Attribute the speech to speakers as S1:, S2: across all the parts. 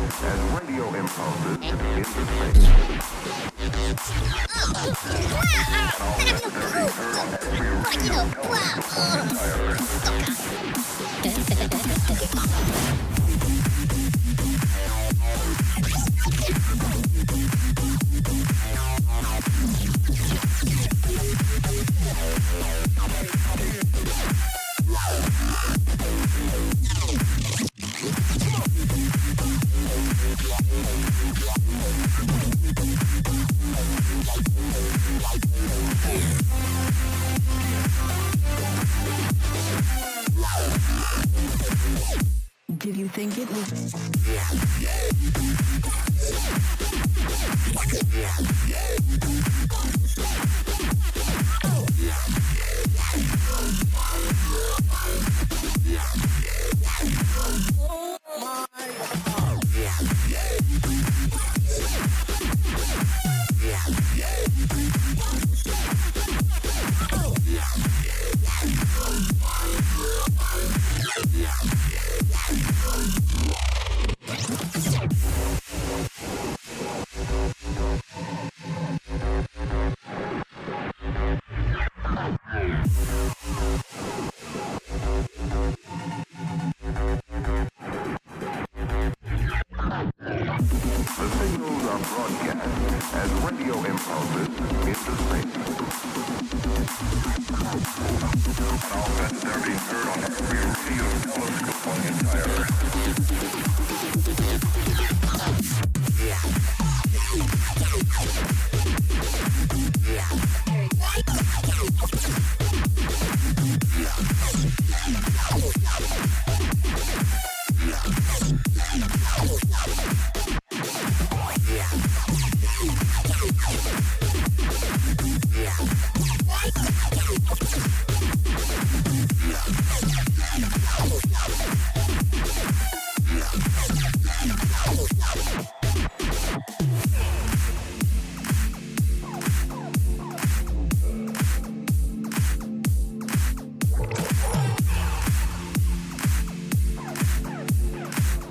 S1: as radio impulses into space.
S2: Did you think it was?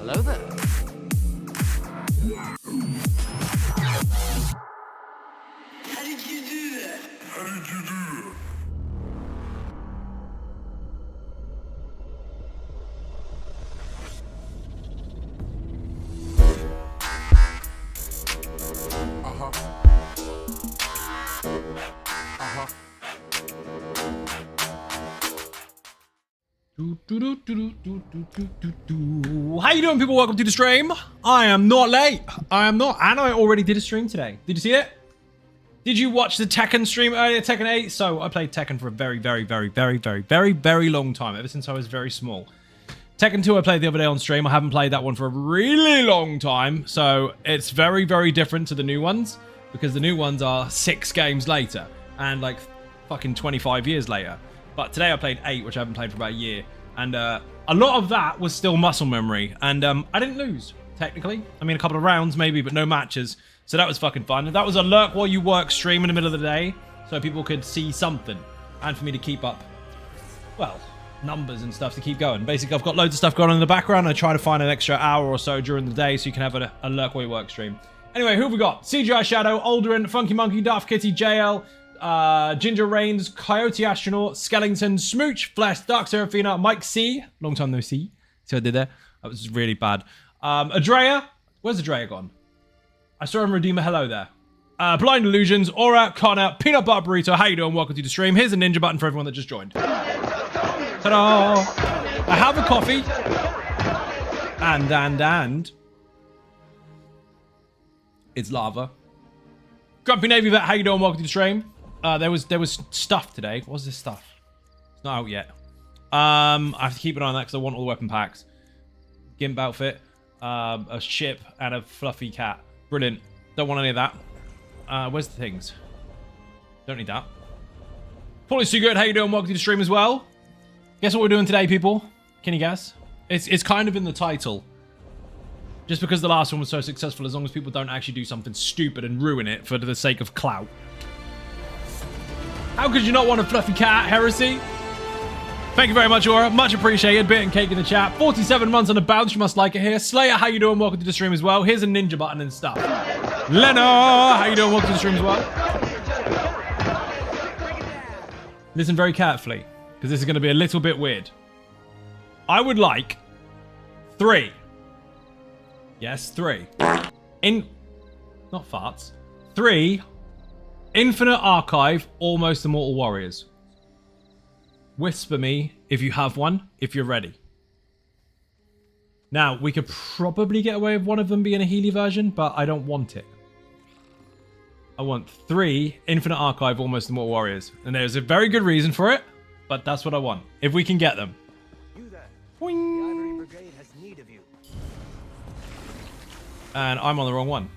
S3: Hello there.
S2: How did you do that?
S1: How did you do that?
S4: How you doing, people? Welcome to the stream. I am not late. I am not. And I already did a stream today. Did you see it? Did you watch the Tekken stream earlier, Tekken 8? So I played Tekken for a very long time, ever since I was very small. Tekken 2 I played the other day on stream. I haven't played that one for a really long time. So it's very different to the new ones, because the new ones are 6 games later and like fucking 25 years later. But today I played 8, which I haven't played for about a year. And a lot of that was still muscle memory. And I didn't lose, technically. I mean, a couple of rounds maybe, but no matches. So that was fucking fun. And that was a lurk while you work stream in the middle of the day, so people could see something. And for me to keep up, well, numbers and stuff to keep going. Basically, I've got loads of stuff going on in the background. I try to find an extra hour or so during the day so you can have a lurk while you work stream. Anyway, who have we got? CGI Shadow, Alderin, Funky Monkey, Darth Kitty, JL, Ginger Reigns, Coyote Astronaut, Skellington, Smooch, Flesh, Dark Seraphina, Mike C. Long time no see. See what I did there? That was really bad. Adrea. Where's Adrea gone? I saw him redeem a hello there. Blind Illusions, Aura, Connor, Peanut Butter Burrito. How you doing? Welcome to the stream. Here's a ninja button for everyone that just joined. Ta-da! I have a coffee. And. It's lava. Grumpy Navy Vet, how you doing? Welcome to the stream. There was stuff today. What was this stuff? It's not out yet. I have to keep an eye on that because I want all the weapon packs. Gimp outfit, a ship, and a fluffy cat. Brilliant. Don't want any of that. Where's the things? Don't need that. Paulie So Good, how you doing? Welcome to the stream as well. Guess what we're doing today, people? Can you guess? It's kind of in the title. Just because the last one was so successful, as long as people don't actually do something stupid and ruin it for the sake of clout. How could you not want a fluffy cat, Heresy? Thank you very much, Aura. Much appreciated. Bit and cake in the chat. 47 months on the bounce. You must like it here. Slayer, how you doing? Welcome to the stream as well. Here's a ninja button and stuff. Leno, how you doing? Welcome to the stream as well. Listen very carefully, because this is going to be a little bit weird. I would like 3. Yes, 3. Not farts. 3 Infinite Archive Almost Immortal Warriors. Whisper me if you have one, if you're ready. Now, we could probably get away with one of them being a Healy version, but I don't want it. I want 3 Infinite Archive Almost Immortal Warriors. And there's a very good reason for it, but that's what I want. If we can get them.
S3: You there.
S4: Boing.
S3: The Ivory Brigade has need of you.
S4: And I'm on the wrong one.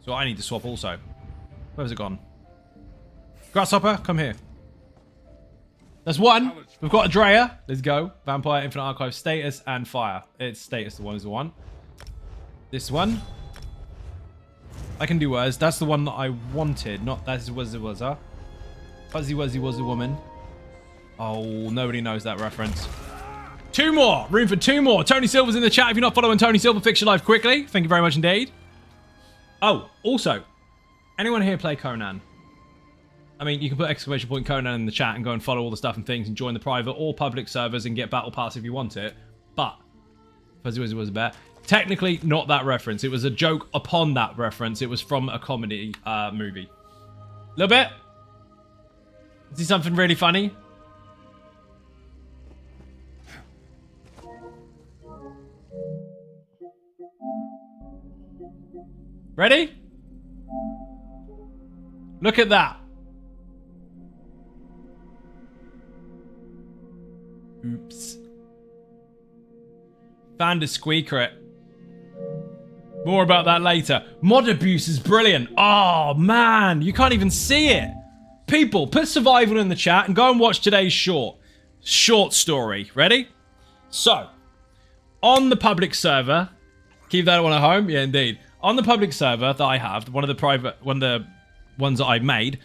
S4: So I need to swap also. Where's it gone? Grasshopper, come here. That's 1. We've got a Drea. Let's go. Vampire, Infinite Archive, Status, and Fire. It's Status, the one is the one. This one. I can do worse. That's the one that I wanted. Not that was it was, huh? Fuzzy Wuzzy was a woman. Oh, nobody knows that reference. 2 more. Room for 2 more. Tony Silver's in the chat. If you're not following Tony Silver, fix your life quickly. Thank you very much indeed. Oh, also, anyone here play Conan? I mean, you can put exclamation point Conan in the chat and go and follow all the stuff and things and join the private or public servers and get Battle Pass if you want it. But Fuzzy Wuzzy was a bear. Technically, not that reference. It was a joke upon that reference. It was from a comedy movie. A little bit. See something really funny? Ready? Look at that. Oops. Found a squeaker it. More about that later. Mod abuse is brilliant. Oh, man. You can't even see it. People, put survival in the chat and go and watch today's short story. Ready? So, on the public server, keep that one at home. Yeah, indeed. On the public server that I have, one of the ones that I made,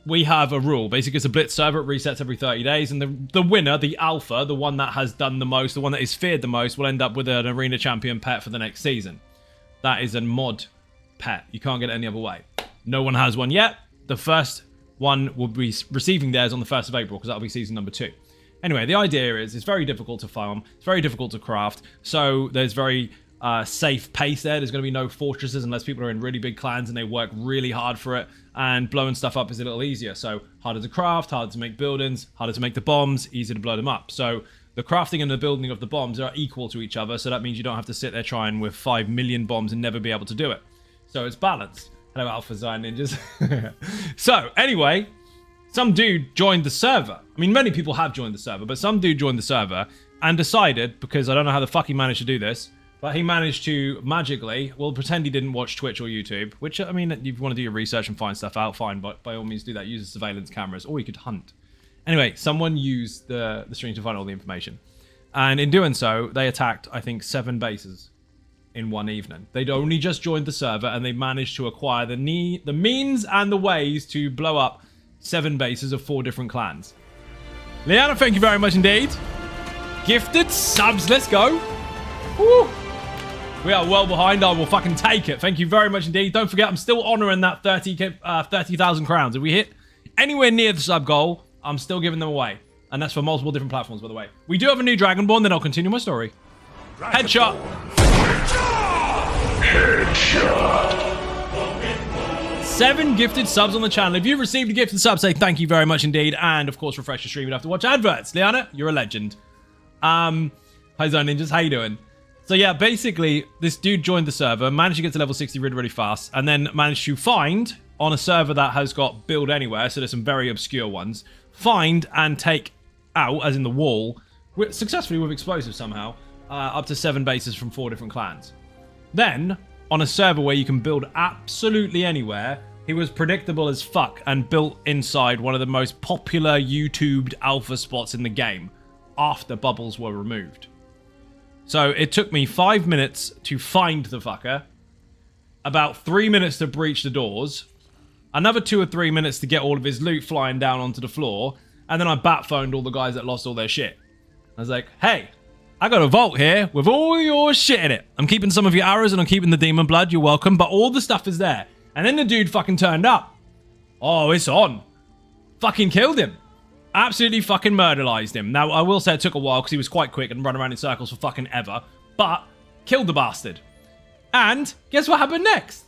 S4: we have a rule. Basically, it's a blitz server. It resets every 30 days. And the winner, the alpha, the one that has done the most, the one that is feared the most, will end up with an arena champion pet for the next season. That is a mod pet. You can't get it any other way. No one has one yet. The first one will be receiving theirs on the 1st of April, because that'll be season number 2. Anyway, the idea is it's very difficult to farm. It's very difficult to craft. So there's very safe pace there. There's going to be no fortresses unless people are in really big clans and they work really hard for it. And blowing stuff up is a little easier. So harder to craft, harder to make buildings, harder to make the bombs, easier to blow them up. So the crafting and the building of the bombs are equal to each other. So that means you don't have to sit there trying with 5 million bombs and never be able to do it. So it's balanced. Hello, Alpha Zion Ninjas. So anyway, some dude joined the server. I mean, many people have joined the server, but some dude joined the server and decided, because I don't know how the fuck he managed to do this, but he managed to magically, well, pretend he didn't watch Twitch or YouTube, which, I mean, if you want to do your research and find stuff out, fine, but by all means do that. Use the surveillance cameras, or you could hunt. Anyway, someone used the stream to find all the information. And in doing so, they attacked, I think, 7 bases in one evening. They'd only just joined the server, and they managed to acquire the means and the ways to blow up 7 bases of 4 different clans. Liana, thank you very much indeed. Gifted subs, let's go. Woo. We are well behind. I will fucking take it. Thank you very much indeed. Don't forget, I'm still honoring that 30,000 crowns. If we hit anywhere near the sub goal, I'm still giving them away. And that's for multiple different platforms, by the way. We do have a new Dragonborn, then I'll continue my story. Headshot. Headshot. 7 gifted subs on the channel. If you've received a gifted sub, say thank you very much indeed. And, of course, refresh your stream. You'd have to watch adverts. Liana, you're a legend. Hi, Zone Ninjas. How you doing? So yeah, basically, this dude joined the server, managed to get to level 60 really, really fast, and then managed to find, on a server that has got build anywhere, so there's some very obscure ones, find and take out, as in the wall, successfully with explosives somehow, up to 7 bases from 4 different clans. Then, on a server where you can build absolutely anywhere, he was predictable as fuck and built inside one of the most popular YouTubed alpha spots in the game, after bubbles were removed. So it took me 5 minutes to find the fucker, about 3 minutes to breach the doors, Another 2 or 3 minutes to get all of his loot flying down onto the floor. And then I bat phoned all the guys that lost all their shit. I was like, hey, I got a vault here with all your shit in it. I'm keeping some of your arrows and I'm keeping the demon blood. You're welcome. But all the stuff is there. And then the dude fucking turned up. Oh, it's on. Fucking killed him. Absolutely fucking murderized him. Now, I will say it took a while because he was quite quick and run around in circles for fucking ever. But killed the bastard. And guess what happened next?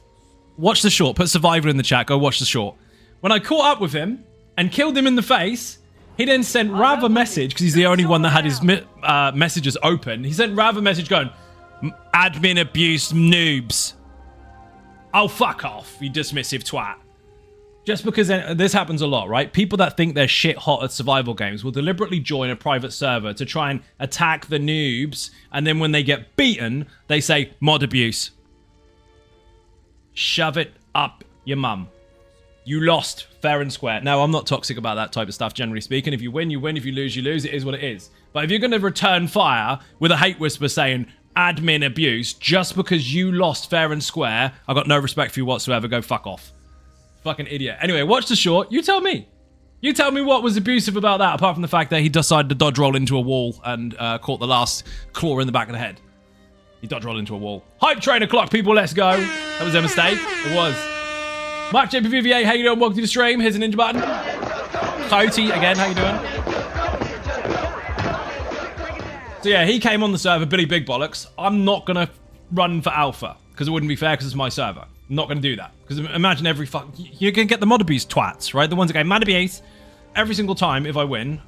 S4: Watch the short. Put survivor in the chat. Go watch the short. When I caught up with him and killed him in the face, he then sent Rav a message because he's the only one that had his messages open. He sent Rav a message going, admin abuse noobs. Oh, fuck off, you dismissive twat. Just because this happens a lot, right? People that think they're shit hot at survival games will deliberately join a private server to try and attack the noobs. And then when they get beaten, they say mod abuse. Shove it up your mum. You lost fair and square. Now, I'm not toxic about that type of stuff, generally speaking. If you win, you win. If you lose, you lose. It is what it is. But if you're going to return fire with a hate whisper saying admin abuse just because you lost fair and square, I've got no respect for you whatsoever. Go fuck off. Fucking idiot. Anyway, watch the short. You tell me. You tell me what was abusive about that, apart from the fact that he decided to dodge roll into a wall and caught the last claw in the back of the head. He dodge roll into a wall. Hype train o'clock, people. Let's go. That was a mistake. It was. Mark JPVVA, how you doing? Welcome to the stream. Here's a ninja button. Coyote, again, how you doing? So yeah, he came on the server, Billy Big Bollocks. I'm not going to run for alpha, because it wouldn't be fair, because it's my server. I'm not going to do that. Because imagine every you're going to get the mod abuse twats, right? The ones that go, mod abuse, every single time if I win.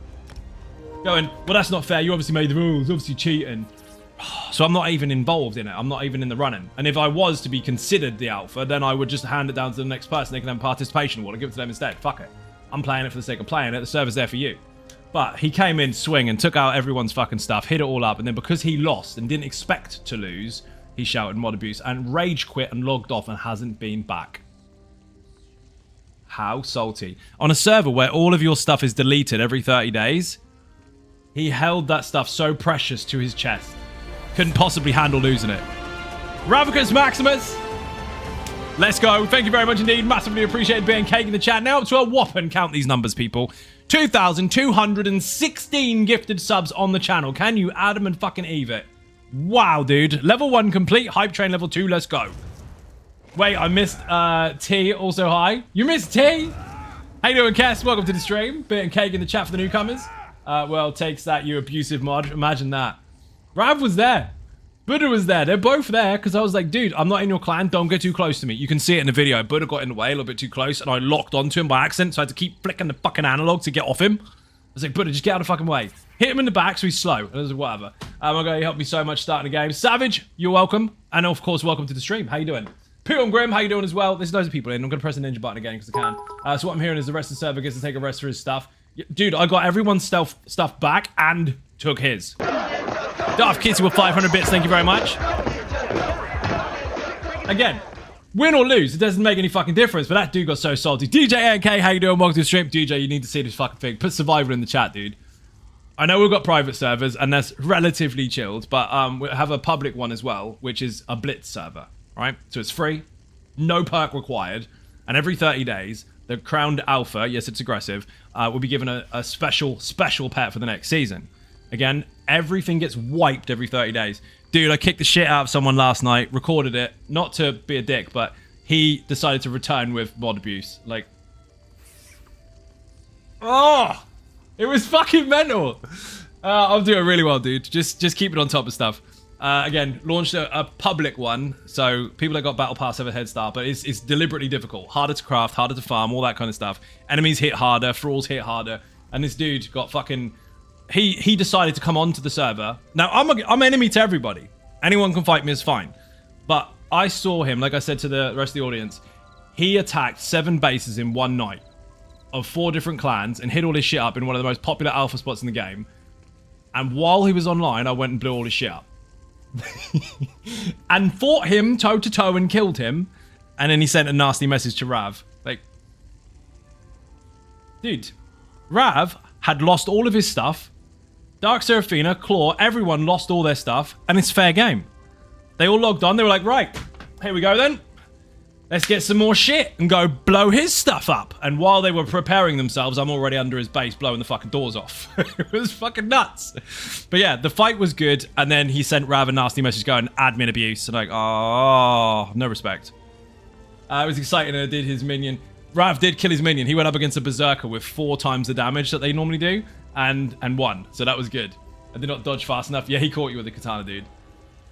S4: Going, well, that's not fair. You obviously made the rules, obviously cheating. So I'm not even involved in it. I'm not even in the running. And if I was to be considered the alpha, then I would just hand it down to the next person. They can have a participation award and give it to them instead. Fuck it. I'm playing it for the sake of playing it. The server's there for you. But he came in swing and took out everyone's fucking stuff, hit it all up, and then because he lost and didn't expect to lose, he shouted mod abuse and rage quit and logged off and hasn't been back. How salty. On a server where all of your stuff is deleted every 30 days, he held that stuff so precious to his chest. Couldn't possibly handle losing it. Ravicus Maximus! Let's go. Thank you very much indeed. Massively appreciated being cake in the chat. Now up to a whopping, count these numbers, people. 2,216 gifted subs on the channel. Can you Adam and fucking Eve it? Wow, dude. Level 1 complete. Hype train level 2. Let's go. Wait, I missed T. Also, hi. You missed T? How you doing, Cass? Welcome to the stream. Bit and cake in the chat for the newcomers. Well, takes that, you abusive mod. Imagine that. Rav was there. Buddha was there. They're both there because I was like, dude, I'm not in your clan. Don't get too close to me. You can see it in the video. Buddha got in the way a little bit too close and I locked onto him by accident. So I had to keep flicking the fucking analog to get off him. I was like, Buddha, just get out of the fucking way. Hit him in the back so he's slow. And I was like, whatever. My guy, you helped me so much starting the game. Savage, you're welcome. And of course, welcome to the stream. How you doing? Pilgrim Grim, how you doing as well? There's loads of people in. I'm going to press the ninja button again because I can. So what I'm hearing is the rest of the server gets to take a rest for his stuff. Dude, I got everyone's stuff back and took his. Darth Kitty with 500 bits, thank you very much. Again, win or lose, it doesn't make any fucking difference, but that dude got so salty. DJ ANK, how you doing? Welcome to the stream. DJ, you need to see this fucking thing. Put Survivor in the chat, dude. I know we've got private servers, and that's relatively chilled, but we have a public one as well, which is a Blitz server, right? So it's free, no perk required, and every 30 days, the crowned alpha, yes, it's aggressive, will be given a special pet for the next season. Again, everything gets wiped every 30 days. Dude, I kicked the shit out of someone last night, recorded it, not to be a dick, but he decided to return with mod abuse. Like, oh, it was fucking mental. I'm doing really well, dude. Just keep it on top of stuff. Again, launched a public one, so people that got Battle Pass have a head start, but it's deliberately difficult. Harder to craft, harder to farm, all that kind of stuff. Enemies hit harder, thralls hit harder, and this dude got fucking... He decided to come onto the server. Now, I'm enemy to everybody. Anyone can fight me, is fine. But I saw him, like I said to the rest of the audience, he attacked 7 bases in one night of 4 different clans and hit all his shit up in one of the most popular alpha spots in the game. And while he was online, I went and blew all his shit up. And fought him toe-to-toe and killed him. And then he sent a nasty message to Rav. Like, dude, Rav had lost all of his stuff. Dark Seraphina, Claw, everyone lost all their stuff, and it's fair game. They all logged on. They were like, right, here we go then. let's get some more shit and go blow his stuff up. And while they were preparing themselves, I'm already under his base blowing the fucking doors off. It was fucking nuts. But yeah, the fight was good. And then he sent Rav a nasty message going, admin abuse. And like, oh, no respect. It was exciting and I did his minion. Rav did kill his minion. He went up against a berserker with 4 times the damage that they normally do and won. So that was good. I did not dodge fast enough. Yeah, he caught you with the katana, dude.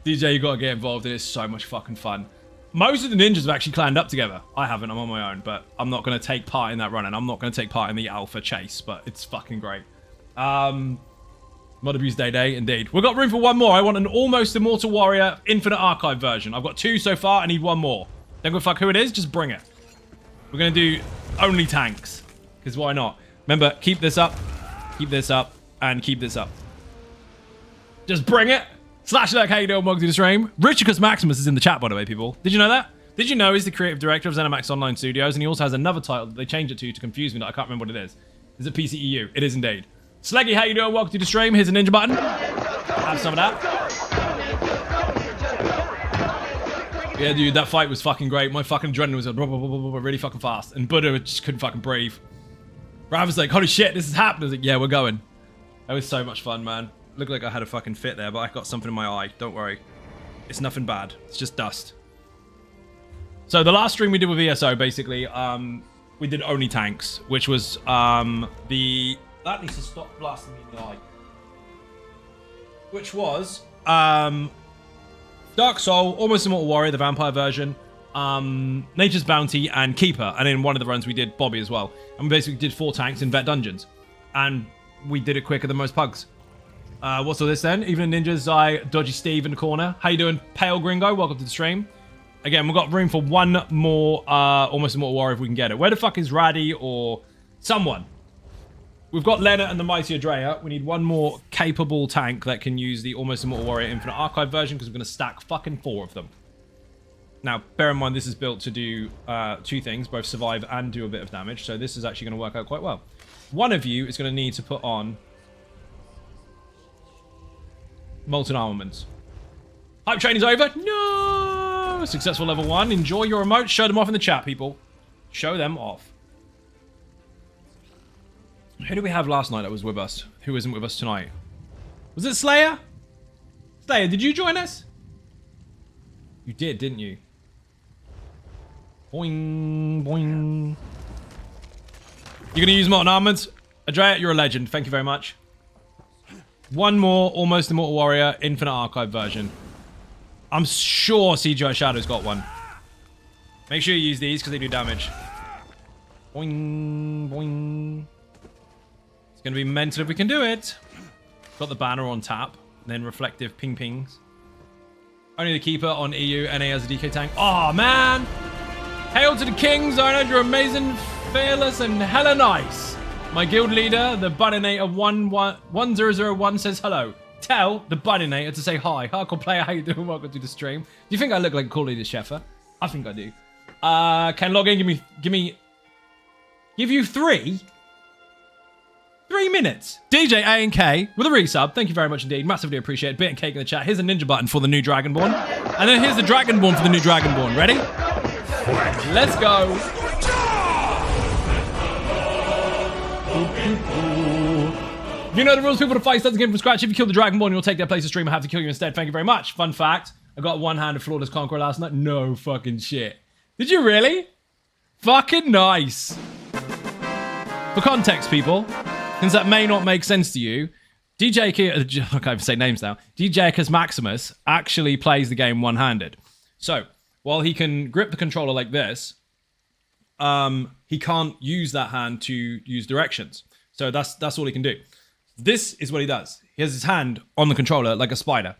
S4: DJ, you gotta get involved in it. It's so much fucking fun. Most of the ninjas have actually claned up together. I haven't. I'm on my own, but I'm not going to take part in that run, and I'm not going to take part in the alpha chase, but it's fucking great. Mod Abuse Day, indeed. We've got room for one more. I want an Almost Immortal Warrior Infinite Archive version. I've got 2 so far. I need 1 more. Don't give a fuck who it is. Just bring it. We're going to do only tanks, because why not? Remember, keep this up, and keep this up. Just bring it. Slash like, how you doing? Welcome to the stream. Richicus Maximus is in the chat, by the way, people. Did you know that? Did you know he's the creative director of ZeniMax Online Studios, and he also has another title that they changed it to confuse me that I can't remember what it is. Is it PCEU? It is indeed. Sleggy, how you doing? Welcome to the stream. Here's a ninja button. Have some of that. Yeah, dude, that fight was fucking great. My fucking adrenaline was really fucking fast, and Buddha just couldn't fucking breathe. Rav was like, holy shit, this is happening. I was like, yeah, we're going. That was so much fun, man. Looked like I had a fucking fit there, but I got something in my eye. Don't worry. It's nothing bad. It's just dust. So the last stream we did with ESO, basically, we did only tanks, which was that needs to stop blasting me in the eye. Which was Dark Soul, Almost Immortal Warrior, the vampire version, Nature's Bounty, and Keeper. And in one of the runs we did Bobby as well. And we basically did 4 tanks in Vet Dungeons. And we did it quicker than most pugs. What's all this then? Even Ninjas, Dodgy Steve in the corner. How you doing, Pale Gringo? Welcome to the stream. Again, we've got room for 1 more Almost Immortal Warrior if we can get it. Where the fuck is Raddy or someone? We've got Leonard and the Mighty Adrea. We need 1 more capable tank that can use the Almost Immortal Warrior Infinite Archive version because we're going to stack fucking 4 of them. Now, bear in mind this is built to do 2 things, both survive and do a bit of damage. So this is actually going to work out quite well. One of you is going to need to put on Molten Armaments. Hype train is over. No! Successful level 1. Enjoy your emotes. Show them off in the chat, people. Show them off. Who did we have last night that was with us? Who isn't with us tonight? Was it Slayer? Slayer, did you join us? You did, didn't you? Boing, boing. You're going to use Molten Armaments? Adrea, you're a legend. Thank you very much. 1 more Almost Immortal Warrior Infinite Archive version. I'm sure CGI Shadow's got one. Make sure you use these because they do damage. Boing, boing. It's going to be mental if we can do it. Got the banner on tap. Then reflective ping pings. Only the Keeper on EU. NA as a DK tank. Oh man! Hail to the Kings. I know you're amazing, fearless, and hella nice. My guild leader, the Buddinator 1001 says hello. Tell the Buddinator to say hi. Hardcore player, how you doing? Welcome to the stream. Do you think I look like Call Leader Sheffer? I think I do. Can log in, give you 3 minutes. DJ A and K with a resub. Thank you very much indeed. Massively appreciate it. Bit and cake in the chat. Here's a ninja button for the new Dragonborn. And then here's the Dragonborn for the new Dragonborn. Ready? Let's go. You know the rules, people to fight starts again from scratch. If you kill the Dragonborn, you'll take their place of stream. I have to kill you instead. Thank you very much. Fun fact, I got one-handed Flawless Conqueror last night. No fucking shit. Did you really? Fucking nice. For context, people, since that may not make sense to you, DJ, I can't even say names now. DJ Maximus actually plays the game one-handed. So, while he can grip the controller like this, he can't use that hand to use directions. So that's all he can do. This is what he does. He has his hand on the controller like a spider.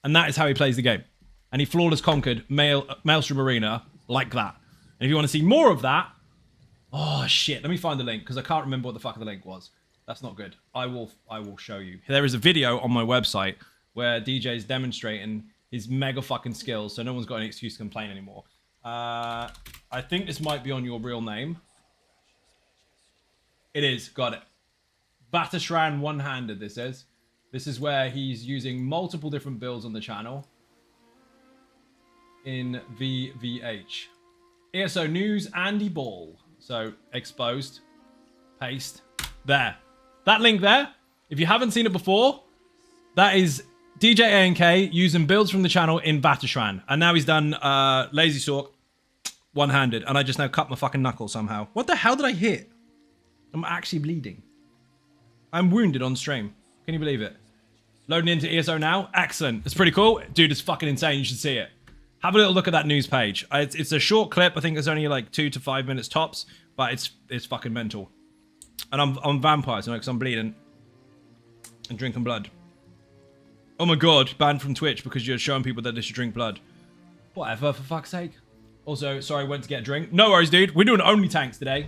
S4: And that is how he plays the game. And he flawless conquered Maelstrom Arena like that. And if you want to see more of that, oh shit, let me find the link because I can't remember what the fuck the link was. That's not good. I will show you. There is a video on my website where DJ is demonstrating his mega fucking skills, so no one's got any excuse to complain anymore. I think this might be on your real name. It is. Got it. Batashran one-handed, this is. This is where he's using multiple different builds on the channel in VVH. ESO news, Andy Ball. So exposed, paste, there. That link there, if you haven't seen it before, that is DJ ANK using builds from the channel in Vatashran. And now he's done Lazy Sork one-handed. And I just now cut my fucking knuckle somehow. What the hell did I hit? I'm actually bleeding. I'm wounded on stream. Can you believe it? Loading into ESO now. Excellent. It's pretty cool. Dude, it's fucking insane. You should see it. Have a little look at that news page. It's a short clip. I think it's only like 2 to 5 minutes tops. But it's fucking mental. And I'm vampires, you know, because I'm bleeding. And drinking blood. Oh my god, banned from Twitch because you're showing people that they should drink blood. Whatever, for fuck's sake. Also, sorry, I went to get a drink. No worries, dude. We're doing Onlytanks today.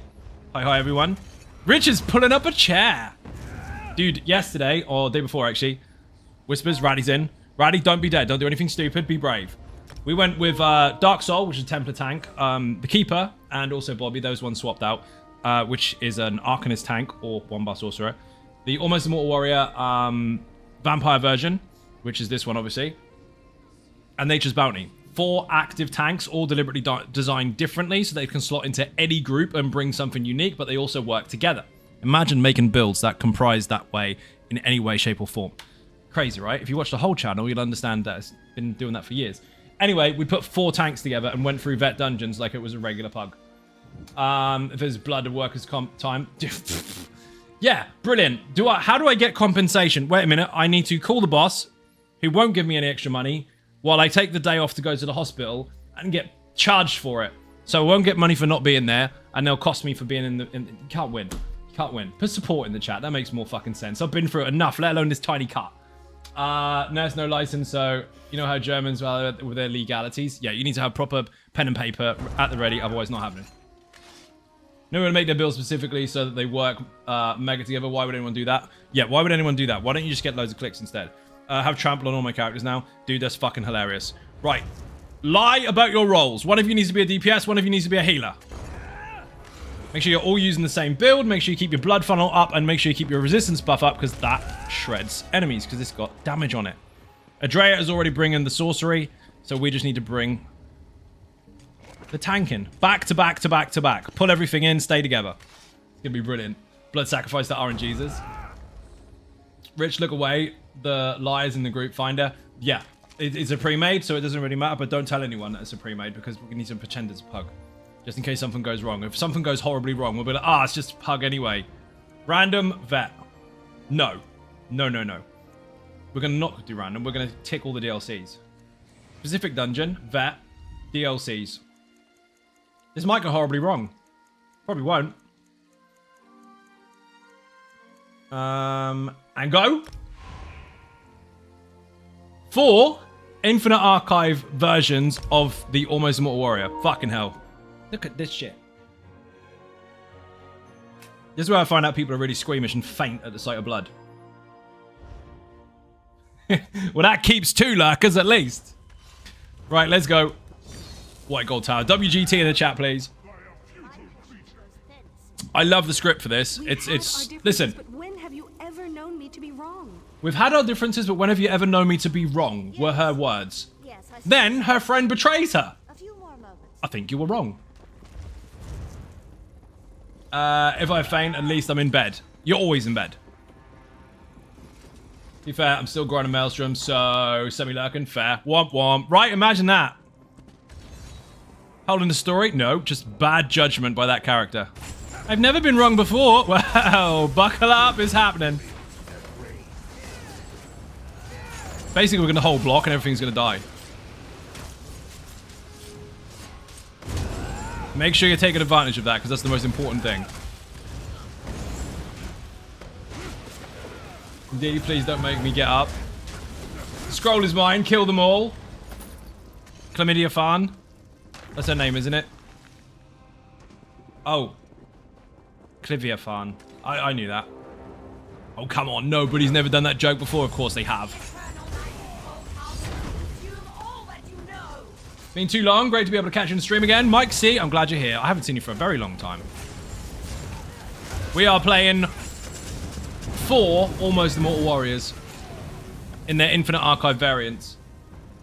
S4: Hi, everyone. Rich is pulling up a chair. Dude, yesterday, or day before, actually. Whispers, Raddy's in. Raddy, don't be dead. Don't do anything stupid. Be brave. We went with Dark Soul, which is a Templar tank. The Keeper, and also Bobby. Those ones swapped out. Which is an Arcanist tank, or one-bar sorcerer. The Almost Immortal Warrior Vampire version, which is this one, obviously. And Nature's Bounty. 4 active tanks, all deliberately designed differently, so they can slot into any group and bring something unique, but they also work together. Imagine making builds that comprise that way in any way, shape, or form. Crazy, right? If you watch the whole channel, you'll understand that it's been doing that for years. Anyway, we put 4 tanks together and went through vet dungeons like it was a regular pug. If there's blood of workers' comp time. Yeah, brilliant. How do I get compensation? Wait a minute. I need to call the boss, who won't give me any extra money, while I take the day off to go to the hospital and get charged for it. So I won't get money for not being there, and they'll cost me for being in the... you can't win. You can't win. Put support in the chat. That makes more fucking sense. I've been through it enough, let alone this tiny cut. There's no license, so you know how Germans are with their legalities? Yeah, you need to have proper pen and paper at the ready, otherwise not happening. No one make their builds specifically so that they work mega together. Why would anyone do that? Yeah, why would anyone do that? Why don't you just get loads of clicks instead? Have trample on all my characters now. Dude, that's fucking hilarious. Right. Lie about your roles. One of you needs to be a DPS, one of you needs to be a healer. Make sure you're all using the same build. Make sure you keep your blood funnel up, and make sure you keep your resistance buff up, because that shreds enemies, because it's got damage on it. Adrea is already bringing the sorcery, so we just need to bring the tank in. Back to back to back to back. Pull everything in, stay together. It's going to be brilliant. Blood sacrifice to RNGesus. Rich, look away. The liars in the group finder. Yeah, it's a pre-made, so it doesn't really matter, but don't tell anyone that it's a pre-made, because we need to pretend it's a pug. Just in case something goes wrong. If something goes horribly wrong, we'll be like, it's just a pug anyway. Random vet. No. No, no, no. We're going to not do random. We're going to tick all the DLCs. Specific dungeon, vet, DLCs. This might go horribly wrong. Probably won't. And go. 4 Infinite Archive versions of the Almost Immortal Warrior. Fucking hell. Look at this shit. This is where I find out people are really squeamish and faint at the sight of blood. Well, that keeps 2 lurkers at least. Right, let's go. White Gold Tower. WGT in the chat, please. I love the script for this. It's listen.
S5: But when have you ever known me to be wrong?
S4: We've had our differences, but when have you ever known me to be wrong? Were her words.
S5: Yes,
S4: Then her friend betrays her.
S5: a few more moments.
S4: I think you were wrong. If I faint, at least I'm in bed. You're always in bed. To be fair, I'm still grinding Maelstrom, so semi-lurking, fair. Womp womp. Right, imagine that. Holding the story? No, just bad judgment by that character. I've never been wrong before. Well, buckle up, it's happening. Basically, we're going to hold block and everything's going to die. Make sure you're taking advantage of that, because that's the most important thing. D, please don't make me get up. Scroll is mine. Kill them all. Chlamydia Fan. That's her name, isn't it? Oh. Clivia Fan. I knew that. Oh, come on. Nobody's never done that joke before. Of course they have. Been too long. Great to be able to catch you in the stream again. Mike C, I'm glad you're here. I haven't seen you for a very long time. We are playing 4 Almost Immortal Warriors in their Infinite Archive variants.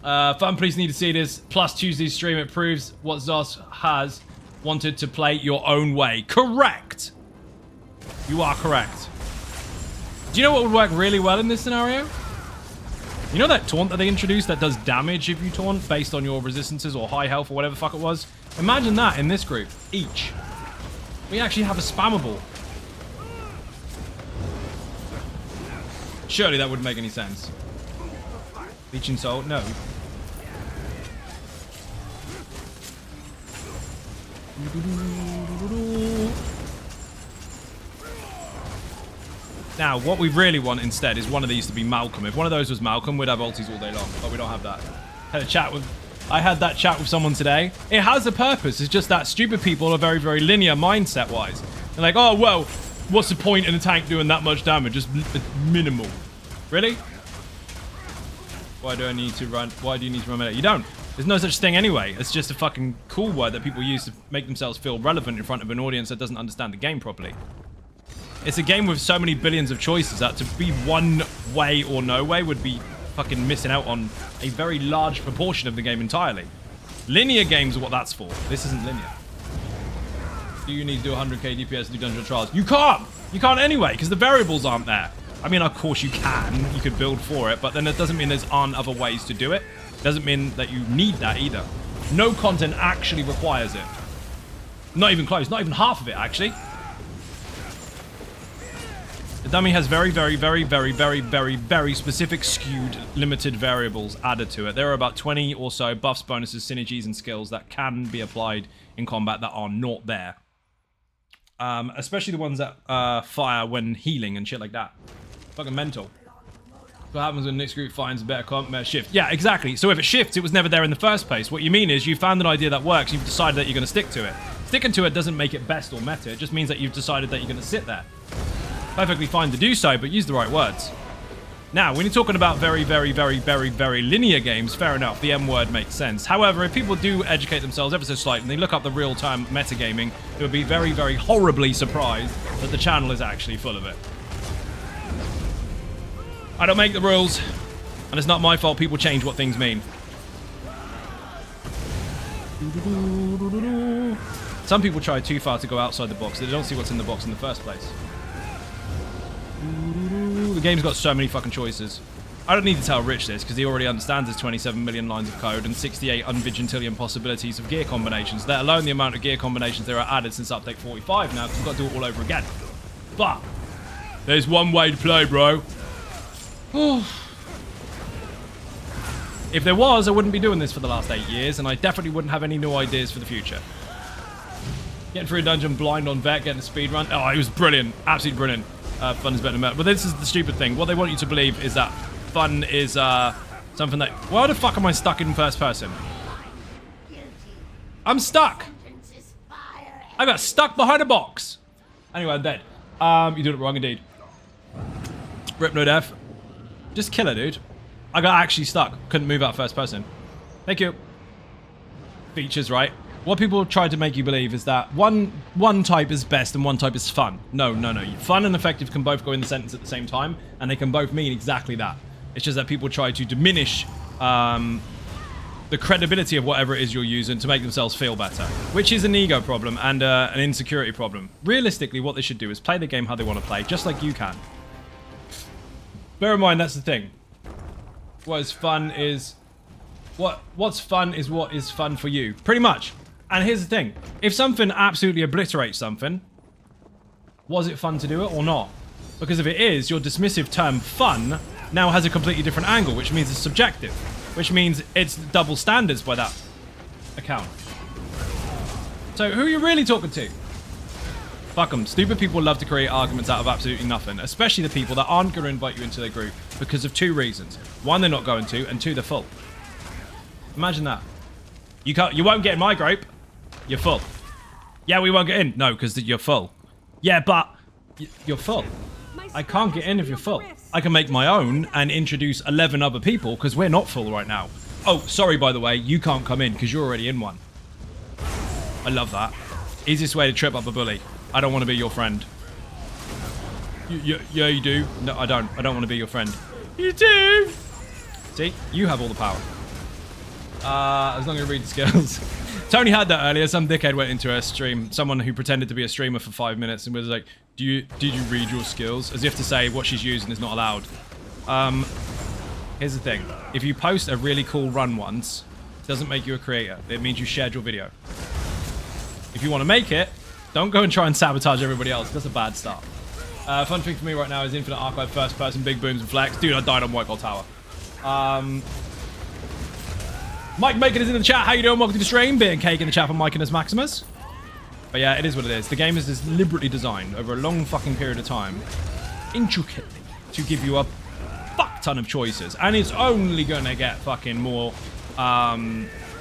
S4: Fun police need to see this. Plus Tuesday's stream, it proves what Zos has. wanted to play your own way. Correct. You are correct. Do you know what would work really well in this scenario? You know that taunt that they introduced that does damage if you taunt based on your resistances or high health or whatever the fuck it was? Imagine that in this group, each. We actually have a spammable. Surely that wouldn't make any sense. Leeching Soul? No. Now, what we really want instead is one of these to be Malcolm. If one of those was Malcolm, we'd have ultis all day long, but we don't have that. I had that chat with someone today. It has a purpose. It's just that stupid people are very, very linear mindset-wise. They're like, oh, well, what's the point in a tank doing that much damage? Just minimal. Really? Why do I need to run? Why do you need to run? You don't. There's no such thing anyway. It's just a fucking cool word that people use to make themselves feel relevant in front of an audience that doesn't understand the game properly. It's a game with so many billions of choices that to be one way or no way would be fucking missing out on a very large proportion of the game entirely. Linear games are what that's for. This isn't linear. Do you need to do 100k DPS to do dungeon trials? You can't! You can't anyway, because the variables aren't there. I mean, of course you can. You could build for it, but then it doesn't mean there aren't other ways to do it. Doesn't mean that you need that either. No content actually requires it. Not even close. Not even half of it, actually. The dummy has very, very, very, very, very, very, very specific skewed limited variables added to it. There are about 20 or so buffs, bonuses, synergies, and skills that can be applied in combat that are not there. Especially the ones that fire when healing and shit like that. Fucking mental. What happens when Nick's group finds a better comp, better shift? Yeah, exactly. So if it shifts, it was never there in the first place. What you mean is you found an idea that works, you've decided that you're going to stick to it. Sticking to it doesn't make it best or meta. It just means that you've decided that you're going to sit there. Perfectly fine to do so, but use the right words. Now, when you're talking about very, very, very, very, very linear games, fair enough, the M word makes sense. However, if people do educate themselves ever so slightly and they look up the real-time metagaming, they would be very, very horribly surprised that the channel is actually full of it. I don't make the rules, and it's not my fault people change what things mean. Some people try too far to go outside the box. They don't see what's in the box in the first place. The game's got so many fucking choices. I don't need to tell Rich this, because he already understands there's 27 million lines of code and 68 unvigintillion possibilities of gear combinations, let alone the amount of gear combinations there are added since update 45 now, because we've got to do it all over again. But there's one way to play, bro. If there was, I wouldn't be doing this for the last 8 years, and I definitely wouldn't have any new ideas for the future. Getting through a dungeon blind on Vet, getting a speed run. Oh, it was brilliant. Absolutely brilliant. Fun is better than murder. But this is the stupid thing. What they want you to believe is that fun is something that... Why the fuck am I stuck in first person? I'm stuck. I got stuck behind a box. Anyway, I'm dead. You did it wrong indeed. Rip no death. Just kill her, dude. I got actually stuck. Couldn't move out first person. Thank you. Features, right? What people try to make you believe is that one type is best and one type is fun. No. Fun and effective can both go in the sentence at the same time, and they can both mean exactly that. It's just that people try to diminish the credibility of whatever it is you're using to make themselves feel better, which is an ego problem and an insecurity problem. Realistically, what they should do is play the game how they want to play, just like you can. Bear in mind, that's the thing. What's fun is what is fun for you, pretty much. And here's the thing: if something absolutely obliterates something, was it fun to do it or not? Because if it is, your dismissive term "fun" now has a completely different angle, which means it's subjective, which means it's double standards by that account. So who are you really talking to? Fuck them. Stupid people love to create arguments out of absolutely nothing, especially the people that aren't going to invite you into their group because of 2 reasons. 1, they're not going to, and 2, they're full. Imagine that. You won't get in my group. You're full. Yeah, we won't get in. No, because you're full. Yeah, but you're full. I can't get in if you're full. I can make my own and introduce 11 other people because we're not full right now. Oh, sorry, by the way, you can't come in because you're already in one. I love that. Easiest way to trip up a bully. I don't want to be your friend. Yeah, you do. No, I don't. I don't want to be your friend. You do. See, you have all the power. I was not going to read the skills. Tony had that earlier. Some dickhead went into a stream. Someone who pretended to be a streamer for 5 minutes and was like, did you read your skills? As if to say what she's using is not allowed. Here's the thing. If you post a really cool run once, it doesn't make you a creator. It means you shared your video. If you want to make it, don't go and try and sabotage everybody else. That's a bad start. Fun thing for me right now is Infinite Archive first person, big booms and flex. Dude, I died on White Gold Tower. Mike Macon is in the chat. How you doing? Welcome to the stream. Beer and cake in the chat for Mike and his Maximus. But yeah, it is what it is. The game is deliberately designed over a long fucking period of time, intricately, to give you a fuck ton of choices. And it's only going to get fucking more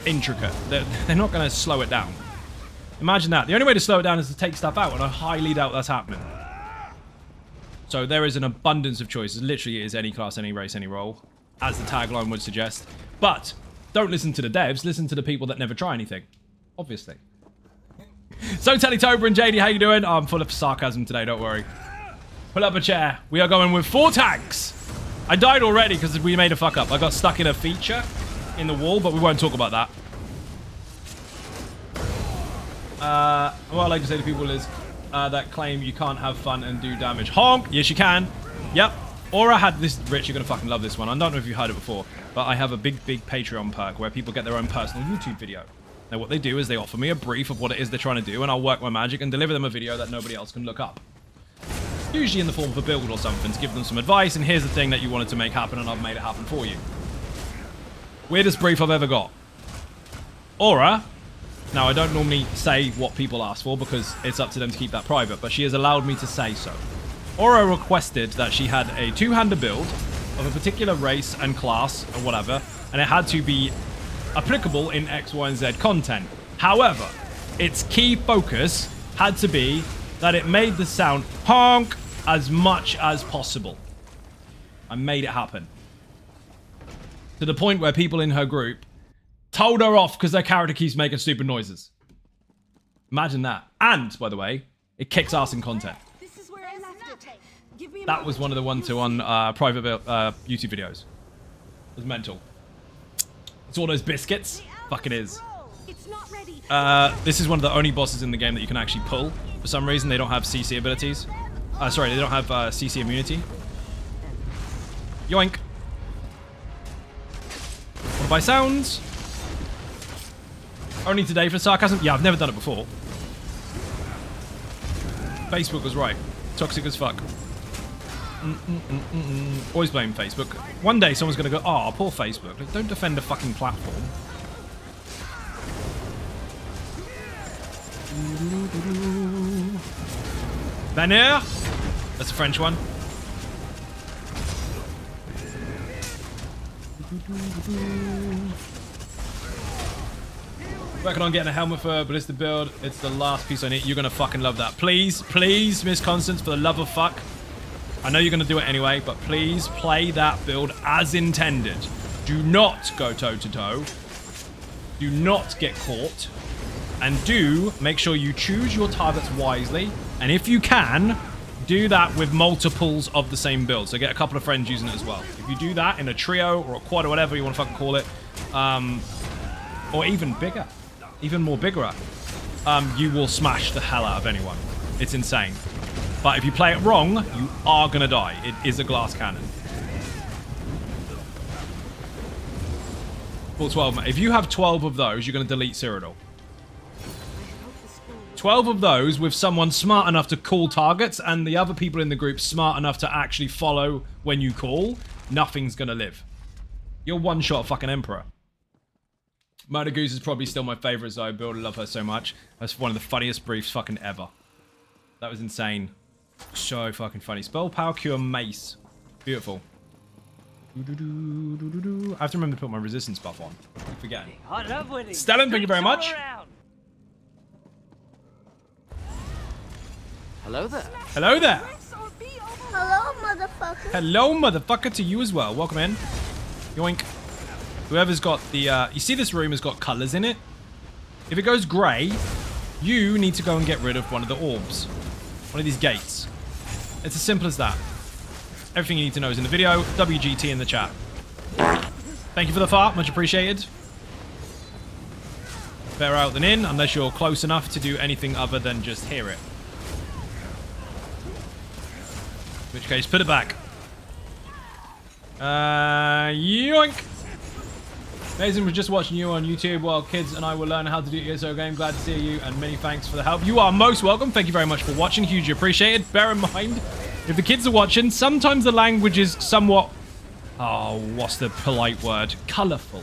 S4: intricate. They're not going to slow it down. Imagine that. The only way to slow it down is to take stuff out, and I highly doubt that's happening. So there is an abundance of choices. Literally, it is any class, any race, any role, as the tagline would suggest. But don't listen to the devs. Listen to the people that never try anything. Obviously. So, Tellytober and JD, how you doing? I'm full of sarcasm today, don't worry. Pull up a chair. We are going with 4 tanks. I died already because we made a fuck up. I got stuck in a feature in the wall, but we won't talk about that. What I like to say to people is that claim you can't have fun and do damage. Honk! Yes, you can. Yep. Aura had this. Rich, you're going to fucking love this one. I don't know if you've heard it before, but I have a big Patreon perk where people get their own personal YouTube video. Now, what they do is they offer me a brief of what it is they're trying to do, and I'll work my magic and deliver them a video that nobody else can look up. Usually in the form of a build or something, to give them some advice, and here's the thing that you wanted to make happen, and I've made it happen for you. Weirdest brief I've ever got. Aura. Now, I don't normally say what people ask for, because it's up to them to keep that private, but she has allowed me to say so. Aura requested that she had a 2-hander build of a particular race and class, or whatever, and it had to be applicable in X, Y, and Z content. However, its key focus had to be that it made the sound honk as much as possible. I made it happen. To the point where people in her group told her off because their character keeps making stupid noises. Imagine that. And, by the way, it kicks ass in content.
S5: This is where I left it. Give me a
S4: That was one of the 1-to-1 private YouTube videos. It was mental. It's all those biscuits. Fucking is.
S5: It's not ready.
S4: This is one of the only bosses in the game that you can actually pull. For some reason, they don't have CC abilities. Sorry, they don't have CC immunity. Yoink. What by sounds? Only today for sarcasm? Yeah, I've never done it before. Facebook was right. Toxic as fuck. Always blame Facebook. One day someone's going to go, oh, poor Facebook. Don't defend a fucking platform. Lair. That's a French one. Working on getting a helmet for Ballista build. It's the last piece I need. You're going to fucking love that. Please, please, Miss Constance, for the love of fuck. I know you're going to do it anyway, but please play that build as intended. Do not go toe-to-toe. Do not get caught. And do make sure you choose your targets wisely. And if you can, do that with multiples of the same build. So get a couple of friends using it as well. If you do that in a trio or a quad or whatever you want to fucking call it, or even bigger, even more bigger, you will smash the hell out of anyone. It's insane. But if you play it wrong, you are going to die. It is a glass cannon. Full 12, mate. If you have 12 of those, you're going to delete Cyrodiil. 12 of those with someone smart enough to call targets and the other people in the group smart enough to actually follow when you call, nothing's going to live. You're one-shot fucking Emperor. Murder Goose is probably still my favorite Zoe build. I love her so much. That's one of the funniest briefs fucking ever. That was insane. So fucking funny. Spell Power Cure Mace. Beautiful. I have to remember to put my resistance buff on. I keep forgetting. Stellan, thank you very much.
S6: Hello there.
S4: Hello there.
S5: Hello, motherfucker.
S4: Hello, motherfucker, to you as well. Welcome in. Yoink. Whoever's got the... you see this room has got colours in it? If it goes grey, you need to go and get rid of one of the orbs. One of these gates. It's as simple as that. Everything you need to know is in the video. WGT in the chat. Thank you for the fart. Much appreciated. Better out than in, unless you're close enough to do anything other than just hear it. In which case, put it back. Yoink! Mason was just watching you on YouTube while kids and I will learn how to do ESO game. Glad to see you and many thanks for the help. You are most welcome. Thank you very much for watching. Hugely appreciated. Bear in mind, if the kids are watching, sometimes the language is somewhat... Oh, what's the polite word? Colourful.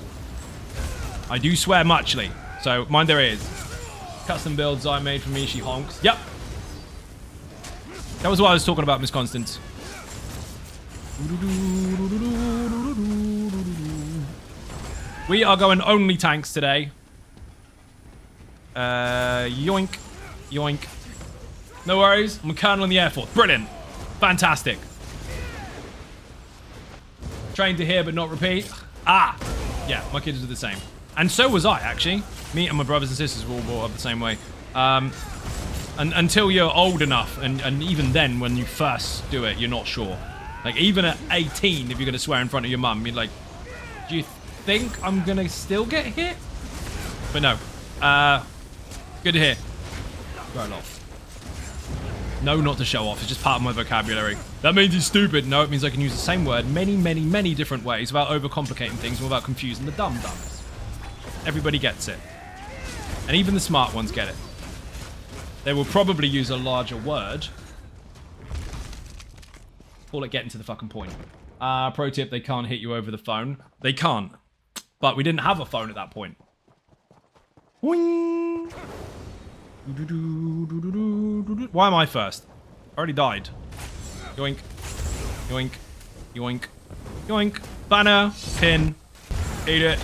S4: I do swear muchly. So, mind their ears. Custom builds I made for me. She honks. Yep. That was what I was talking about, Miss Constance. We are going Onlytanks today. Yoink. Yoink. No worries. I'm a colonel in the Air Force. Brilliant. Fantastic. Trained to hear but not repeat. Ah. Yeah, my kids are the same. And so was I, actually. Me and my brothers and sisters were all brought up the same way. And until you're old enough, and even then, when you first do it, you're not sure. Like, even at 18, if you're going to swear in front of your mum, you're like, do you think I'm going to still get hit? But no. Good to hear. Right off. No, not to show off. It's just part of my vocabulary. That means he's stupid. No, it means I can use the same word many, many, many different ways without overcomplicating things and without confusing the dum-dums. Everybody gets it. And even the smart ones get it. They will probably use a larger word. Call it getting to the fucking point. Pro tip, they can't hit you over the phone. They can't. But we didn't have a phone at that point. Wing. Why am I first? I already died. Yoink. Yoink. Yoink. Yoink. Banner. Pin. Eat it.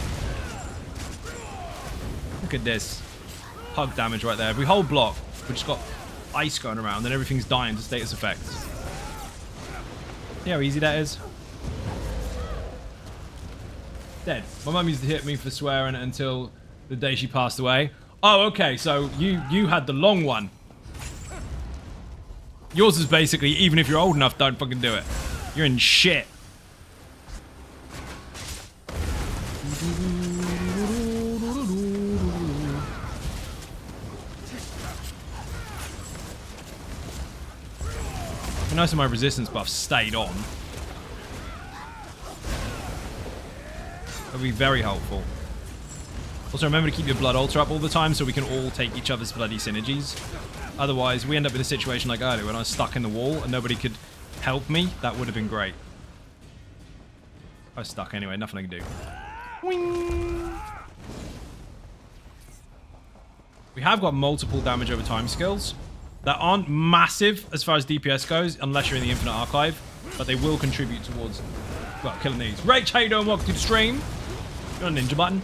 S4: Look at this. Hug damage right there. If we hold block, we just got ice going around, then everything's dying to status effects. See how easy that is? Dead. My mum used to hit me for swearing until the day she passed away. Oh, okay, so you had the long one. Yours is basically, even if you're old enough, don't fucking do it. You're in shit. I know some of my resistance buffs stayed on. That would be very helpful. Also, remember to keep your blood altar up all the time so we can all take each other's bloody synergies. Otherwise, we end up in a situation like earlier when I was stuck in the wall and nobody could help me. That would have been great. I was stuck anyway, nothing I can do. Wing. We have got multiple damage over time skills that aren't massive as far as DPS goes, unless you're in the Infinite Archive, but they will contribute towards, well, killing these. Rach, how you doing? Welcome to the stream. You're on a ninja button.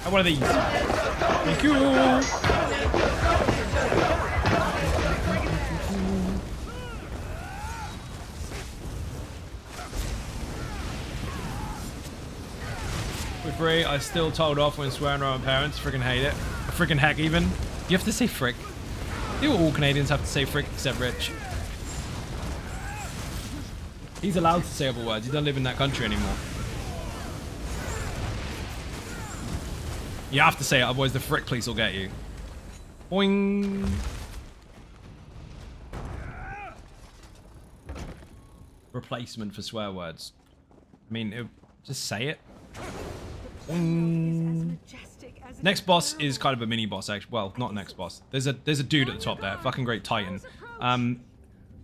S4: Have one of these. Thank you. For free, I still told off when swearing around my parents. Freaking hate it. Freaking heck even. You have to say frick. Do all Canadians have to say frick except Rich? He's allowed to say other words. He doesn't live in that country anymore. You have to say it, otherwise the frick police will get you. Boing. Replacement for swear words. I mean, just say it. Boing. Next boss is kind of a mini boss, actually. Well, not next boss. There's a dude at the top there. Fucking great Titan.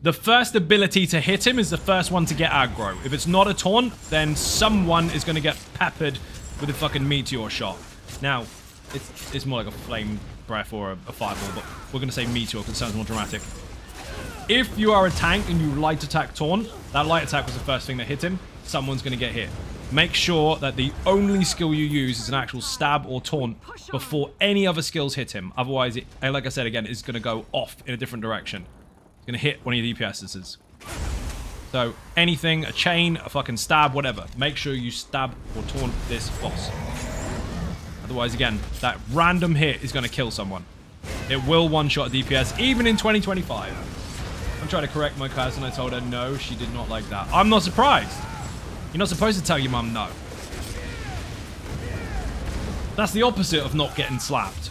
S4: The first ability to hit him is the first one to get aggro. If it's not a taunt, then someone is going to get peppered with a fucking meteor shot. Now, it's more like a flame breath or a fireball, but we're going to say meteor because it sounds more dramatic. If you are a tank and you light attack taunt, that light attack was the first thing that hit him, someone's going to get hit. Make sure that the only skill you use is an actual stab or taunt before any other skills hit him. Otherwise, it, like I said again, it's going to go off in a different direction. It's going to hit one of your DPSs. So anything, a chain, a fucking stab, whatever. Make sure you stab or taunt this boss. Otherwise, again, that random hit is going to kill someone. It will one-shot a DPS, even in 2025. I'm trying to correct my cousin. I told her no, she did not like that. I'm not surprised. You're not supposed to tell your mum no. That's the opposite of not getting slapped.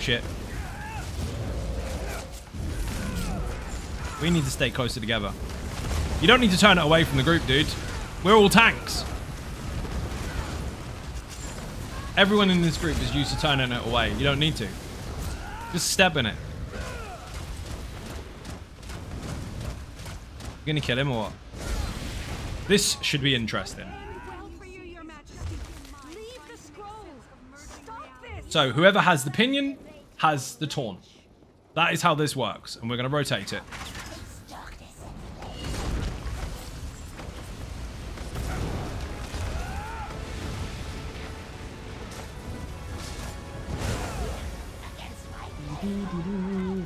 S4: shit. We need to stay closer together. You don't need to turn it away from the group, dude. We're all tanks. Everyone in this group is used to turning it away. You don't need to. Just step in it. You gonna kill him or what? This should be interesting.
S5: Well for you, Your Majesty. Leave the scrolls. Stop this.
S4: So whoever has the pinion has the taunt. That is how this works, and we're gonna rotate it.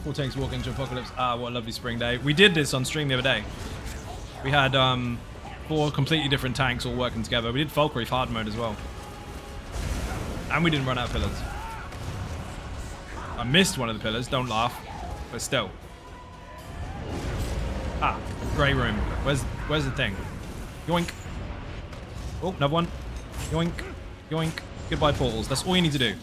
S4: Four tanks walk into apocalypse. Ah, what a lovely spring day. We did this on stream the other day. We had 4 completely different tanks all working together. We did Falkreath hard mode as well. And we didn't run out of pillars. I missed one of the pillars, don't laugh. But still. Ah, grey room. Where's the thing? Yoink. Oh, another one. Yoink. Yoink. Goodbye portals. That's all you need to do.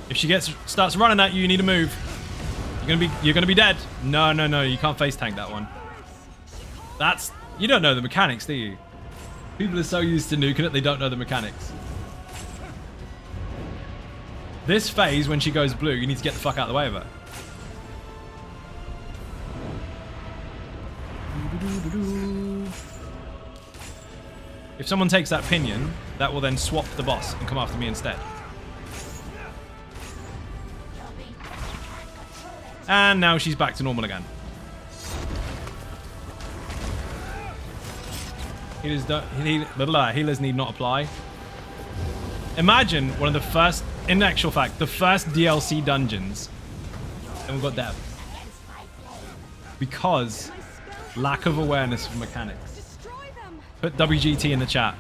S4: If she starts running at you, you need to move. You're gonna be dead. No, you can't face tank that one. You don't know the mechanics, do you? People are so used to nuking it, they don't know the mechanics. This phase, when she goes blue, you need to get the fuck out of the way of her. If someone takes that pinion, that will then swap the boss and come after me instead. And now she's back to normal again. Healers need not apply. Imagine one of the first, in actual fact, the first DLC dungeons. And we've got death. Because lack of awareness of mechanics. Put WGT in the chat.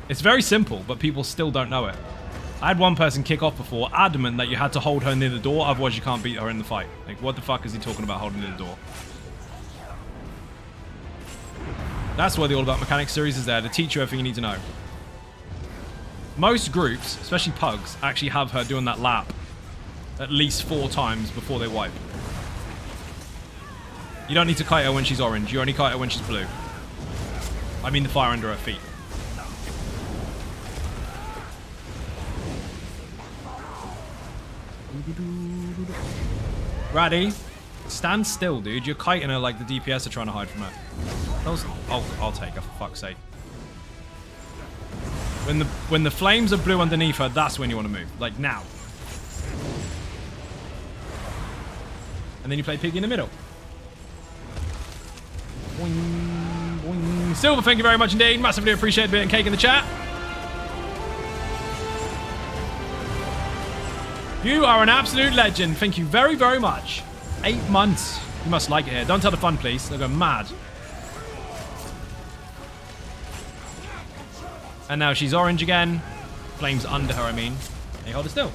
S4: It's very simple, but people still don't know it. I had one person kick off before, adamant that you had to hold her near the door, otherwise you can't beat her in the fight. Like, what the fuck is he talking about holding near the door? That's why the All About Mechanics series is there, to teach you everything you need to know. Most groups, especially pugs, actually have her doing that lap at least 4 times before they wipe. You don't need to kite her when she's orange, you only kite her when she's blue. I mean the fire under her feet. Raddy, stand still, dude. You're kiting her like the DPS are trying to hide from her. I'll take her, for fuck's sake. When the flames are blue underneath her, that's when you want to move. Like now. And then you play Piggy in the middle. Boing, boing. Silver, thank you very much indeed. Massively appreciate a bit and cake in the chat. You are an absolute legend. Thank you very, very much. 8 months. You must like it here. Don't tell the fun, please. They'll go mad. And now she's orange again. Flames under her, I mean. Hey, hold it still.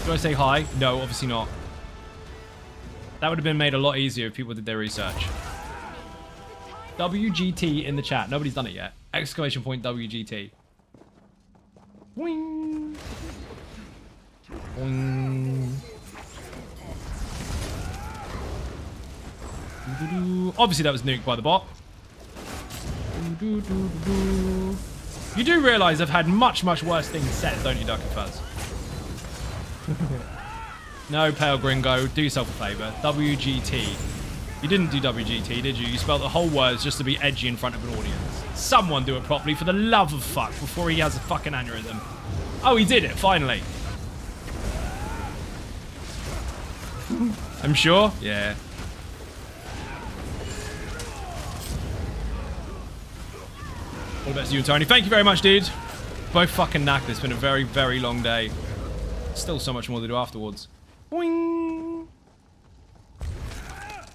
S4: Do I say hi? No, obviously not. That would have been made a lot easier if people did their research. WGT in the chat. Nobody's done it yet. Exclamation point WGT. Boing. Boing. Obviously that was nuked by the bot. You do realise I've had much, much worse things said, don't you, Duck and Fuzz? No, Pale Gringo. Do yourself a favour. WGT. You didn't do WGT, did you? You spelled the whole words just to be edgy in front of an audience. Someone do it properly, for the love of fuck, before he has a fucking aneurysm. Oh, he did it, finally. I'm sure? Yeah. All the best to you and Tony. Thank you very much, dude. Both fucking knackered. It's been a very, very long day. Still so much more to do afterwards. Boing.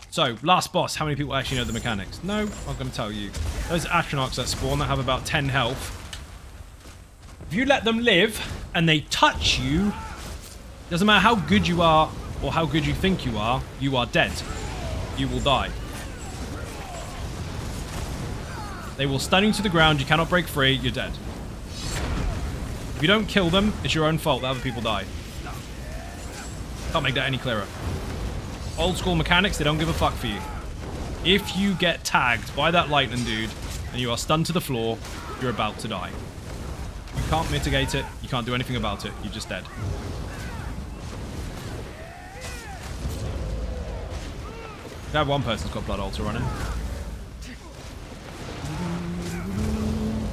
S4: So, last boss. How many people actually know the mechanics? No, I'm going to tell you. Those astronauts that spawn that have about 10 health. If you let them live and they touch you, doesn't matter how good you are or how good you think you are dead. you will die. They will stun you to the ground. You cannot break free. You're dead. If you don't kill them, it's your own fault that other people die. Can't make that any clearer. Old school mechanics, they don't give a fuck for you. If you get tagged by that lightning dude and you are stunned to the floor, you're about to die. You can't mitigate it. You can't do anything about it. You're just dead. That one person's got blood altar running.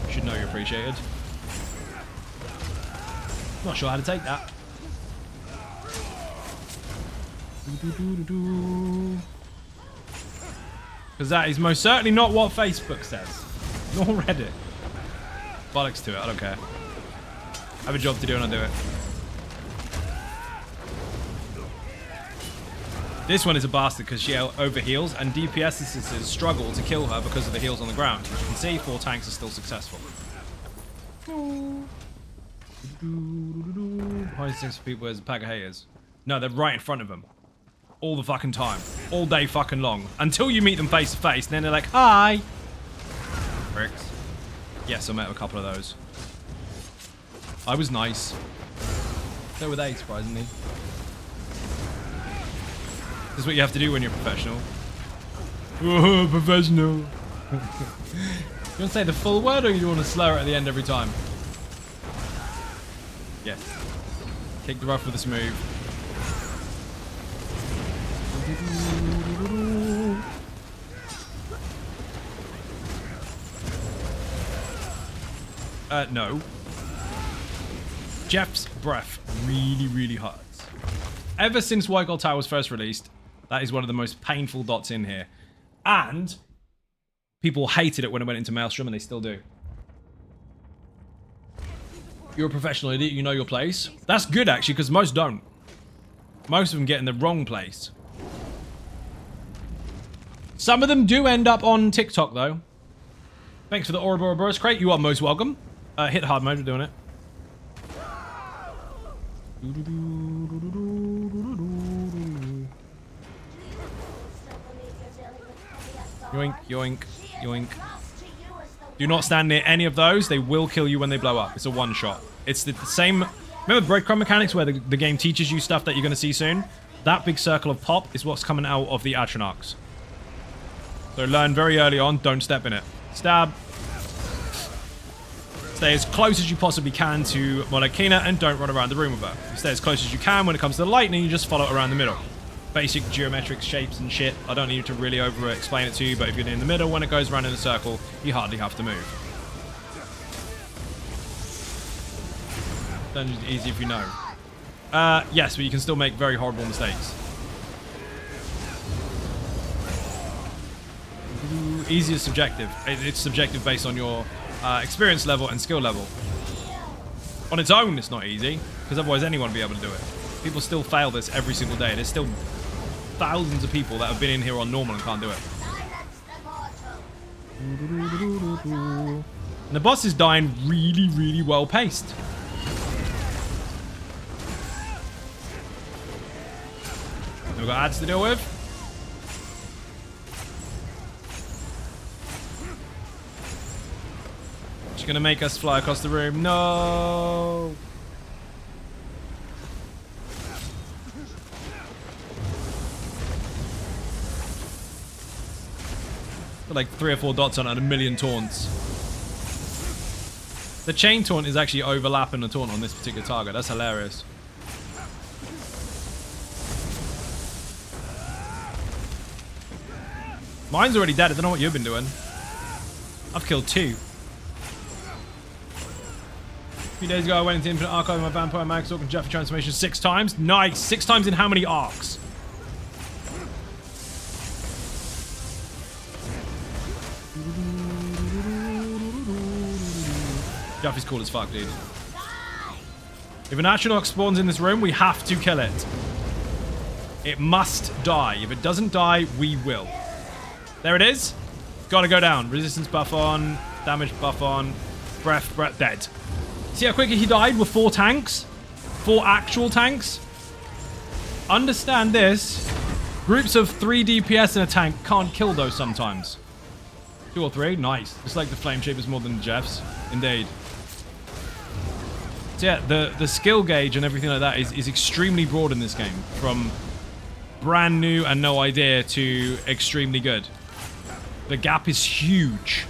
S4: You should know you're appreciated. Not sure how to take that. Because that is most certainly not what Facebook says. Nor Reddit. Bollocks to it, I don't care. I have a job to do and I'll do it. This one is a bastard because she overheals and DPSs struggle to kill her because of the heals on the ground. As you can see, 4 tanks are still successful. Behind 6 people is a pack of haters. No, they're right in front of them. All the fucking time. All day fucking long. Until you meet them face to face and then they're like, hi. Pricks. Yes, I met a couple of those. I was nice. So were they, surprisingly. This is what you have to do when you're professional. Oh, professional. You want to say the full word or you want to slur it at the end every time? Yes. Kick the rough with a smooth. No. Jeff's breath really, really hurts. Ever since White Gold Tower was first released, that is one of the most painful dots in here. And people hated it when it went into Maelstrom, and they still do. You're a professional idiot, you know your place. That's good, actually, because most don't. Most of them get in the wrong place. Some of them do end up on TikTok, though. Thanks for the Ouroboros crate. You are most welcome. Hit hard mode, we're doing it. Yoink, yoink, yoink. Do not stand near any of those. They will kill you when they blow up. It's a one-shot. It's the same... Remember breadcrumb mechanics where the game teaches you stuff that you're going to see soon? That big circle of pop is what's coming out of the Atronachs. So learn very early on, don't step in it. Stab. Stay as close as you possibly can to Molekina and don't run around the room with her. You stay as close as you can. When it comes to the lightning, you just follow it around the middle. Basic geometric shapes and shit. I don't need to really over-explain it to you, but if you're in the middle, when it goes around in a circle, you hardly have to move. Dungeon's easy if you know. Yes, but you can still make very horrible mistakes. Easy is subjective. It's subjective based on your experience level and skill level. On its own, it's not easy, because otherwise anyone would be able to do it. People still fail this every single day. There's still thousands of people that have been in here on normal and can't do it. And the boss is dying really, really well paced. We've got ads to deal with. She's gonna make us fly across the room. No. Got like 3 or 4 dots on it and a million taunts. The chain taunt is actually overlapping the taunt on this particular target. That's hilarious. Mine's already dead. I don't know what you've been doing. I've killed 2. A few days ago, I went into Infinite Archive with my Vampire Magstalk and Jeffy transformation 6 times. Nice! 6 times in how many arcs? Jeffy's cool as fuck, dude. If an Atronach spawns in this room, we have to kill it. It must die. If it doesn't die, we will. There it is. Gotta go down. Resistance buff on. Damage buff on. Breath, dead. See how quickly he died with 4 tanks? 4 actual tanks? Understand this. Groups of 3 DPS in a tank can't kill those sometimes. 2 or 3, nice. It's like the Flame Shapers more than the Jeffs. Indeed. So yeah, the skill gauge and everything like that is extremely broad in this game. From brand new and no idea to extremely good. The gap is huge.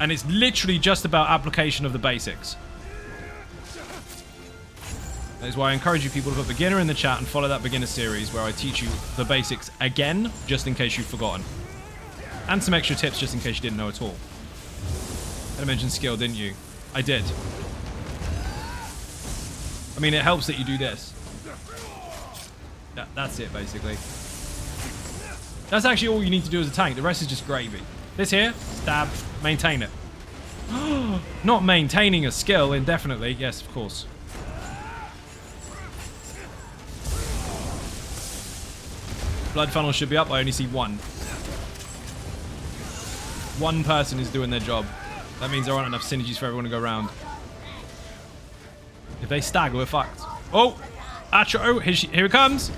S4: And it's literally just about application of the basics. That is why I encourage you people to put beginner in the chat and follow that beginner series where I teach you the basics again, just in case you've forgotten. And some extra tips just in case you didn't know at all. I mentioned skill, didn't you? I did. I mean, it helps that you do this. That's it, basically. That's actually all you need to do as a tank. The rest is just gravy. This here, stab, maintain it. Not maintaining a skill indefinitely. Yes, of course. Blood funnel should be up. I only see one. One person is doing their job. That means there aren't enough synergies for everyone to go around. If they stagger, we're fucked. Oh! Atro! Here it comes!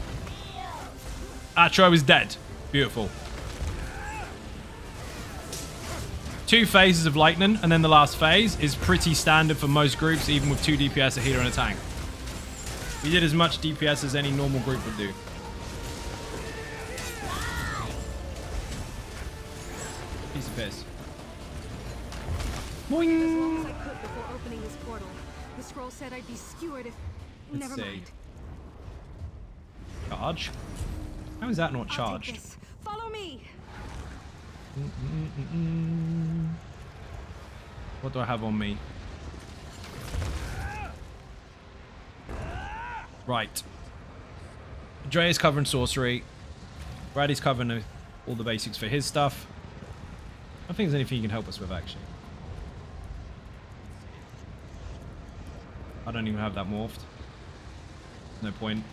S4: Atro is dead. Beautiful. 2 phases of lightning, and then the last phase is pretty standard for most groups, even with 2 DPS, a healer, and a tank. We did as much DPS as any normal group would do. Piece of piss. Boing!
S5: I could before opening this portal. The scroll said I'd be skewered if... Never mind.
S4: Charge? How is that not
S5: I'll take
S4: charged?
S5: this. Follow me.
S4: What do I have on me? Right. Dre is covering sorcery. Brady's covering all the basics for his stuff. I don't think there's anything you can help us with, actually. I don't even have that morphed. No point.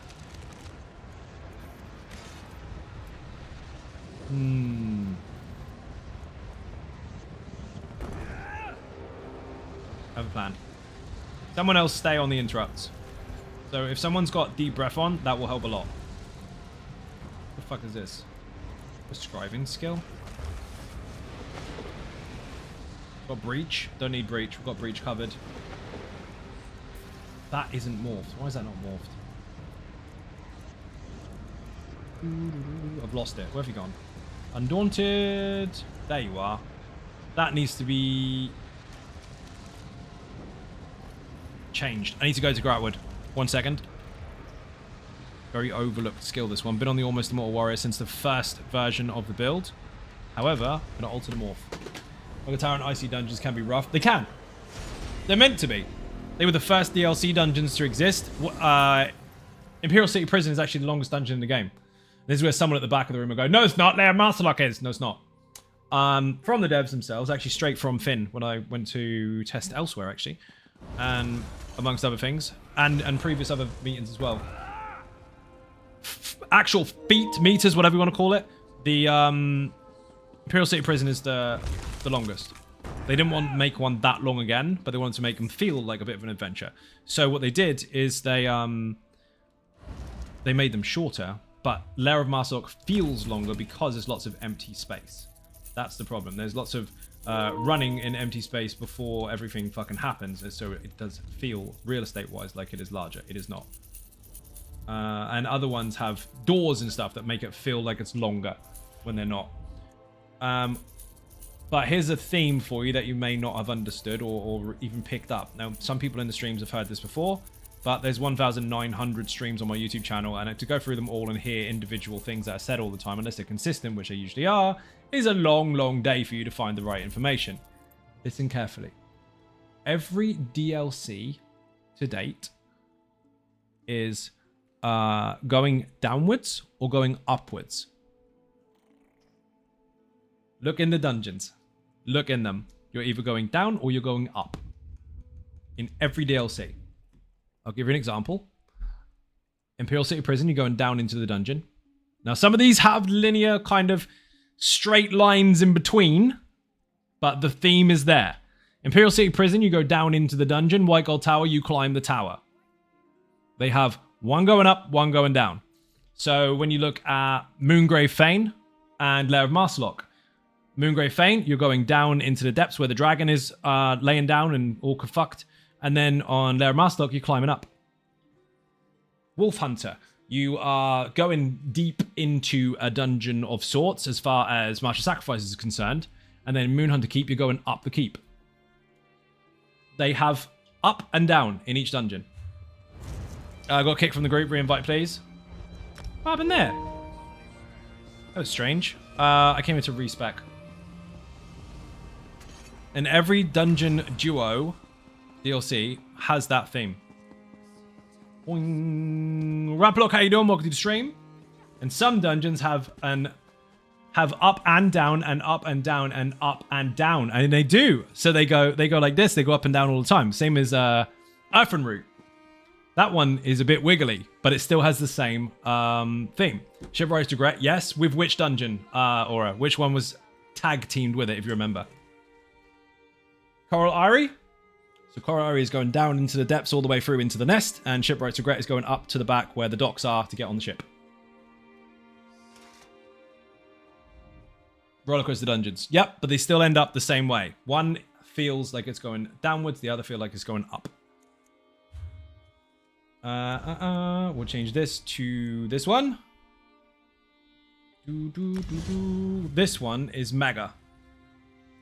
S4: Have a plan. Someone else stay on the interrupts. So if someone's got deep breath on, that will help a lot. What the fuck is this? Prescribing skill? Got breach. Don't need breach. We've got breach covered. That isn't morphed. Why is that not morphed? I've lost it. Where have you gone? Undaunted. There you are. That needs to be changed. I need to go to Gratwood. 1 second. Very overlooked skill, this one. Been on the Almost Immortal Warrior since the first version of the build. However, I'm going to alter the morph. Tower and Icy dungeons can be rough. They can. They're meant to be. They were the first DLC dungeons to exist. Imperial City Prison is actually the longest dungeon in the game. This is where someone at the back of the room will go, no, it's not. Lair Masterlock is. No, it's not. From the devs themselves, actually straight from Finn when I went to test elsewhere, actually. And amongst other things. And previous other meetings as well. Actual feet meters, whatever you want to call it. The Imperial City Prison is the longest. They didn't want to make one that long again, but they wanted to make them feel like a bit of an adventure. So what they did is they made them shorter, but Lair of Masterlock feels longer because there's lots of empty space. That's the problem. There's lots of running in empty space before everything fucking happens, and so it does feel real estate-wise like it is larger. It is not. And other ones have doors and stuff that make it feel like it's longer when they're not. But here's a theme for you that you may not have understood or even picked up. Now, some people in the streams have heard this before, but there's 1,900 streams on my YouTube channel, and to go through them all and hear individual things that are said all the time, unless they're consistent, which they usually are, is a long, long day for you to find the right information. Listen carefully. Every DLC to date is going downwards or going upwards. Look in the dungeons. Look in them. You're either going down or you're going up. In every DLC. I'll give you an example. Imperial City Prison, you're going down into the dungeon. Now, some of these have linear kind of straight lines in between, but the theme is there. Imperial City Prison, you go down into the dungeon. White Gold Tower, you climb the tower. They have one going up, one going down. So when you look at Moongrave Fane and Lair of Masterlock, Moongrave Fane, you're going down into the depths where the dragon is laying down and all fucked. And then on Lair of Masterlock, you're climbing up. Wolf Hunter, you are going deep into a dungeon of sorts as far as Martial Sacrifice is concerned. And then Moonhunter Keep, you're going up the keep. They have up and down in each dungeon. I got kicked from the group. Re-invite, please. What happened there? That was strange. I came here to respec. And every dungeon duo DLC has that theme. Raplock, how you doing? Welcome to the stream. And some dungeons have up and down and up and down and up and down, and they do. So they go like this. They go up and down all the time. Same as Earthen Root. That one is a bit wiggly, but it still has the same theme. Shipwrights Regret, yes. With which dungeon, Aura? Which one was tag teamed with it, if you remember? Coral Eyrie. So Coral Eyrie is going down into the depths all the way through into the nest, and Shipwrights Regret is going up to the back where the docks are to get on the ship. Rollercoaster dungeons. Yep, but they still end up the same way. One feels like it's going downwards, the other feels like it's going up. We'll change this to this one. This one is Mega.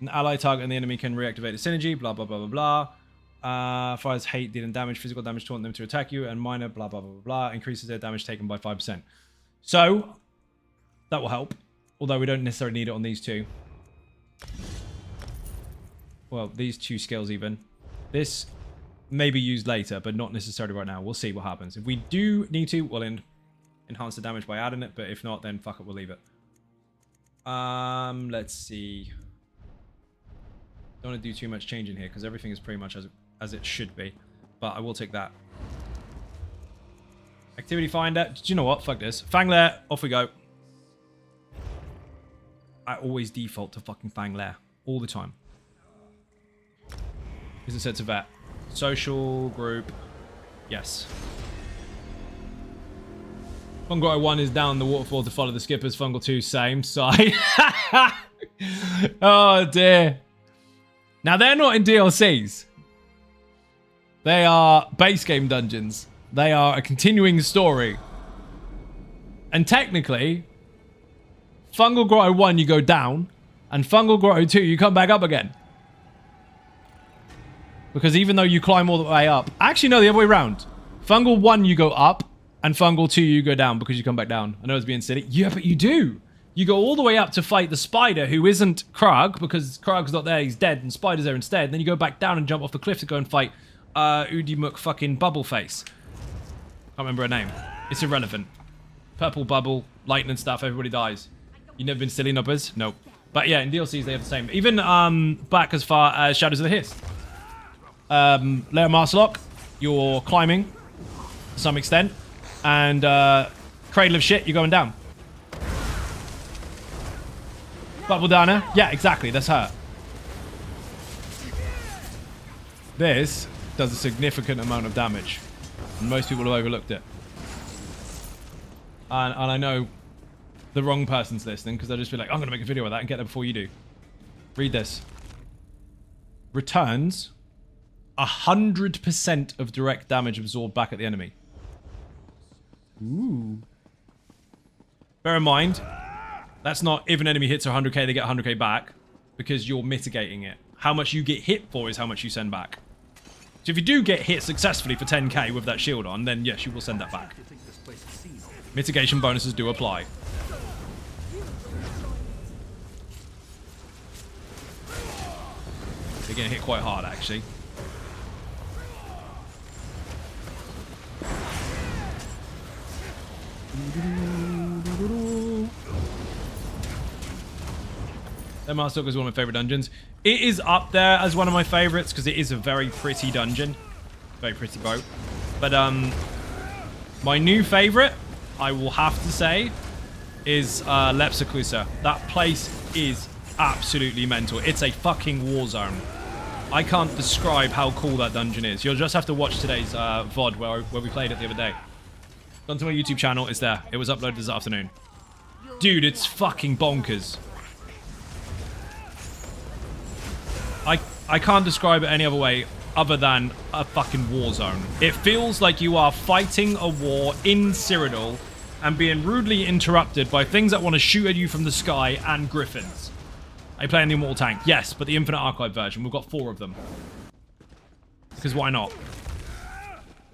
S4: An ally target and the enemy can reactivate the synergy, blah, blah, blah, blah, blah. Fires hate, dealing damage, physical damage, taunt them to attack you, and minor, blah, blah, blah, blah, blah. Increases their damage taken by 5%. So, that will help. Although we don't necessarily need it on these two. Well, these two skills even. This may be used later, but not necessarily right now. We'll see what happens. If we do need to, we'll enhance the damage by adding it. But if not, then fuck it, we'll leave it. Let's see. Don't want to do too much change in here because everything is pretty much as it should be. But I will take that. Activity Finder. Do you know what? Fuck this. Fang Lair. Off we go. I always default to fucking Fang Lair. All the time. Is it set to vet? Social, group. Yes. Fungal 1 is down the waterfall to follow the skippers. Fungal 2, same side. Oh dear. Now they're not in DLCs. They are base game dungeons. They are a continuing story. And technically, Fungal Grotto 1 you go down, and Fungal Grotto 2 you come back up again. Because even though you climb all the way up... Actually, no, the other way around. Fungal 1 you go up, and Fungal 2 you go down because you come back down. I know it's being silly. Yeah, but you do. You go all the way up to fight the spider who isn't Krug, because Krug's not there, he's dead, and Spider's there instead. And then you go back down and jump off the cliff to go and fight Udimuk fucking Bubbleface. Can't remember her name. It's irrelevant. Purple bubble, lightning stuff, everybody dies. You never been silly nubbers? Nope. But yeah, in DLCs they have the same. Even back as far as Shadows of the Hiss. Lair Masterlock, you're climbing to some extent. And Cradle of Shit, you're going down. Bubble Downer, yeah, exactly, that's her. This does a significant amount of damage. And most people have overlooked it. And I know the wrong person's listening because they'll just be like, I'm going to make a video of that and get there before you do. Read this. Returns 100% of direct damage absorbed back at the enemy. Ooh. Bear in mind, that's not if an enemy hits 100k, they get 100k back because you're mitigating it. How much you get hit for is how much you send back. So if you do get hit successfully for 10k with that shield on, then yes, you will send that back. Mitigation bonuses do apply. They're getting hit quite hard, actually. Masterlock is one of my favorite dungeons. It is up there as one of my favorites because it is a very pretty dungeon. Very pretty boat. But my new favorite, I will have to say, is Lepsaclusa. That place is absolutely mental. It's a fucking war zone. I can't describe how cool that dungeon is. You'll just have to watch today's VOD where we played it the other day. Onto my YouTube channel. It's there. It was uploaded this afternoon. Dude, it's fucking bonkers. I can't describe it any other way other than a fucking war zone. It feels like you are fighting a war in Cyrodiil and being rudely interrupted by things that want to shoot at you from the sky and griffins. Are you playing the Immortal Tank? Yes, but the Infinite Archive version. We've got 4 of them. Because why not?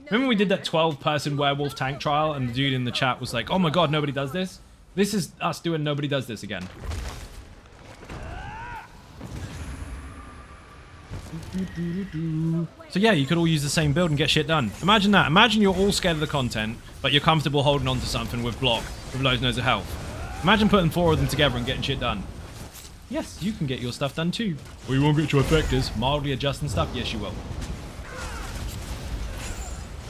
S4: Remember when we did that 12-person werewolf tank trial and the dude in the chat was like, oh my god, nobody does this? This is us doing nobody does this again. So yeah, you could all use the same build and get shit done. Imagine that. Imagine you're all scared of the content, but you're comfortable holding on to something with block, with loads and loads of health. Imagine putting 4 of them together and getting shit done. Yes, you can get your stuff done too. Or you won't get your effectors. Mildly adjusting stuff? Yes, you will.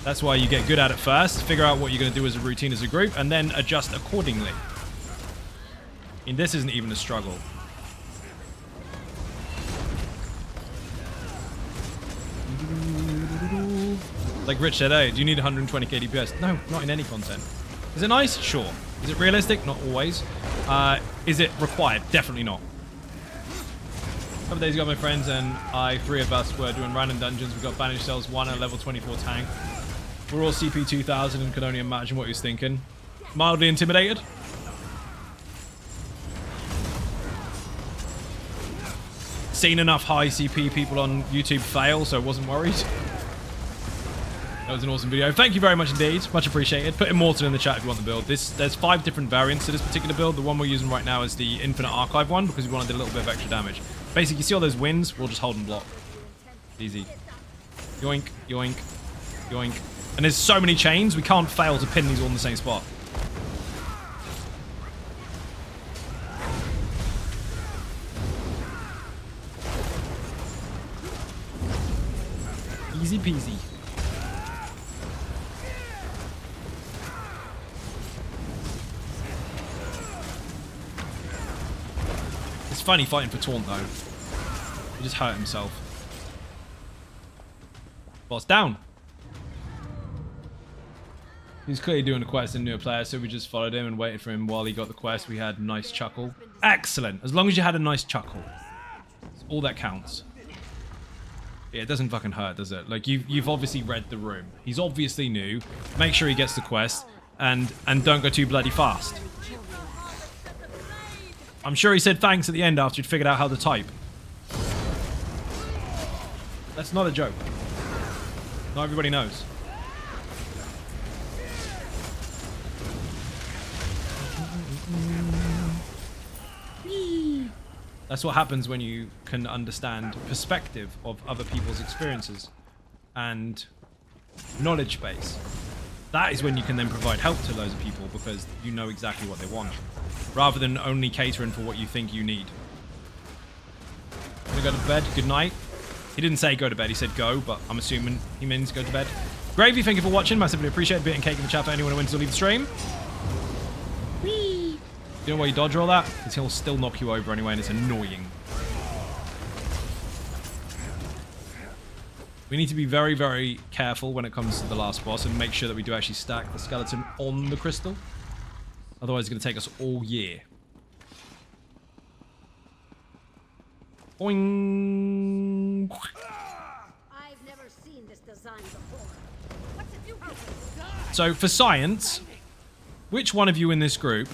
S4: That's why you get good at it first, figure out what you're going to do as a routine as a group, and then adjust accordingly. I mean, this isn't even a struggle. Like Rich said, hey, do you need 120k DPS? No, not in any content. Is it nice? Sure. Is it realistic? Not always. Is it required? Definitely not. A couple days ago, my friends and I, 3 of us, were doing random dungeons. We got banished cells 1 at level 24 tank. We're all CP 2000 and could only imagine what he was thinking. Mildly intimidated. Seen enough high CP people on YouTube fail, so I wasn't worried. That was an awesome video. Thank you very much indeed. Much appreciated. Put Immortal in the chat if you want the build. There's 5 different variants to this particular build. The one we're using right now is the Infinite Archive one because we wanted a little bit of extra damage. Basically, you see all those wins? We'll just hold and block. Easy. Yoink, yoink, yoink. And there's so many chains, we can't fail to pin these all in the same spot. Easy peasy. It's funny fighting for Taunt, though. He just hurt himself. Boss down. He's clearly doing a quest and new player, so we just followed him and waited for him while he got the quest. We had a nice chuckle. Excellent. As long as you had a nice chuckle. It's all that counts. Yeah, it doesn't fucking hurt, does it? Like, you've obviously read the room. He's obviously new. Make sure he gets the quest and don't go too bloody fast. I'm sure he said thanks at the end after he'd figured out how to type. That's not a joke. Not everybody knows. That's what happens when you can understand perspective of other people's experiences and knowledge base. That is when you can then provide help to loads of people because you know exactly what they want, rather than only catering for what you think you need. Gonna go to bed. Good night. He didn't say go to bed, he said go, but I'm assuming he means go to bed. Gravy, thank you for watching. Massively appreciate it. Bit and cake in the chat for anyone who wins to leave the stream. Whee! You know why you dodge all that? Because he'll still knock you over anyway, and it's annoying. We need to be very, very careful when it comes to the last boss and make sure that we do actually stack the skeleton on the crystal. Otherwise, it's going to take us all year. Boing.
S5: I've never seen this design before. What's it do?
S4: So, for science, which one of you in this group,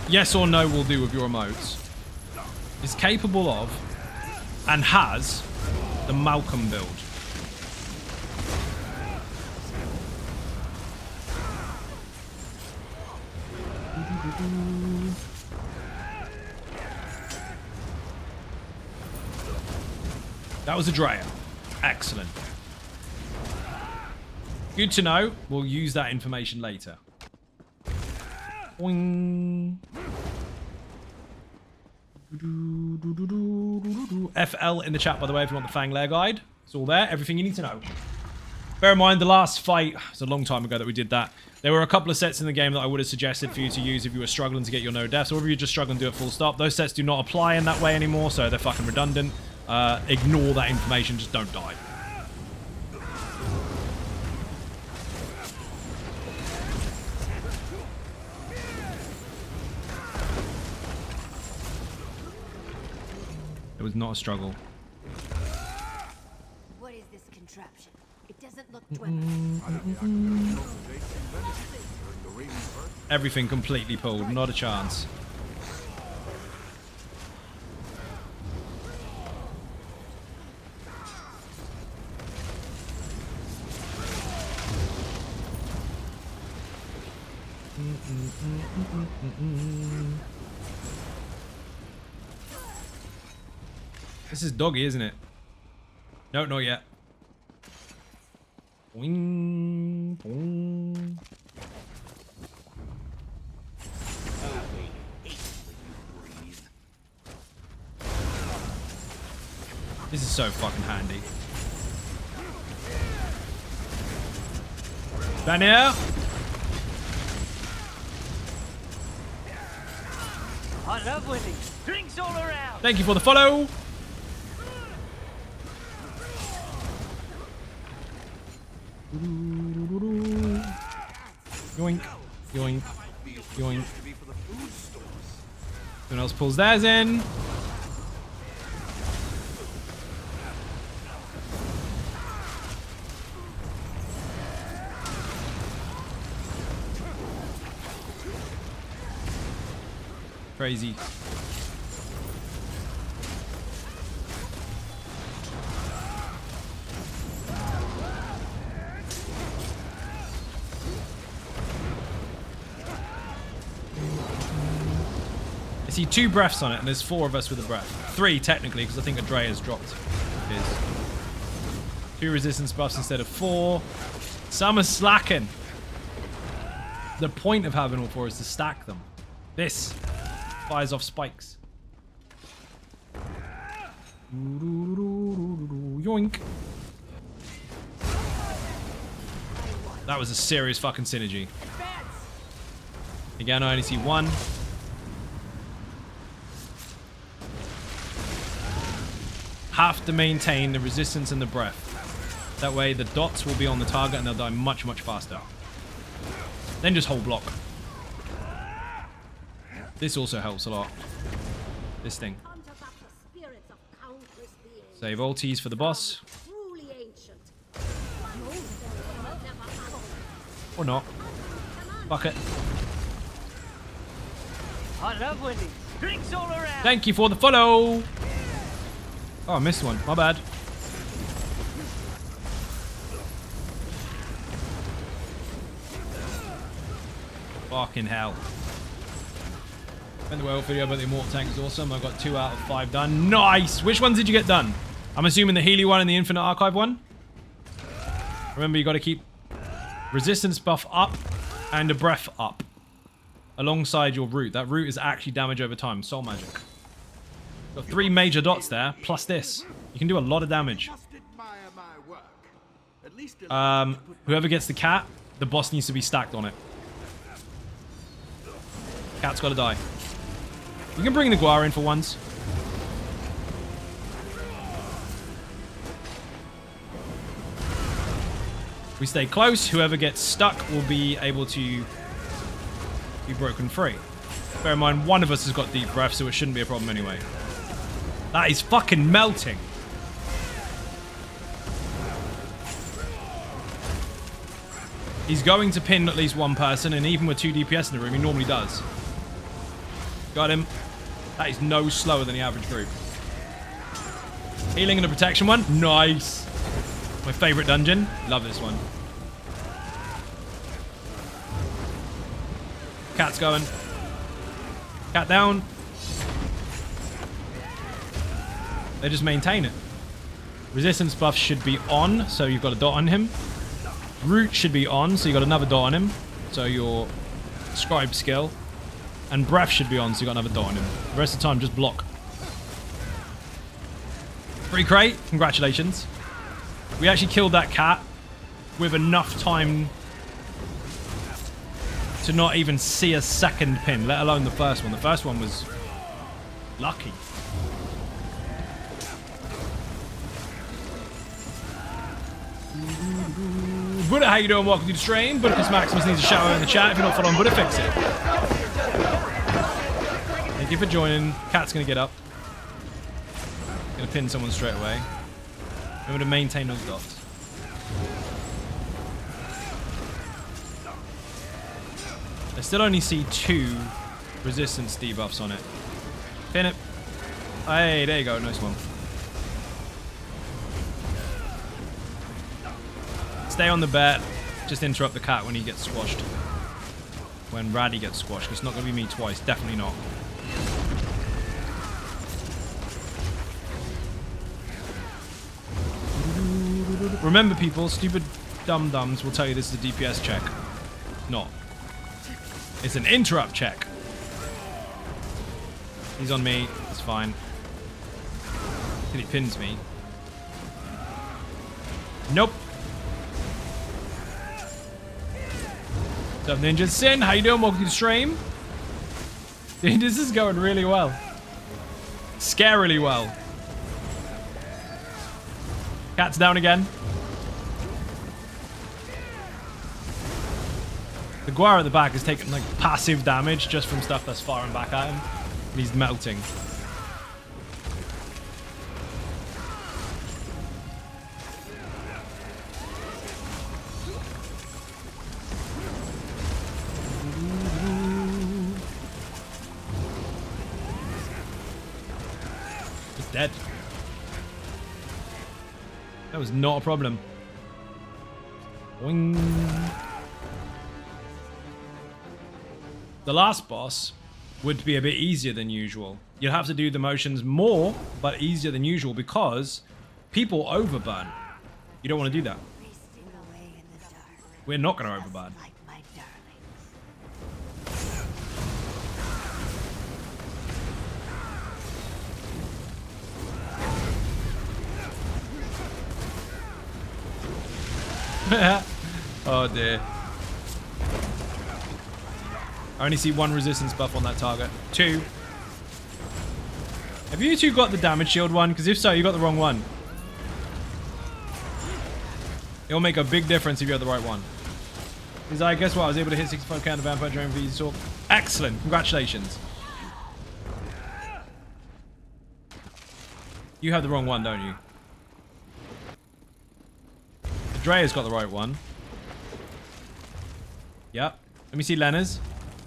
S4: yes or no will do with your emotes, is capable of and has the Malcolm build? That was a Drea. Excellent. Good to know. We'll use that information later. Boing. FL in the chat, by the way, if you want the Fang Lair guide. It's all there. Everything you need to know. Bear in mind, the last fight, it's a long time ago that we did that. There were a couple of sets in the game that I would have suggested for you to use if you were struggling to get your no deaths, or if you're just struggling to do it full stop. Those sets do not apply in that way anymore, so they're fucking redundant. Ignore that information, just don't die. It was not a struggle.
S5: What is this contraption? It doesn't look weapon.
S4: Everything completely pulled. Not a chance. This is doggy, isn't it? No, not yet. Boing, boing. This is so fucking handy. Down here.
S3: I love winning. Drinks all around.
S4: Thank you for the follow. Yoink, yoink, yoink. Someone else pulls theirs in. Crazy. I see 2 breaths on it, and there's 4 of us with a breath. 3 technically, because I think Adrea has dropped his. 2 resistance buffs instead of 4. Some are slacking. The point of having all 4 is to stack them. This fires off spikes. Yoink. That was a serious fucking synergy. Again, I only see 1. Have to maintain the resistance and the breath. That way the dots will be on the target and they'll die much, much faster. Then just hold block. This also helps a lot. This thing. Save ultis for the boss. Or not. Fuck it.
S3: I love winning. Drinks all around.
S4: Thank you for the follow. Oh, I missed one. My bad. Fucking hell. And the world video about the Immortal Tank is awesome. I got 2 out of 5 done. Nice! Which ones did you get done? I'm assuming the Healy one and the Infinite Archive one. Remember, you got to keep resistance buff up and a breath up alongside your root. That root is actually damage over time. Soul magic. Got 3 major dots there, plus this. You can do a lot of damage. Whoever gets the cat, the boss needs to be stacked on it. Cat's got to die. You can bring the Guar in for once. We stay close. Whoever gets stuck will be able to be broken free. Bear in mind, one of us has got deep breath, so it shouldn't be a problem anyway. That is fucking melting. He's going to pin at least one person, and even with 2 DPS in the room, he normally does. Got him. That is no slower than the average group. Healing and a protection one. Nice. My favorite dungeon. Love this one. Cat's going. Cat down. They just maintain it. Resistance buff should be on, so you've got a dot on him. Root should be on, so you got another dot on him. So your scribe skill. And breath should be on, so you got another dot on him. The rest of the time, just block. Free crate. Congratulations. We actually killed that cat with enough time to not even see a second pin, let alone the first one. The first one was lucky. Buddha, how you doing? Welcome to the stream. Buddhacus Maximus needs a shout out in the chat. If you're not following Buddha, fix it. Thank you for joining. Cat's gonna get up. pin someone straight away. Remember to maintain those dots. I still only see 2 resistance debuffs on it. Pin it. Hey, there you go. Nice one. Stay on the bet. Just interrupt the cat when he gets squashed. When Raddy gets squashed. It's not going to be me twice. Definitely not. Remember, people, stupid dum-dums will tell you this is a DPS check. Not. It's an interrupt check. He's on me. It's fine. He pins me. Nope. What's up, Ninja Sin? How you doing? Welcome to the stream. Dude, this is going really well. Scarily well. Cat's down again. The Guar at the back is taking like passive damage just from stuff that's firing back at him. And he's melting. He's dead. That was not a problem. Boing. The last boss would be a bit easier than usual. You'll have to do the motions more, but easier than usual because people overburn. You don't want to do that. We're not going to overburn. Oh dear. I only see 1 resistance buff on that target. 2. Have you two got the damage shield one? Because if so, you got the wrong one. It'll make a big difference if you have the right one. He's like, guess what? I was able to hit 65k on the Vampire Drain V Sword. Excellent. Congratulations. You have the wrong one, don't you? Drea's got the right one. Yep. Let me see Lena's.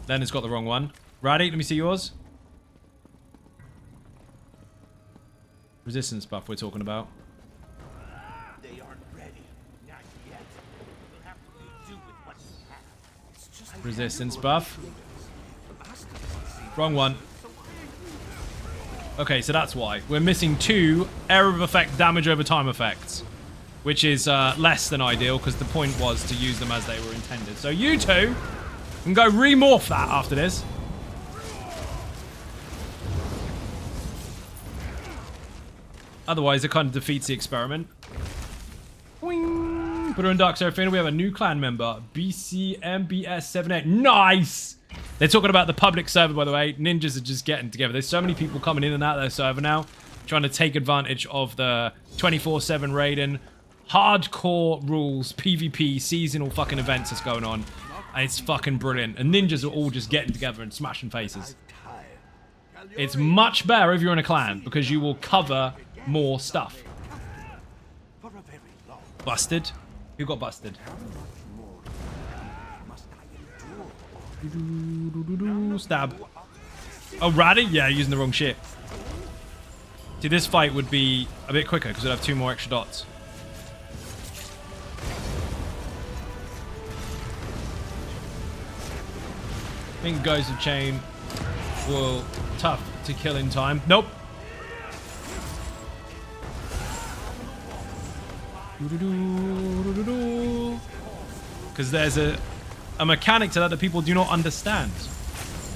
S4: Lena's got the wrong one. Raddy, let me see yours. Resistance buff we're talking about.
S6: They aren't ready. Not yet. We'll have to do with what we have. It's just
S4: Resistance buff. Wrong one. Okay, so that's why. We're missing 2 area of effect damage over time effects. Which is less than ideal because the point was to use them as they were intended. So you two can go remorph that after this. Otherwise, it kind of defeats the experiment. Boing. Put her in Dark Seraphina. We have a new clan member. BCMBS78. Nice! They're talking about the public server, by the way. Ninjas are just getting together. There's so many people coming in and out of their server now. Trying to take advantage of the 24/7 raiding. Hardcore rules, PvP, seasonal fucking events that's going on. And it's fucking brilliant. And ninjas are all just getting together and smashing faces. It's much better if you're in a clan because you will cover more stuff. Busted? Who got busted? Stab. Oh, Raddy? Yeah, using the wrong shit. See, this fight would be a bit quicker because we'd have 2 more extra dots. I think Ghost of Chain will tough to kill in time. Nope. Because there's a mechanic to that that people do not understand.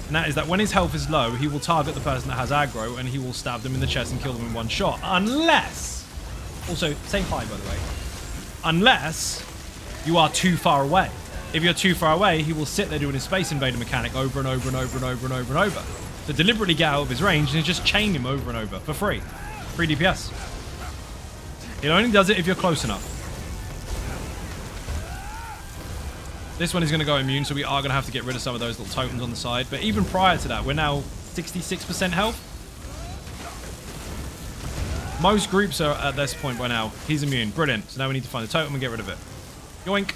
S4: And that is that when his health is low, he will target the person that has aggro and he will stab them in the chest and kill them in 1 shot. Unless... Also, say hi, by the way. Unless you are too far away. If you're too far away, he will sit there doing his Space Invader mechanic over and over and over and over and over and over. So deliberately get out of his range and just chain him over and over for free. Free DPS. It only does it if you're close enough. This one is going to go immune, so we are going to have to get rid of some of those little tokens on the side. But even prior to that, we're now 66% health. Most groups are at this point by now. He's immune. Brilliant. So now we need to find the totem and get rid of it. Yoink.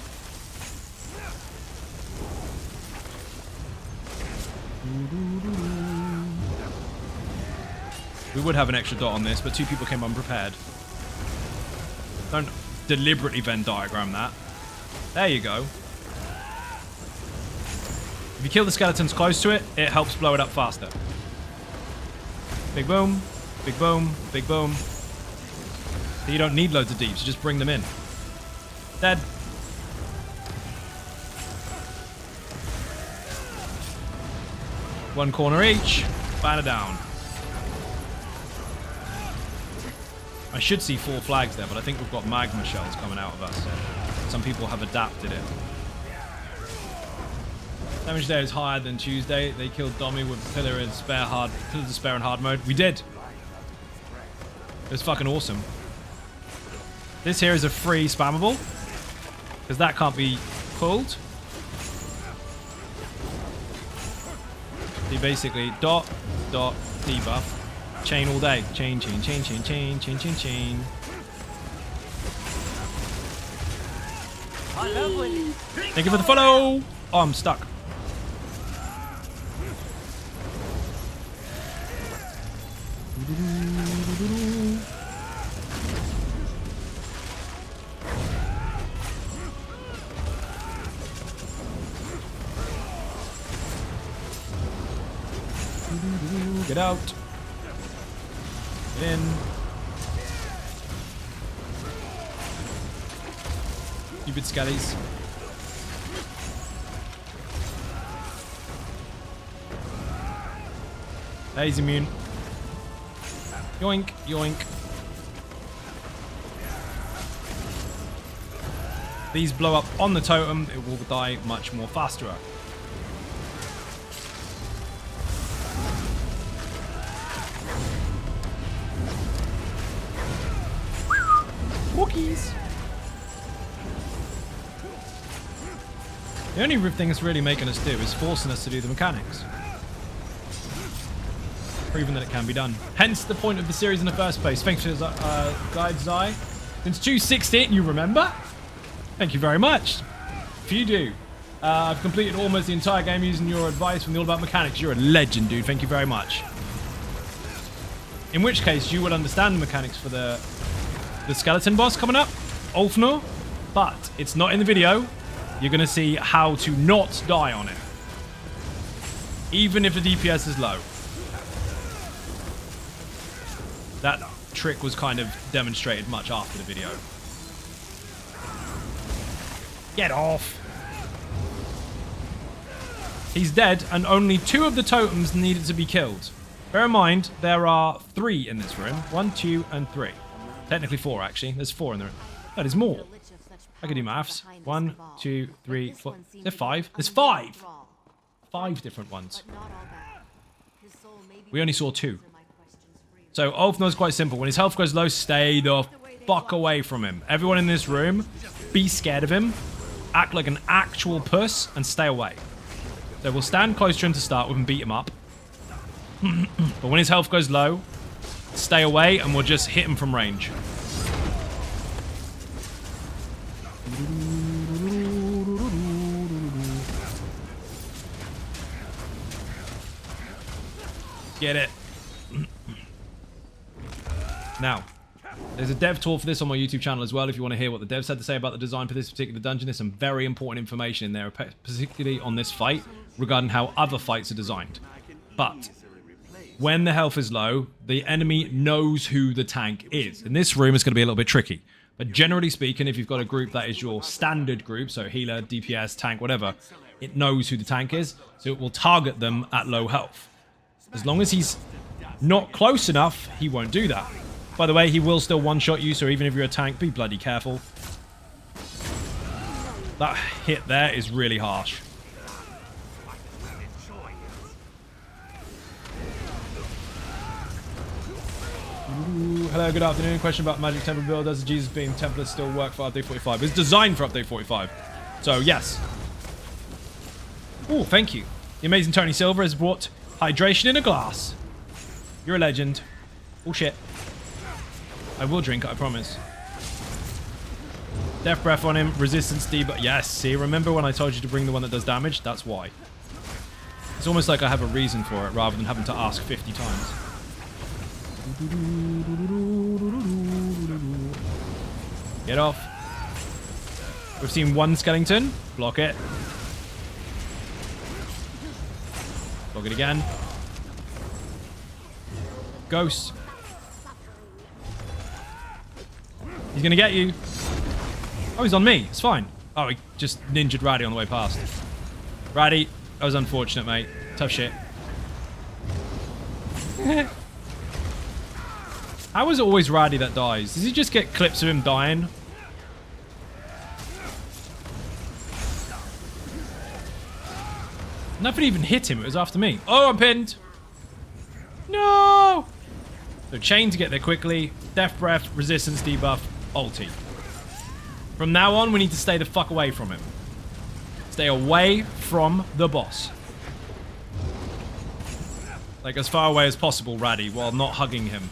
S4: We would have an extra dot on this, but 2 people came unprepared. Don't deliberately Venn diagram that. There you go. If you kill the skeletons close to it, it helps blow it up faster. Big boom, big boom, big boom. So you don't need loads of deeps, you just bring them in. Dead. One corner each. Banner down. I should see 4 flags there, but I think we've got magma shells coming out of us. Some people have adapted it. Damage there is higher than Tuesday. They killed Dommy with Pillar of Despair and hard mode. We did. It was fucking awesome. This here is a free spammable, because that can't be pulled. You basically dot, debuff, chain all day. Chain, chain, chain, chain, chain, chain, chain, chain.
S3: I love when you drink
S4: Thank you for the follow. Oh, I'm stuck. Get out. Get in. Stupid skellies. He's immune. Yoink, yoink. These blow up on the totem, it will die much more faster. Walkies. The only thing it's really making us do is forcing us to do the mechanics. Proving that it can be done. Hence the point of the series in the first place. Thanks for the guide, Zai. Since 216, you remember? Thank you very much. If you do. I've completed almost the entire game using your advice from the All About Mechanics. You're a legend, dude. Thank you very much. In which case, you will understand the mechanics for the skeleton boss coming up, Ulfnor. But it's not in the video. You're going to see how to not die on it. Even if the DPS is low. That trick was kind of demonstrated much after the video. Get off. He's dead, and only 2 of the totems needed to be killed. Bear in mind, there are 3 in this room. 1, 2, and 3. Technically 4, actually. There's 4 in the room. That is more. I can do maths. 1, 2, 3, 4. Is there 5? There's 5! 5 different ones. We only saw 2. So Ulfnor's quite simple. When his health goes low, stay the fuck away from him. Everyone in this room, be scared of him. Act like an actual puss and stay away. So we'll stand close to him to start with and beat him up. But when his health goes low, stay away and we'll just hit him from range. Get it. Now, there's a dev tour for this on my YouTube channel as well if you want to hear what the devs had to say about the design for this particular dungeon. There's some very important information in there, particularly on this fight, regarding how other fights are designed. But when the health is low, the enemy knows who the tank is. In this room, it's going to be a little bit tricky. But generally speaking, if you've got a group that is your standard group, so healer, DPS, tank, whatever, it knows who the tank is, so it will target them at low health. As long as he's not close enough, he won't do that. By the way, he will still one-shot you, so even if you're a tank, be bloody careful. That hit there is really harsh. Ooh, hello, good afternoon. Question about Magic Temple build. Does the Jesus Beam template still work for Update 45? It's designed for Update 45. So, yes. Oh, thank you. The amazing Tony Silver has brought hydration in a glass. You're a legend. Oh, shit. I will drink it, I promise. Death breath on him, resistance debuff. Yes, see, remember when I told you to bring the one that does damage? That's why. It's almost like I have a reason for it rather than having to ask 50 times. Get off. We've seen one skeleton. Block it. Block it again. Ghost. He's gonna get you. Oh, he's on me. It's fine. Oh, he just ninja'd Ratty on the way past. Ratty, that was unfortunate, mate. Tough shit. How is it always Ratty that dies? Does he just get clips of him dying? Nothing even hit him. It was after me. Oh, I'm pinned. No! So chain to get there quickly. Death breath, resistance debuff, ulti. From now on, we need to stay the fuck away from him. Stay away from the boss. Like as far away as possible, Ratty, while not hugging him.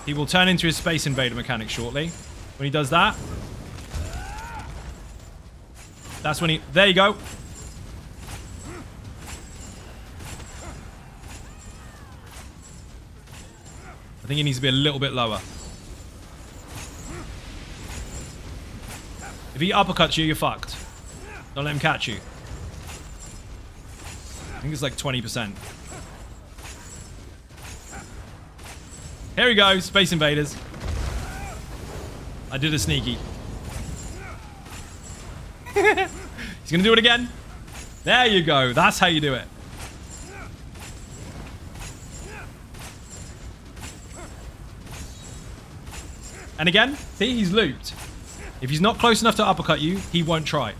S4: He will turn into his Space Invader mechanic shortly. When he does that, that's when he... There you go. I think he needs to be a little bit lower. If he uppercuts you, you're fucked. Don't let him catch you. I think it's like 20%. Here we go, Space Invaders. I did a sneaky. He's gonna do it again. There you go. That's how you do it. And again, see, he's looped. If he's not close enough to uppercut you, he won't try.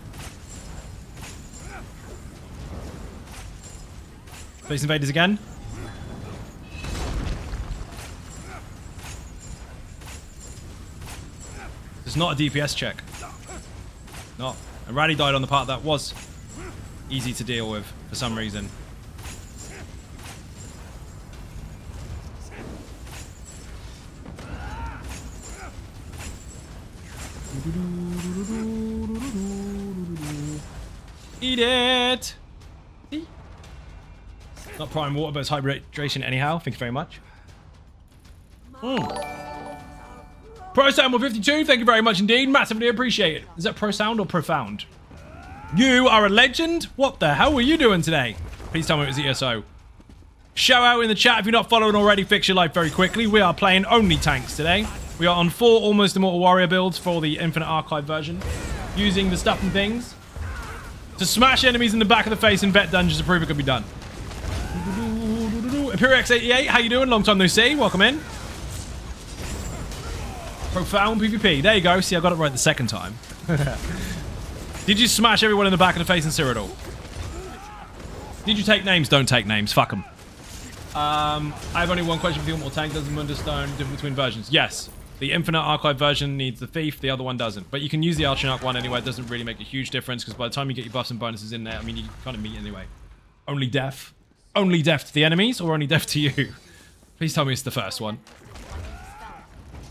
S4: Space Invaders again. It's not a DPS check. No. And Ratty died on the part that was easy to deal with for some reason. Eat it! Not prime water, but it's hydration anyhow. Thank you very much. Pro Sound 152, thank you very much indeed. Massively appreciate it. Is that Pro Sound or Profound? You are a legend? What the hell were you doing today? Please tell me it was ESO. Shout out in the chat if you're not following already. Fix your life very quickly. We are playing Onlytanks today. We are on 4 Almost Immortal Warrior builds for the Infinite Archive version. Using the stuff and things to smash enemies in the back of the face in vet dungeons to prove it could be done. ImperiX88, how you doing? Long time no see. Welcome in. Profound PvP. There you go. See, I got it right the second time. Did you smash everyone in the back of the face in Cyrodiil? Did you take names? Don't take names. Fuck them. I have only one question for you. What tank doesn't understand the difference between versions? Yes. The Infinite Archive version needs the Thief. The other one doesn't. But you can use the Archinarch one anyway. It doesn't really make a huge difference because by the time you get your buffs and bonuses in there, I mean, you kind of meet anyway. Only death. Only death to the enemies or only death to you? Please tell me it's the first one.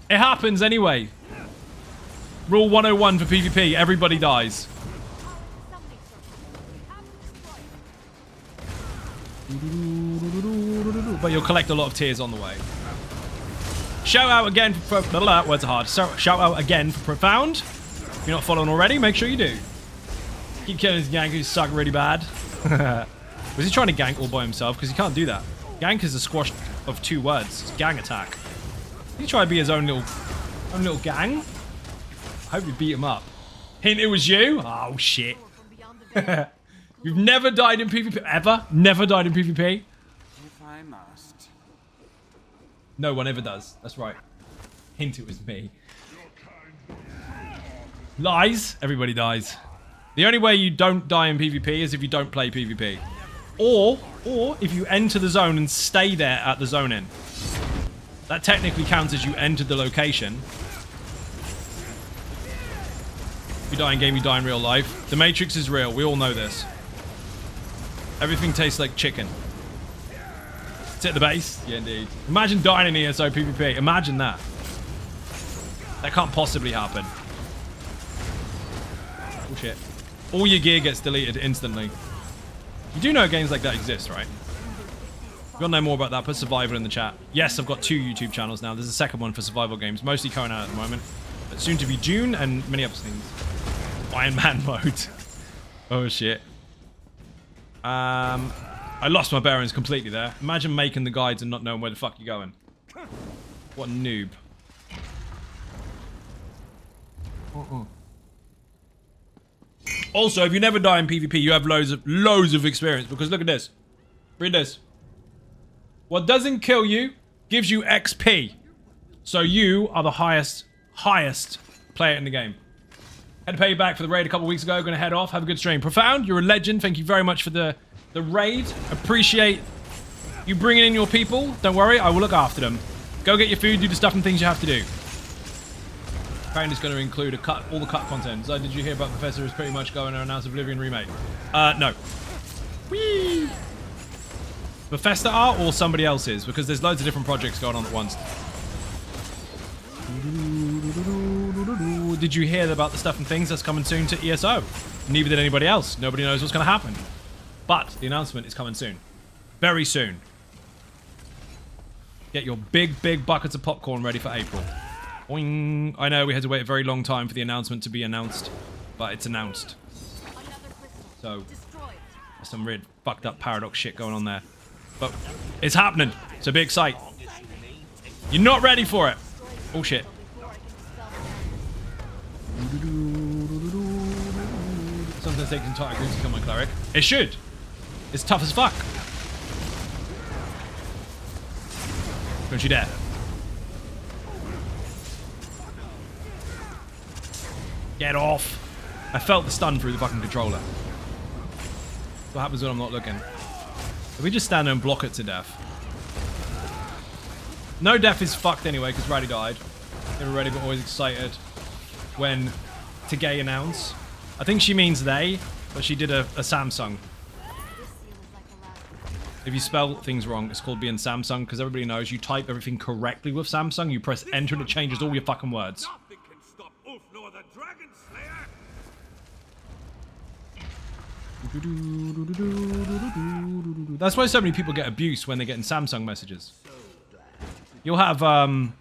S4: It happens anyway. Rule 101 for PvP. Everybody dies. But you'll collect a lot of tears on the way. Shout out again for... words are hard. Shout out again for Profound. If you're not following already, make sure you do. Keep killing his gank who's suck really bad. Was he trying to gank all by himself? Because he can't do that. Gank is a squash of 2 words. It's gang attack. He tried to be his own little gang. I hope you beat him up. Hint it was you? Oh, shit. You've never died in PvP? Ever? Never died in PvP?
S6: If I must.
S4: No one ever does. That's right. Hint it was me. Lies. Everybody dies. The only way you don't die in PvP is if you don't play PvP. Or if you enter the zone and stay there at the zone end. That technically counts as you entered the location. If you die in game, you die in real life. The Matrix is real. We all know this. Everything tastes like chicken. Sit at the base. Yeah, indeed. Imagine dying in ESO PvP. Imagine that. That can't possibly happen. Oh, shit. All your gear gets deleted instantly. You do know games like that exist, right? If you want to know more about that, put survival in the chat. Yes, I've got 2 YouTube channels now. There's a second one for survival games, mostly coming out at the moment. But soon to be June and many other things. Iron Man mode. Oh, shit. I lost my bearings completely there. Imagine making the guides and not knowing where the fuck you're going. What a noob. Also, if you never die in PvP, you have loads of experience. Because look at this. Read this. What doesn't kill you gives you XP. So you are the highest player in the game. Had to pay you back for the raid a couple weeks ago. Gonna head off. Have a good stream. Profound, you're a legend. Thank you very much for the raid. Appreciate you bringing in your people. Don't worry, I will look after them. Go get your food. Do the stuff and things you have to do. Apparently it's going to include all the cut content. So did you hear about Professor is pretty much going to announce Oblivion remake? No. Whee! Bethesda are or somebody else's? Because there's loads of different projects going on at once. Did you hear about the stuff and things that's coming soon to ESO? Neither did anybody else. Nobody knows what's going to happen. But the announcement is coming soon. Very soon. Get your big buckets of popcorn ready for April. Boing. I know we had to wait a very long time for the announcement to be announced, but it's announced. So, there's some weird fucked up paradox shit going on there. But it's happening, so be excited. You're not ready for it. Oh shit. Sometimes takes entire groups to kill my cleric. It should. It's tough as fuck. Don't you dare. Get off. I felt the stun through the fucking controller. What happens when I'm not looking? If we just stand there and block it to death. No death is fucked anyway, because Raddy died. Never ready but always excited when Tegay announce. I think she means they, but she did a Samsung. If you spell things wrong, it's called being Samsung, because everybody knows you type everything correctly with Samsung, you press enter and it changes all your fucking words.
S6: Nothing can stop Ulf nor the Dragon Slayer.
S4: That's why so many people get abused when they're getting Samsung messages. You'll have a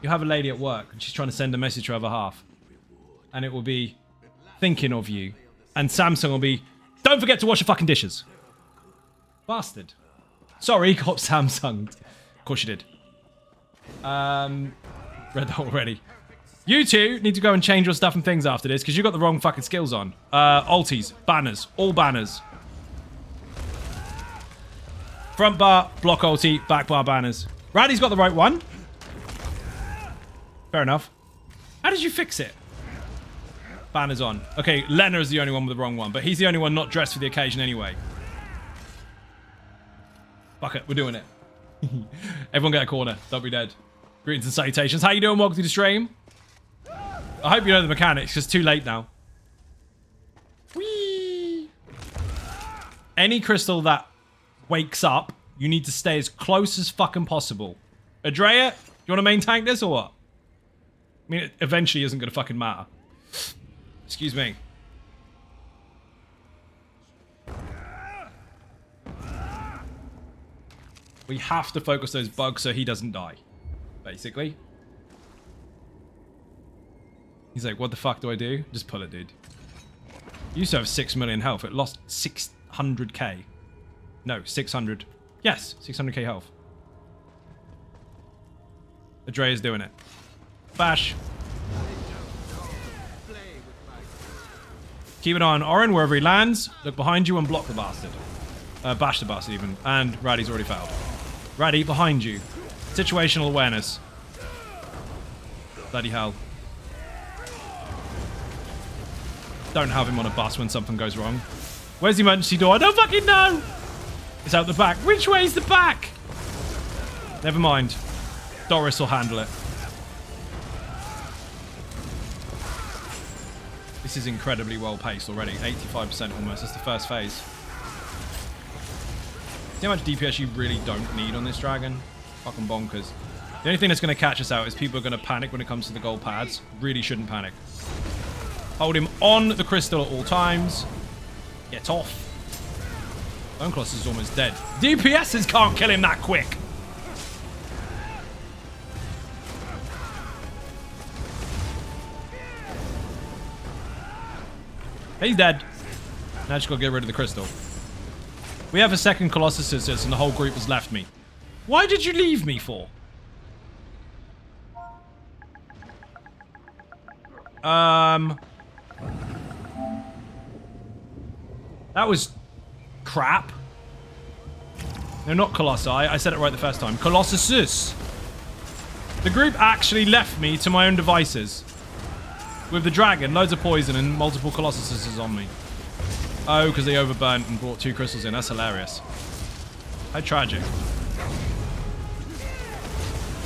S4: lady at work and she's trying to send a message to her other half, and it will be thinking of you, and Samsung will be, don't forget to wash your fucking dishes. Bastard. Sorry, got Samsung. Of course you did. Read that already. You two need to go and change your stuff and things after this, because you got the wrong fucking skills on. Ulties, banners, all banners. Front bar, block ulti, back bar banners. Raddy's got the right one. Fair enough. How did you fix it? Banners on. Okay, Lena is the only one with the wrong one, but he's the only one not dressed for the occasion anyway. Fuck it, we're doing it. Everyone get a corner. Don't be dead. Greetings and salutations. How you doing? Welcome to the stream. I hope you know the mechanics, because it's too late now. Whee! Any crystal that wakes up, you need to stay as close as fucking possible. Adrea, do you want to main tank this or what? I mean, it eventually isn't going to fucking matter. Excuse me. We have to focus those bugs so he doesn't die, basically. He's like, what the fuck do I do? Just pull it, dude. You used to have 6 million health. It lost 600k. No, 600. Yes, 600k health. Adrea's doing it. Bash. Keep an eye on Orin wherever he lands. Look behind you and block the bastard. Bash the bastard even. And Raddy's already fouled. Raddy, behind you. Situational awareness. Bloody hell. Don't have him on a bus when something goes wrong. Where's the emergency door? I don't fucking know! It's out the back. Which way is the back? Never mind. Doris will handle it. This is incredibly well paced already. 85% almost. That's the first phase. See how much DPS you really don't need on this dragon? Fucking bonkers. The only thing that's going to catch us out is people are going to panic when it comes to the gold pads. Really shouldn't panic. Hold him on the crystal at all times. Get off. Bone Colossus is almost dead. DPSs can't kill him that quick. He's dead. Now just gotta get rid of the crystal. We have a second Colossus and the whole group has left me. Why did you leave me for? That was crap. No, not Colossi. I said it right the first time. Colossus. The group actually left me to my own devices. With the dragon, loads of poison, and multiple Colossuses on me. Oh, because they overburnt and brought 2 crystals in. That's hilarious. How tragic.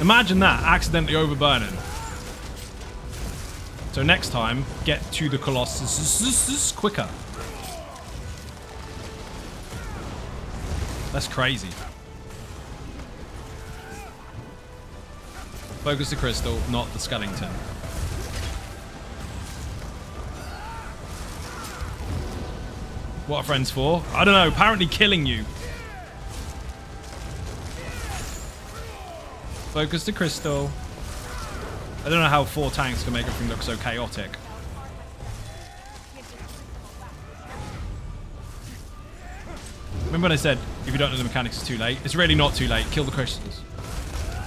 S4: Imagine that, accidentally overburning. So next time, get to the Colossus quicker. That's crazy. Focus the crystal, not the skeleton. What are friends for? I don't know. Apparently killing you. Focus the crystal. I don't know how 4 tanks can make everything look so chaotic. Remember when I said, if you don't know the mechanics, it's too late? It's really not too late. Kill the crystals.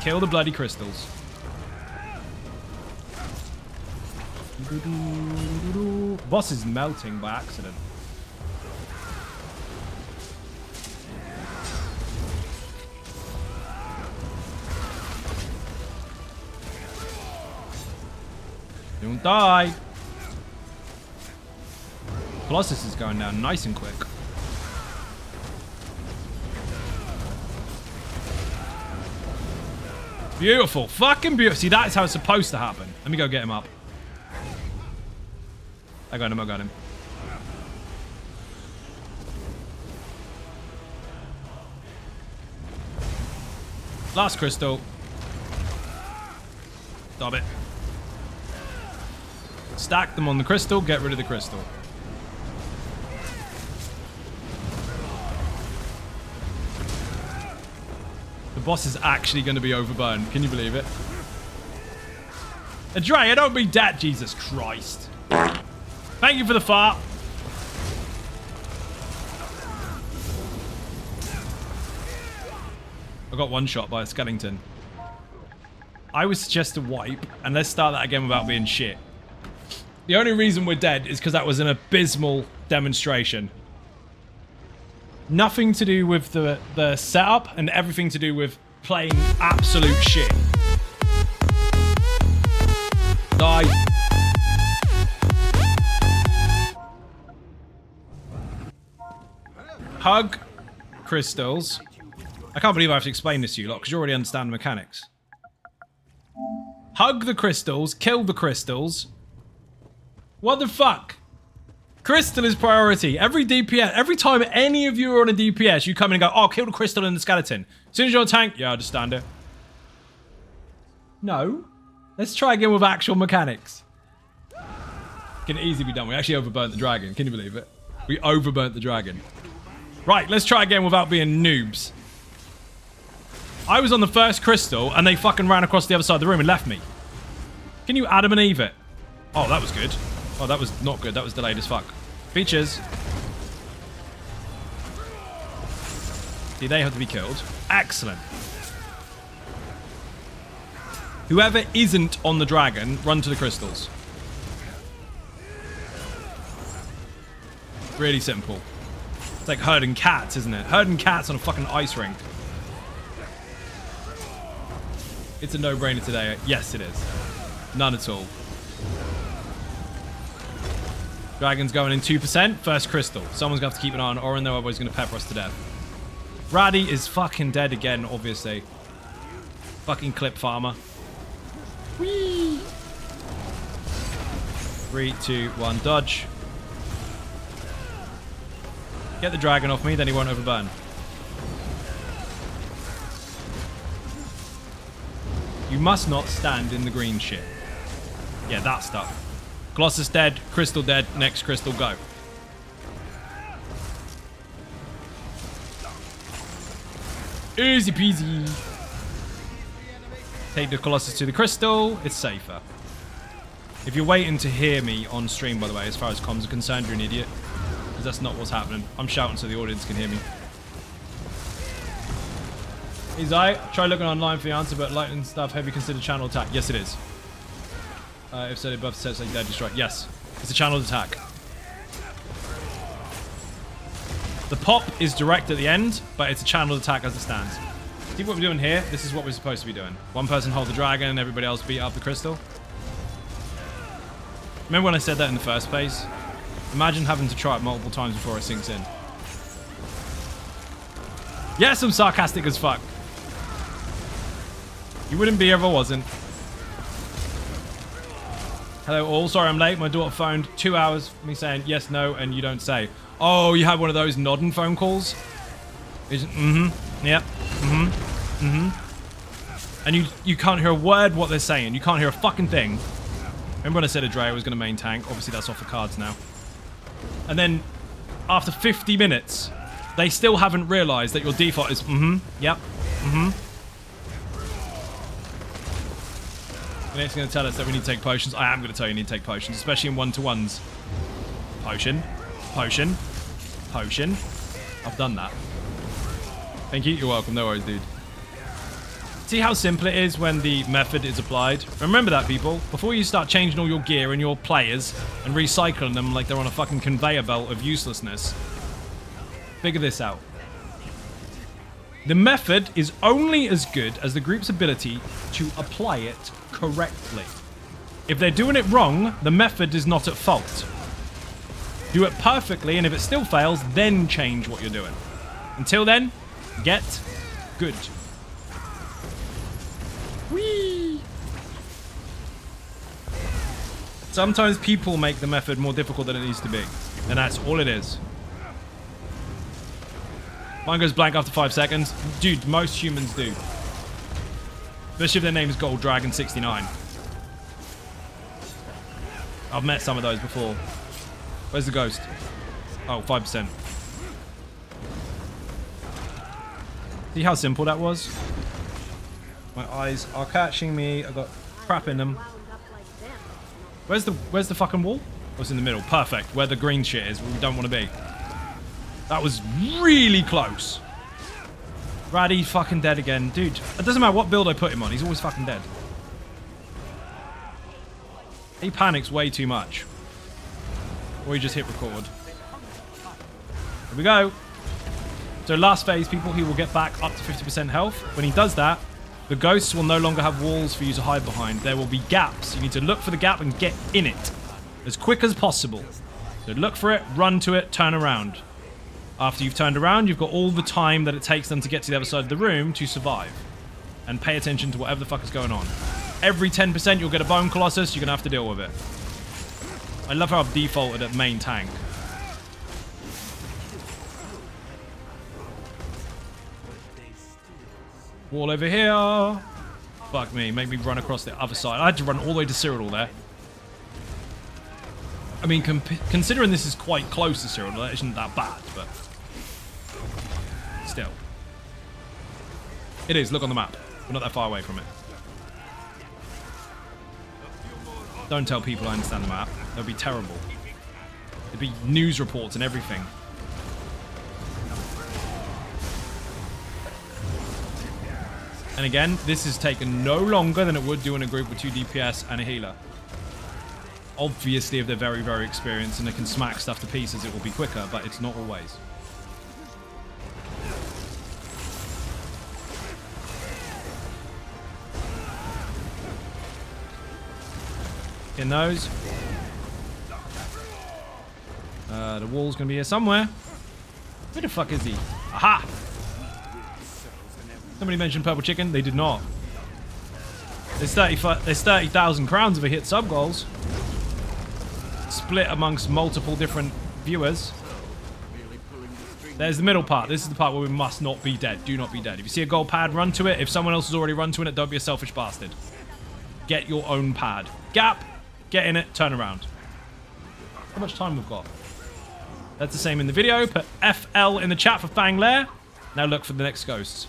S4: Kill the bloody crystals. Boss is melting by accident. Don't die. Colossus is going down nice and quick. Beautiful. Fucking beautiful. See, that's how it's supposed to happen. Let me go get him up. I got him. I got him. Last crystal. Stop it. Stack them on the crystal, get rid of the crystal. The boss is actually going to be overburned. Can you believe it? Andrea, don't be that, Jesus Christ. Thank you for the fart. I got one shot by a skeleton. I would suggest a wipe, and let's start that again without being shit. The only reason we're dead is because that was an abysmal demonstration. Nothing to do with the setup and everything to do with playing absolute shit. Die. Hug crystals. I can't believe I have to explain this to you lot because you already understand the mechanics. Hug the crystals, kill the crystals. What the fuck? Crystal is priority. Every DPS, every time any of you are on a DPS, you come in and go, oh, kill the crystal and the skeleton. As soon as you're on a tank, yeah, I'll just stand it. No. Let's try again with actual mechanics. Can easily be done. We actually overburnt the dragon. Can you believe it? We overburnt the dragon. Right, let's try again without being noobs. I was on the first crystal and they fucking ran across the other side of the room and left me. Can you Adam and Eve it? Oh, that was good. Oh, that was not good. That was delayed as fuck. Features. See, they have to be killed. Excellent. Whoever isn't on the dragon, run to the crystals. Really simple. It's like herding cats, isn't it? Herding cats on a fucking ice rink. It's a no-brainer today. Yes, it is. None at all. Dragon's going in 2%. First crystal. Someone's going to have to keep an eye on Orin, though, otherwise he's going to pepper us to death. Raddy is fucking dead again, obviously. Fucking clip farmer. Whee! 3, 2, 1, dodge. Get the dragon off me, then he won't overburn. You must not stand in the green shit. Yeah, that stuff. Colossus dead, Crystal dead, next Crystal go. Easy peasy. Take the Colossus to the Crystal, it's safer. If you're waiting to hear me on stream, by the way, as far as comms are concerned, you're an idiot. Because that's not what's happening. I'm shouting so the audience can hear me. Is I try looking online for the answer, but lightning stuff heavy considered channel attack. Yes, it is. If so, buff sets like that destroy. Yes, it's a channel attack. The pop is direct at the end, but it's a channel attack as it stands. See what we're doing here? This is what we're supposed to be doing. One person hold the dragon, everybody else beat up the crystal. Remember when I said that in the first place? Imagine having to try it multiple times before it sinks in. Yes, I'm sarcastic as fuck. You wouldn't be if I wasn't. Hello all, sorry I'm late. My daughter phoned 2 hours me saying yes, no, and you don't say. Oh, you had one of those nodding phone calls? Yep, And you can't hear a word what they're saying. You can't hear a fucking thing. Remember when I said Adrea was going to main tank? Obviously that's off the cards now. And then after 50 minutes, they still haven't realized that your default is yep, The next going to tell us that we need to take potions. I am going to tell you need to take potions, especially in one-to-ones. Potion. Potion. Potion. I've done that. Thank you. You're welcome. No worries, dude. See how simple it is when the method is applied? Remember that, people. Before you start changing all your gear and your players and recycling them like they're on a fucking conveyor belt of uselessness, figure this out. The method is only as good as the group's ability to apply it correctly. If they're doing it wrong, the method is not at fault. Do it perfectly, and if it still fails, then change what you're doing. Until then, get good. Whee! Sometimes people make the method more difficult than it needs to be, and that's all it is. Mine goes blank after 5 seconds. Dude, most humans do. Especially if their name is Gold Dragon 69. I've met some of those before. Where's the ghost? Oh, 5%. See how simple that was? My eyes are catching me. I've got crap in them. Where's the fucking wall? Oh, it's in the middle. Perfect. Where the green shit is, where we don't want to be. That was really close. Raddy fucking dead again. Dude, it doesn't matter what build I put him on. He's always fucking dead. He panics way too much. Or he just hit record. Here we go. So last phase, people, he will get back up to 50% health. When he does that, the ghosts will no longer have walls for you to hide behind. There will be gaps. You need to look for the gap and get in it as quick as possible. So look for it, run to it, turn around. After you've turned around, you've got all the time that it takes them to get to the other side of the room to survive. And pay attention to whatever the fuck is going on. Every 10% you'll get a Bone Colossus, you're going to have to deal with it. I love how I've defaulted at main tank. Wall over here. Fuck me, make me run across the other side. I had to run all the way to Cyrodiil there. I mean, considering this is quite close to Cyrodiil, it isn't that bad, but still. It is, look on the map. We're not that far away from it. Don't tell people I understand the map. That would be terrible. There'd be news reports and everything. And again, this has taken no longer than it would do in a group with 2 DPS and a healer. Obviously, if they're very, very experienced and they can smack stuff to pieces, it will be quicker, but it's not always. In those. The wall's going to be here somewhere. Where the fuck is he? Aha! Somebody mentioned purple chicken. They did not. There's 30,000 crowns if I hit sub goals. Split amongst multiple different viewers. There's the middle part. This is the part where we must not be dead. Do not be dead. If you see a gold pad, run to it. If someone else has already run to it, don't be a selfish bastard. Get your own pad. Gap. Get in it. Turn around. How much time we've got? That's the same in the video. Put FL in the chat for Fang Lair. Now look for the next ghosts.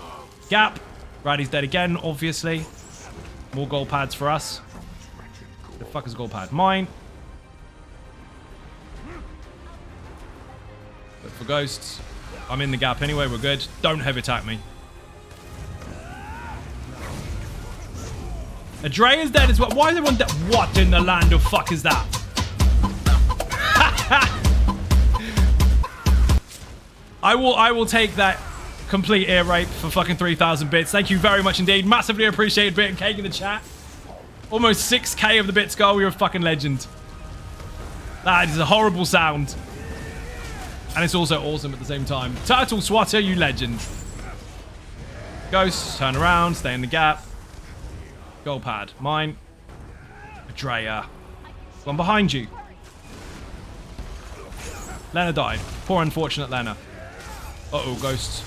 S4: Gap. Riley's dead again, obviously. More gold pads for us. The fuck is gold pad? Mine. Look for ghosts. I'm in the gap anyway. We're good. Don't heavy attack me. Adrea's dead as well. Why is everyone dead? What in the land of fuck is that? I will take that complete ear rape for fucking 3,000 bits. Thank you very much indeed. Massively appreciated Bit and Cake in the chat. Almost 6k of the bits go. You're a fucking legend. That is a horrible sound. And it's also awesome at the same time. Turtle Swatter, you legend. Ghosts, turn around, stay in the gap. Gold pad, mine. Adrea. One behind you. Lena died. Poor unfortunate Lena. Uh-oh, ghosts.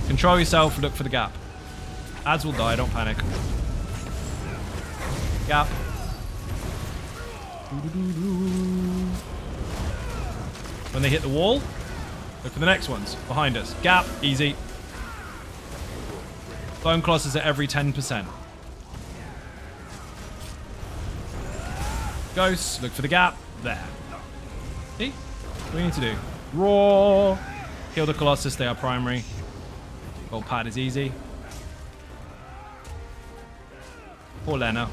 S4: Control yourself, look for the gap. Ads will die, don't panic. Gap. When they hit the wall, look for the next ones. Behind us. Gap, easy. Bone Colossus at every 10%. Ghosts, look for the gap. There. See? What do we need to do? Raw. Kill the Colossus, they are primary. Gold pad is easy. Poor Lena.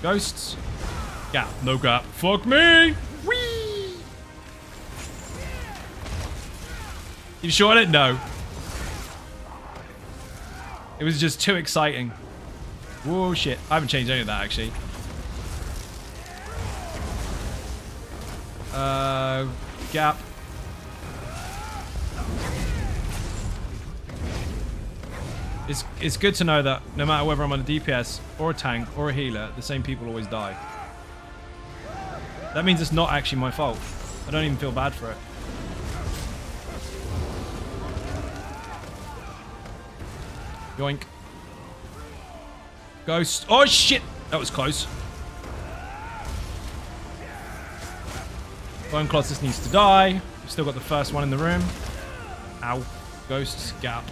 S4: Ghosts. Gap, no gap. Fuck me! Whee! You shot it? No. It was just too exciting. Whoa, shit. I haven't changed any of that, actually. Gap. It's good to know that no matter whether I'm on a DPS or a tank or a healer, the same people always die. That means it's not actually my fault. I don't even feel bad for it. Yoink. Ghost. Oh, shit. That was close. Bone Colossus needs to die. We've still got the first one in the room. Ow. Ghosts. Gap.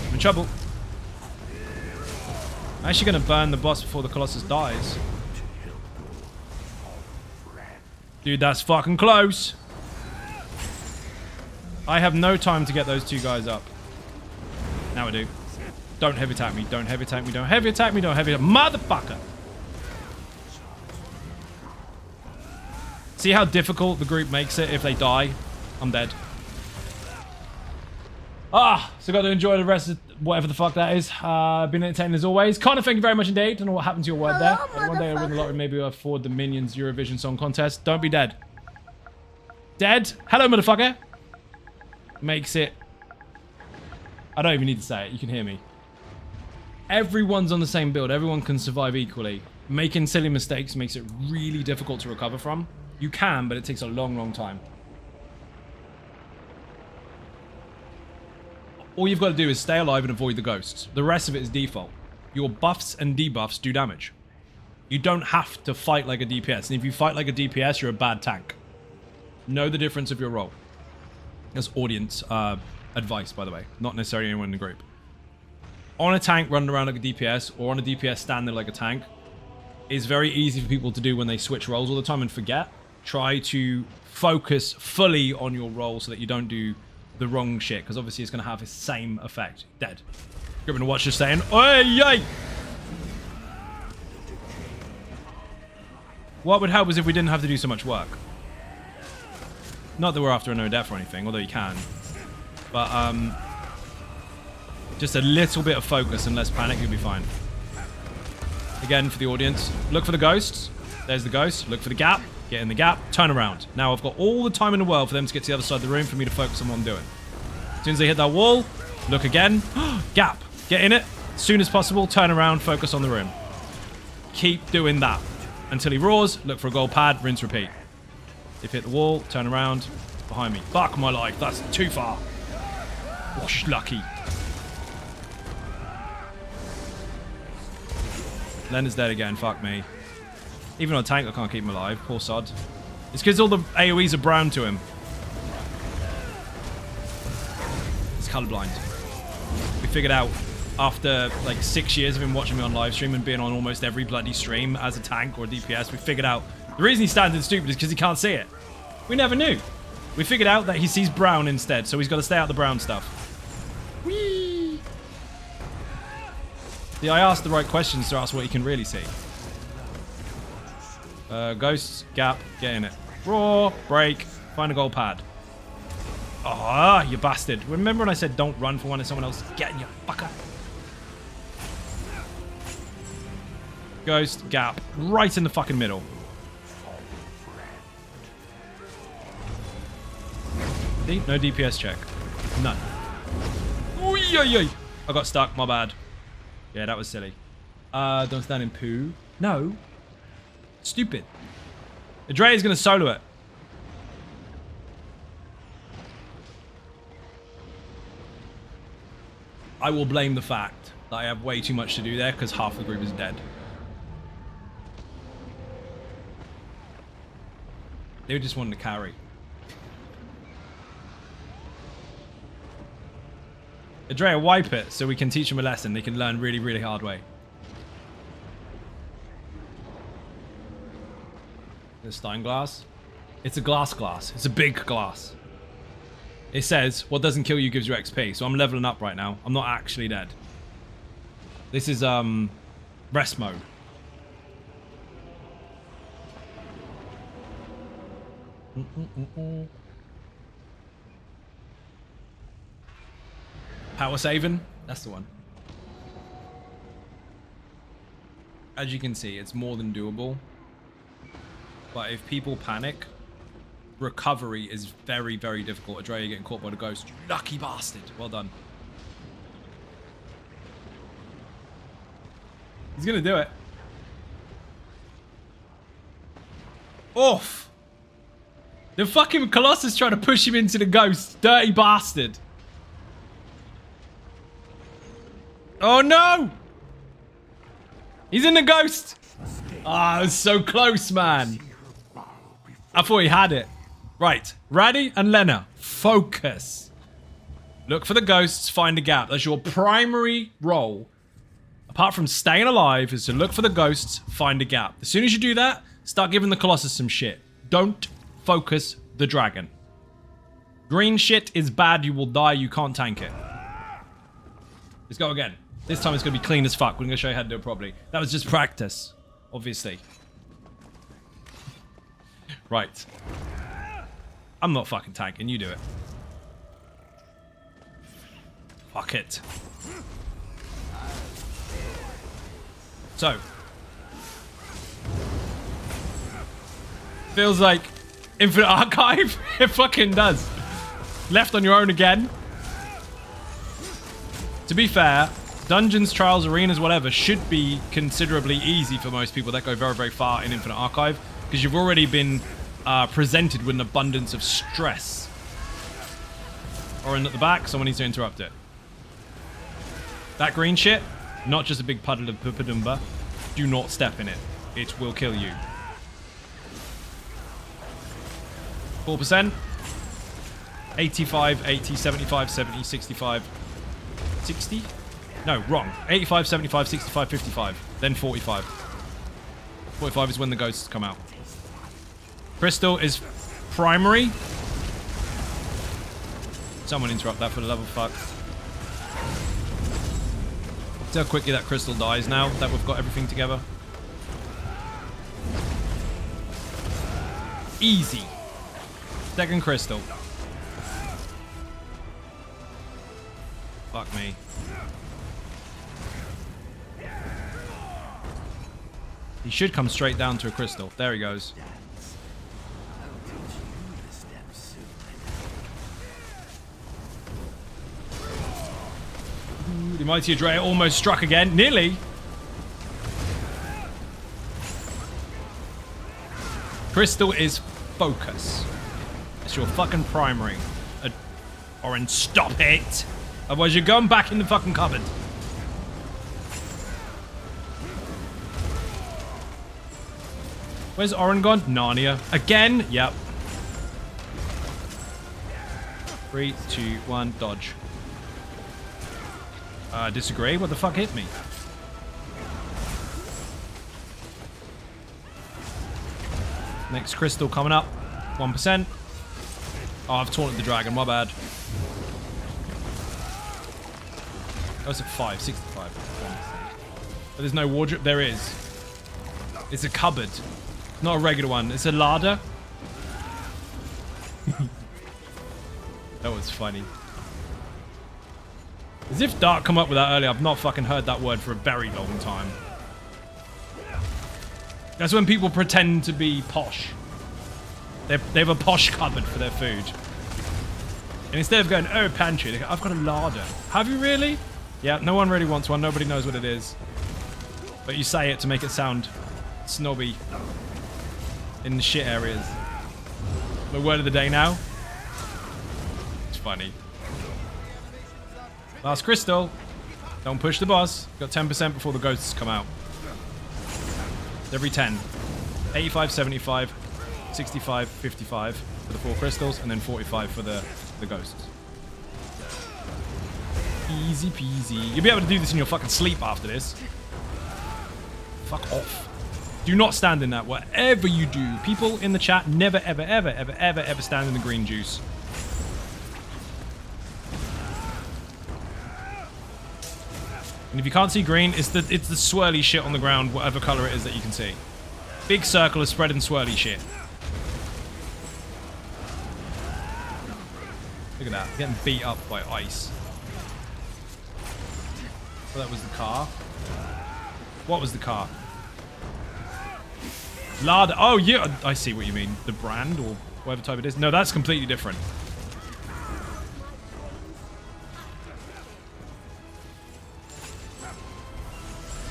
S4: I'm in trouble. I'm actually going to burn the boss before the Colossus dies. Dude, that's fucking close. I have no time to get those two guys up. Now I do. Don't heavy attack me. Don't heavy attack me. Don't heavy attack me. Don't heavy attack me. Motherfucker. See how difficult the group makes it if they die? I'm dead. So got to enjoy the rest of whatever the fuck that is. Been entertaining as always. Connor, thank you very much indeed. Don't know what happened to your word there. One day I'll win the lottery. Maybe I'll afford the Minions Eurovision Song Contest. Don't be dead. Dead? Hello, motherfucker. Makes it... I don't even need to say it. You can hear me. Everyone's on the same build. Everyone can survive equally. Making silly mistakes makes it really difficult to recover from. You can, but it takes a long, long time. All you've got to do is stay alive and avoid the ghosts. The rest of it is default. Your buffs and debuffs do damage. You don't have to fight like a DPS. And if you fight like a DPS, you're a bad tank. Know the difference of your role. That's audience advice, by the way. Not necessarily anyone in the group. On a tank running around like a DPS, or on a DPS standing like a tank, is very easy for people to do when they switch roles all the time and forget. Try to focus fully on your role so that you don't do the wrong shit, because obviously it's going to have the same effect. Dead. Gripping to watch just saying, oi, yay! What would help is if we didn't have to do so much work. Not that we're after a no death or anything, although you can. But, just a little bit of focus and less panic, you'll be fine. Again, for the audience, look for the ghosts. There's the ghost. Look for the gap. Get in the gap. Turn around. Now I've got all the time in the world for them to get to the other side of the room for me to focus on what I'm doing. As soon as they hit that wall, Look again. Gap. Get in it. As soon as possible. Turn around. Focus on the rim. Keep doing that. Until he roars. Look for a gold pad. Rinse, repeat. If hit the wall. Turn around. Behind me. Fuck my life. That's too far. Whoosh, lucky. Leonard's dead again. Fuck me. Even on a tank, I can't keep him alive. Poor sod. It's because all the AoEs are brown to him. He's colorblind. We figured out after like 6 years of him watching me on live stream and being on almost every bloody stream as a tank or a DPS, we figured out the reason he stands in stupid is because he can't see it. We never knew. We figured out that he sees brown instead, so he's got to stay out the brown stuff. Whee! See, I asked the right questions to ask what he can really see. Ghosts, gap, get in it. Roar, break, find a gold pad. Ah, you bastard. Remember when I said don't run for one of someone else getting you, fucker? Ghost, gap, right in the fucking middle. See? No DPS check. None. Oy. I got stuck, my bad. Yeah, that was silly. Don't stand in poo. No. Stupid. Adre is going to solo it. I will blame the fact that I have way too much to do there because half the group is dead. They just wanted to carry. Adrea, wipe it so we can teach them a lesson. They can learn really, really hard way. The Stein glass. It's a glass. It's a big glass. It says, what doesn't kill you gives you XP. So I'm leveling up right now. I'm not actually dead. This is, rest mode. Power saving. That's the one. As you can see, it's more than doable. But if people panic, recovery is very, very difficult. Adrea getting caught by the ghost. You lucky bastard. Well done. He's going to do it. Oof. The fucking Colossus trying to push him into the ghost. Dirty bastard. Oh no! He's in the ghost. Ah, it was so close, man. I thought he had it. Right. Raddy and Lena. Focus. Look for the ghosts. Find a gap. That's your primary role. Apart from staying alive is to look for the ghosts. Find a gap. As soon as you do that, start giving the Colossus some shit. Don't focus the dragon. Green shit is bad. You will die. You can't tank it. Let's go again. This time it's going to be clean as fuck. We're going to show you how to do it properly. That was just practice. Obviously. Right. I'm not fucking tanking. You do it. Fuck it. So. Feels like Infinite Archive. It fucking does. Left on your own again. To be fair, dungeons, trials, arenas, whatever, should be considerably easy for most people that go very, very far in Infinite Archive. Because you've already been presented with an abundance of stress. Or in at the back, someone needs to interrupt it. That green shit, not just a big puddle of poopadumba. Do not step in it. It will kill you. 4%. 85, 80, 75, 70, 65, 60? No, wrong. 85, 75, 65, 55. Then 45. 45 is when the ghosts come out. Crystal is primary. Someone interrupt that for the love of fuck. See how quickly that crystal dies now that we've got everything together. Easy. Second crystal. Fuck me. He should come straight down to a crystal. There he goes. The mighty Adrea almost struck again. Nearly. Crystal is focus. It's your fucking primary. Orange, stop it. Otherwise you're going back in the fucking cupboard. Where's Oren gone? Narnia. Again? Yep. 3, 2, 1, dodge. Disagree? What the fuck hit me? Next crystal coming up. 1%. Oh, I've taunted the dragon. My bad. Oh, it's at 5. 65. 1%. But there's no wardrobe. There is. It's a cupboard. Not a regular one. It's a larder. That was funny. As if Dark come up with that earlier. I've not fucking heard that word for a very long time. That's when people pretend to be posh. They have a posh cupboard for their food. And instead of going, oh, pantry, they go, I've got a larder. Have you really? Yeah, no one really wants one. Nobody knows what it is. But you say it to make it sound snobby in the shit areas. The word of the day now. It's funny. Last crystal. Don't push the boss. Got 10% before the ghosts come out. Every 10. 85, 75, 65, 55 for the 4 crystals, and then 45 for the ghosts. Easy peasy. You'll be able to do this in your fucking sleep after this. Fuck off. Do not stand in that. Whatever you do, people in the chat, never, ever, ever, ever, ever, ever stand in the green juice. And if you can't see green, it's the swirly shit on the ground, whatever color it is that you can see. Big circle of spreading swirly shit. Look at that, getting beat up by ice. Well, that was the car. What was the car? Larder. Oh, yeah, I see what you mean. The brand or whatever type it is. No, that's completely different.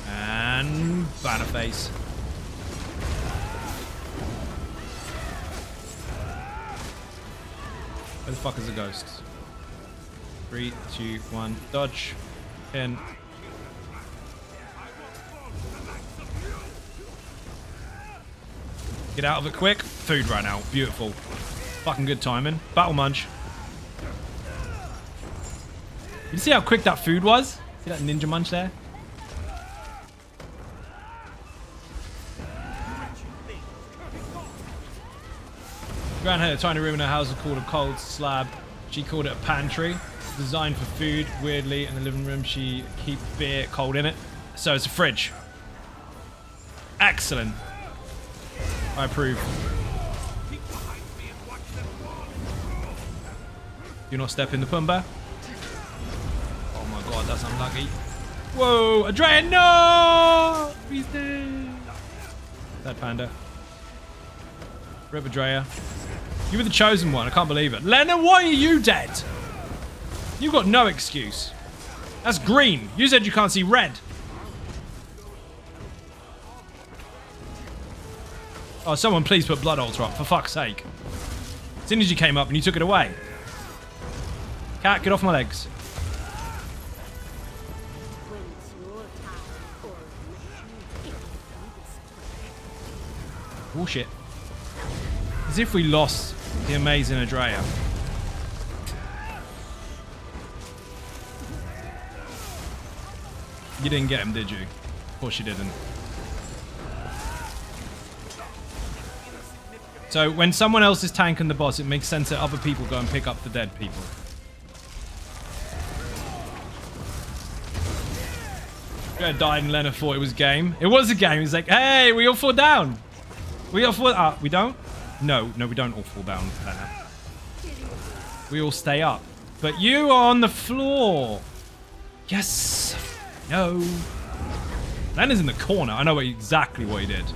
S4: And banner face. Where the fuck is the ghost? 3, 2, 1, dodge. In. Get out of it quick. Food ran out. Beautiful. Fucking good timing. Battle munch. You see how quick that food was? See that ninja munch there? Gran had a tiny room in her house called a cold slab. She called it a pantry. Designed for food, weirdly. In the living room, she keep beer cold in it. So it's a fridge. Excellent. I approve. Do not step in the Pumbaa. Oh my god, that's unlucky. Whoa, Adrea, no! He's dead. Dead panda. Rip Adrea. You were the chosen one, I can't believe it. Lena, why are you dead? You've got no excuse. That's green. You said you can't see red. Oh, someone please put Blood Altar up, for fuck's sake. As soon as you came up and you took it away. Cat, get off my legs. Bullshit. As if we lost the amazing Adrea. You didn't get him, did you? Of course you didn't. So when someone else is tanking the boss, it makes sense that other people go and pick up the dead people. Guy died and Lena thought it was game. It was a game. He's like, hey, we all fall down. We all fall we don't? No, we don't all fall down, Lena. We all stay up. But you are on the floor. Yes. No. Lena's in the corner. I know exactly what he did.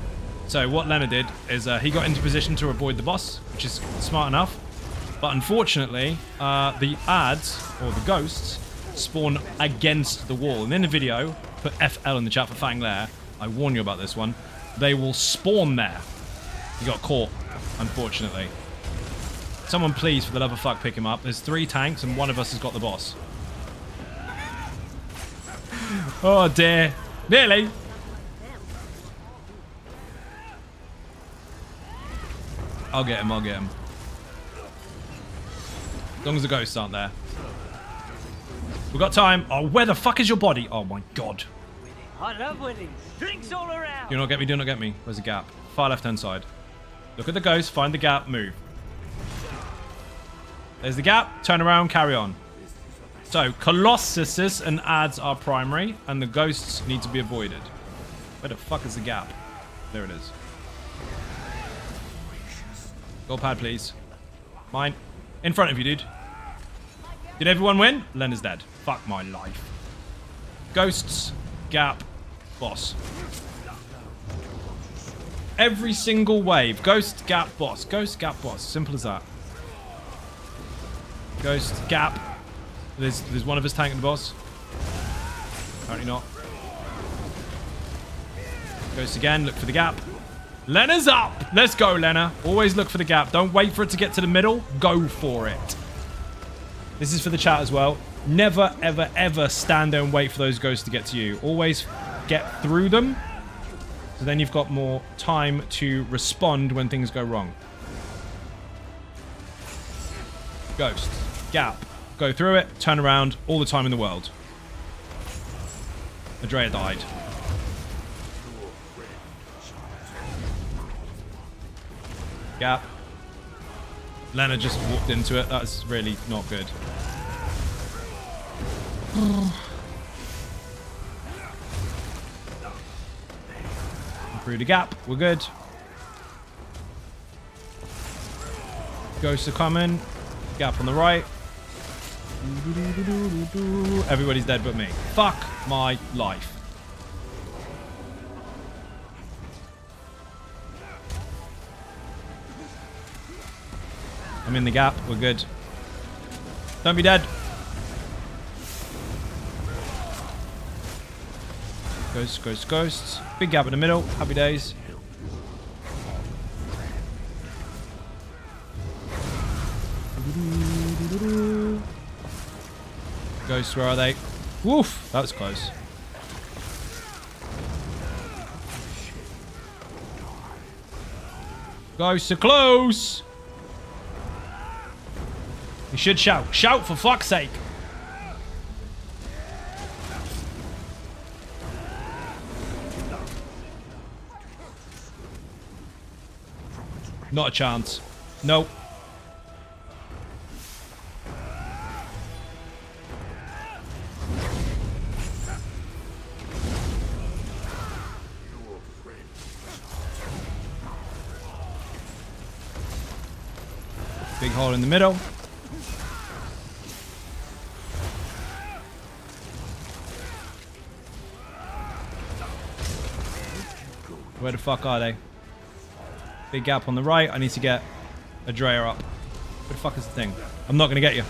S4: So what Lena did is he got into position to avoid the boss, which is smart enough. But unfortunately, the ads, or the ghosts, spawn against the wall. And in the video, put FL in the chat for Fang Lair. I warn you about this one. They will spawn there. He got caught, unfortunately. Someone please, for the love of fuck, pick him up. There's 3 tanks and one of us has got the boss. Oh dear. Nearly. I'll get him, I'll get him. As long as the ghosts aren't there. We've got time. Oh, where the fuck is your body? Oh my god.
S3: I love winning. Drinks all around.
S4: Do not get me, do not get me. Where's the gap? Far left-hand side. Look at the ghost, find the gap, move. There's the gap, turn around, carry on. So, Colossus and ads are primary, and the ghosts need to be avoided. Where the fuck is the gap? There it is. Gold pad, please. Mine. In front of you, dude. Did everyone win? Len is dead. Fuck my life. Ghosts, gap, boss. Every single wave. Ghost, gap, boss. Ghost, gap, boss. Simple as that. Ghost, gap. There's one of us tanking the boss. Apparently not. Ghost again. Look for the gap. Lena's up. Let's go, Lena. Always look for the gap. Don't wait for it to get to the middle. Go for it. This is for the chat as well. Never, ever, ever stand there and wait for those ghosts to get to you. Always get through them. So then you've got more time to respond when things go wrong. Ghost. Gap. Go through it. Turn around. All the time in the world. Andrea died. Gap. Lena just walked into it. That's really not good. Through the gap. We're good. Ghosts are coming. Gap on the right. Everybody's dead but me. Fuck my life. I'm in the gap. We're good. Don't be dead. Ghosts, ghosts, ghosts. Big gap in the middle. Happy days. Ghosts, where are they? Woof! That was close. Ghosts are close! You should shout. Shout for fuck's sake! Not a chance. Nope. Big hole in the middle. Where the fuck are they? Big gap on the right. I need to get a Drea up. Where the fuck is the thing? I'm not going to get you.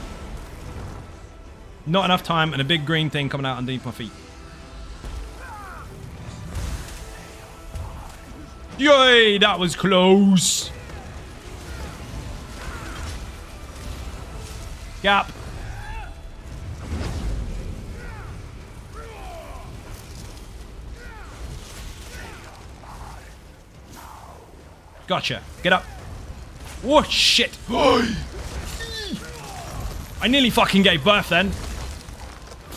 S4: Not enough time and a big green thing coming out underneath my feet. Yay! That was close. Gap. Gotcha. Get up. Oh, shit. I nearly fucking gave birth then.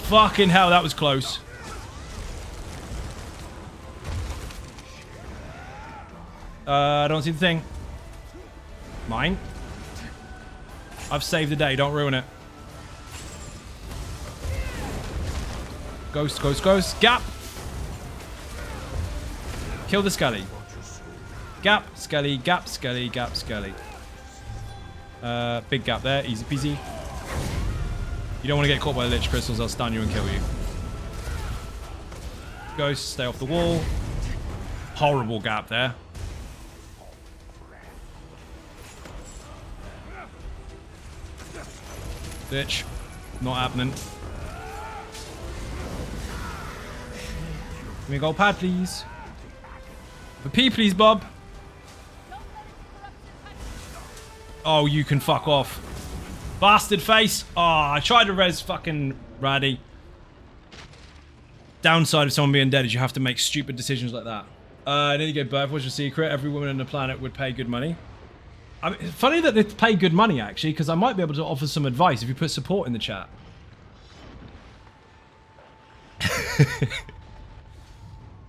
S4: Fucking hell, that was close. I don't see the thing. Mine. I've saved the day. Don't ruin it. Ghost, ghost, ghost. Gap. Kill the Scully. Gap, Scully, gap, Scully, gap, Scully. Big gap there. Easy peasy. You don't want to get caught by the Lich Crystals. I'll stun you and kill you. Ghost, stay off the wall. Horrible gap there. Lich. Not happening. Give me a gold pad, please. For P, please, Bob. Oh, you can fuck off. Bastard face. Oh, I tried to res fucking Raddy. Downside of someone being dead is you have to make stupid decisions like that. There you go, birth. What's your secret? Every woman on the planet would pay good money. I mean, it's funny that they pay good money, actually, because I might be able to offer some advice if you put support in the chat.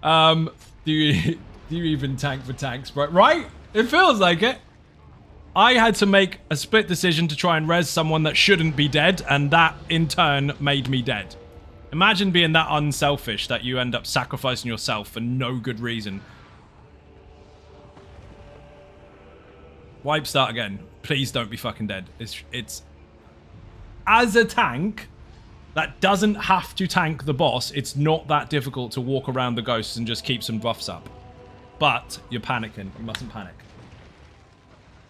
S4: Do you even tank for tanks, bro? Right? It feels like it. I had to make a split decision to try and res someone that shouldn't be dead, and that, in turn, made me dead. Imagine being that unselfish that you end up sacrificing yourself for no good reason. Wipe start again. Please don't be fucking dead. It's... As a tank that doesn't have to tank the boss, it's not that difficult to walk around the ghosts and just keep some buffs up. But you're panicking. You mustn't panic.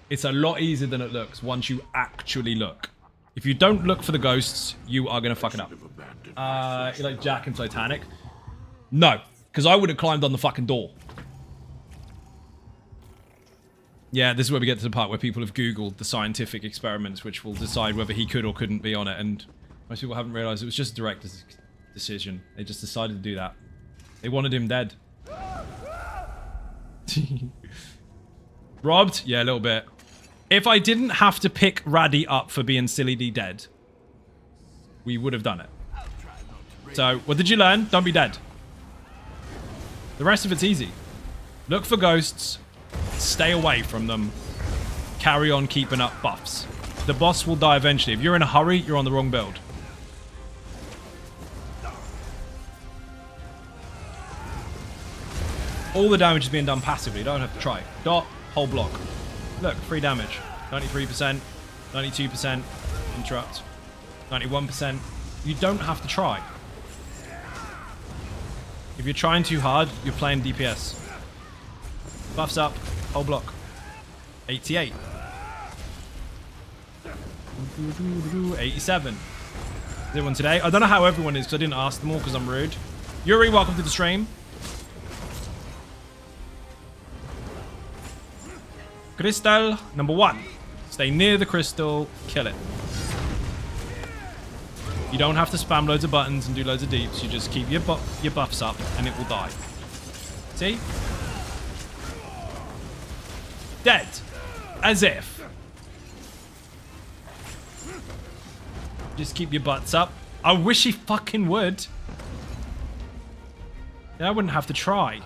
S4: It's a lot easier than it looks once you actually look. If you don't look for the ghosts, you are going to fuck it up. You like Jack and Titanic? No, because I would have climbed on the fucking door. Yeah, this is where we get to the part where people have Googled the scientific experiments which will decide whether he could or couldn't be on it, and most people haven't realised it was just a director's decision. They just decided to do that. They wanted him dead. Robbed? Yeah, a little bit. If I didn't have to pick Raddy up for being sillily dead, we would have done it. So, what did you learn? Don't be dead. The rest of it's easy. Look for ghosts. Stay away from them. Carry on keeping up buffs. The boss will die eventually. If you're in a hurry, you're on the wrong build. All the damage is being done passively. You don't have to try. Dot, whole block. Look, free damage. 93%, 92%, interrupt, 91%. You don't have to try. If you're trying too hard, you're playing DPS. Buffs up, whole block. 88. 87. Is everyone today? I don't know how everyone is because I didn't ask them all because I'm rude. Yuri, welcome to the stream. Crystal, number 1. Stay near the crystal, kill it. You don't have to spam loads of buttons and do loads of deeps. You just keep your buffs up and it will die. See? Dead. As if. Just keep your butts up. I wish he fucking would. Then I wouldn't have to try.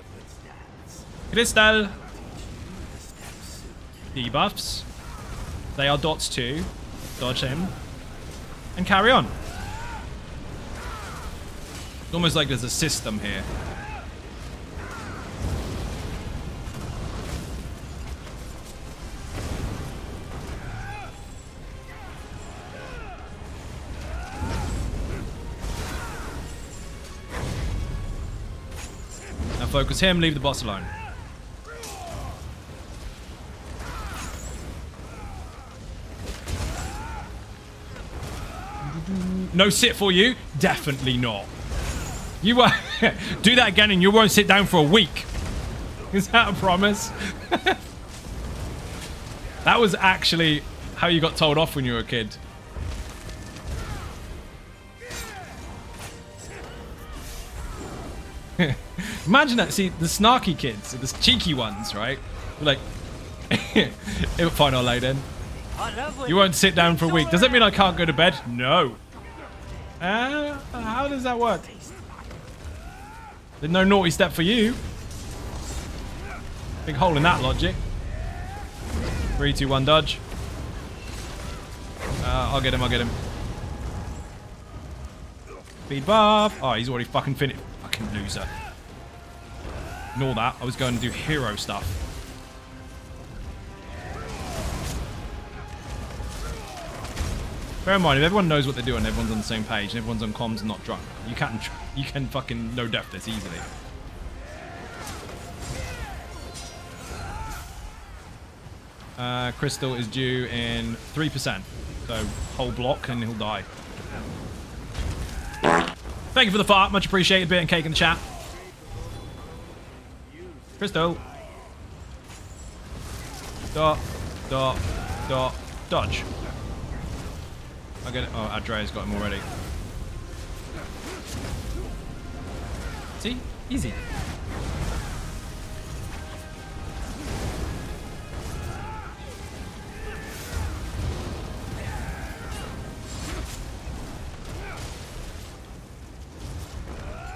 S4: Crystal. Debuffs. They are dots too. Dodge him. And carry on. It's almost like there's a system here. Now focus him, leave the boss alone. No sit for you? Definitely not. You won't do that again and you won't sit down for a week. Is that a promise? That was actually how you got told off when you were a kid. Imagine that. See, the snarky kids, the cheeky ones, right? Like, fine, I'll lay then. You won't sit down for a week. Does that mean I can't go to bed? No. How does that work? There's no naughty step for you. Big hole in that logic. 3, 2, 1, dodge. I'll get him, I'll get him. Speed buff. Oh, he's already fucking finished. Fucking loser. Ignore that. I was going to do hero stuff. Bear in mind, if everyone knows what they're doing, everyone's on the same page, and everyone's on comms and not drunk, you can fucking no-def this easily. Crystal is due in 3%, so whole block and he'll die. Thank you for the fart, much appreciated. Beer and cake in the chat. Crystal. Dot. Dot. Dot. Dodge. I get it. Oh, Andrea's got him already. See? Easy.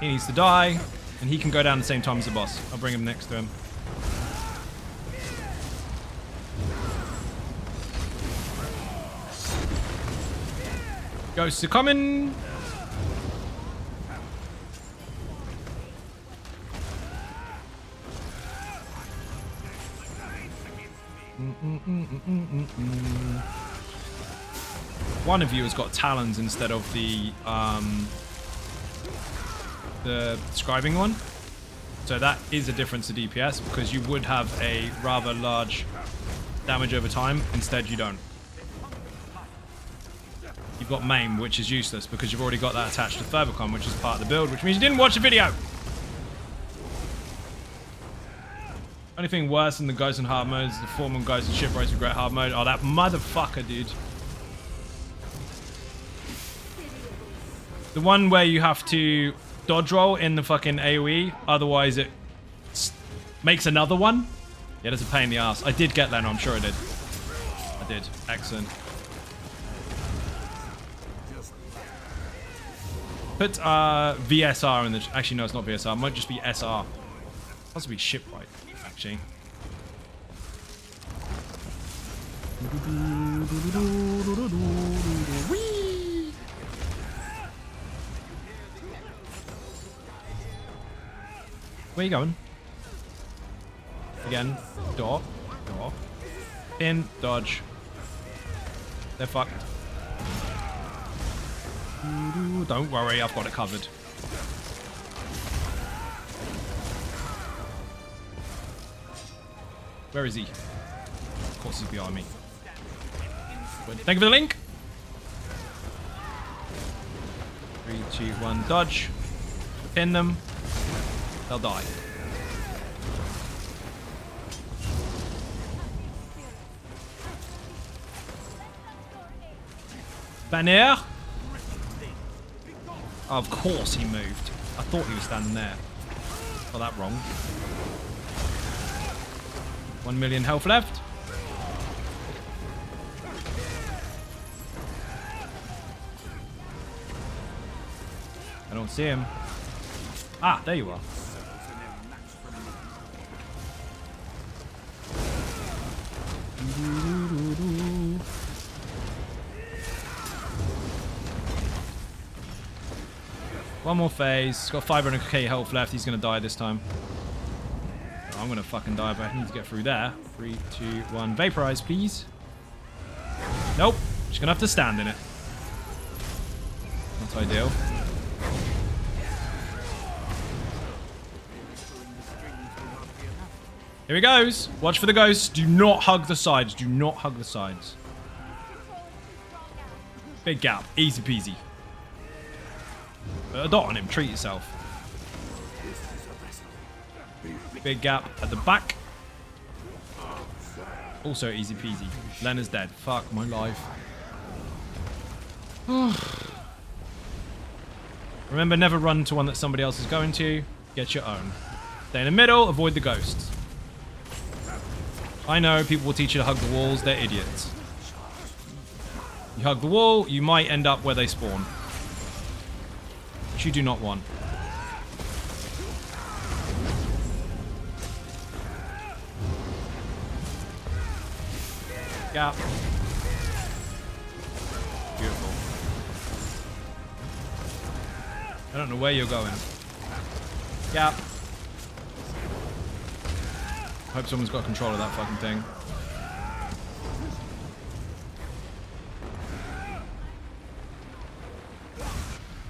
S4: He needs to die, and he can go down the same time as the boss. I'll bring him next to him. Ghosts are coming. One of you has got talons instead of the scribing one. So that is a difference to DPS because you would have a rather large damage over time. Instead, you don't. You've got maim, which is useless because you've already got that attached to Fervicon, which is part of the build, which means you didn't watch the video. Only thing worse than the Ghosts and Hard mode is the form of Ghosts and Shipwrights with Great Hard mode. Oh, that motherfucker, dude. The one where you have to dodge roll in the fucking AoE, otherwise it makes another one. Yeah, that's a pain in the ass. I did get that, no, I'm sure I did. I did. Excellent. Put VSR in the... Actually, no, it's not VSR. It might just be SR. Possibly Shipwright, actually. Where you going? Again. Door. Door. In. Dodge. They're fucked. Don't worry, I've got it covered. Where is he? Of course he's behind me. Thank you for the link. 3, 2, 1, dodge. Pin them. They'll die. Banner. Of course he moved. I thought he was standing there. Got that wrong. 1 million health left. I don't see him. Ah, there you are. One more phase. He's got 500k health left. He's going to die this time. Oh, I'm going to fucking die, but I need to get through there. 3, 2, 1. Vaporize, please. Nope. Just going to have to stand in it. Not ideal. Here he goes. Watch for the ghosts. Do not hug the sides. Do not hug the sides. Big gap. Easy peasy. A dot on him. Treat yourself. Big gap at the back. Also easy peasy. Lena's dead. Fuck my life. Remember, never run to one that somebody else is going to. Get your own. Stay in the middle. Avoid the ghosts. I know people will teach you to hug the walls. They're idiots. You hug the wall, you might end up where they spawn. Which you do not want. Gap. Beautiful. I don't know where you're going. Gap. Hope someone's got control of that fucking thing.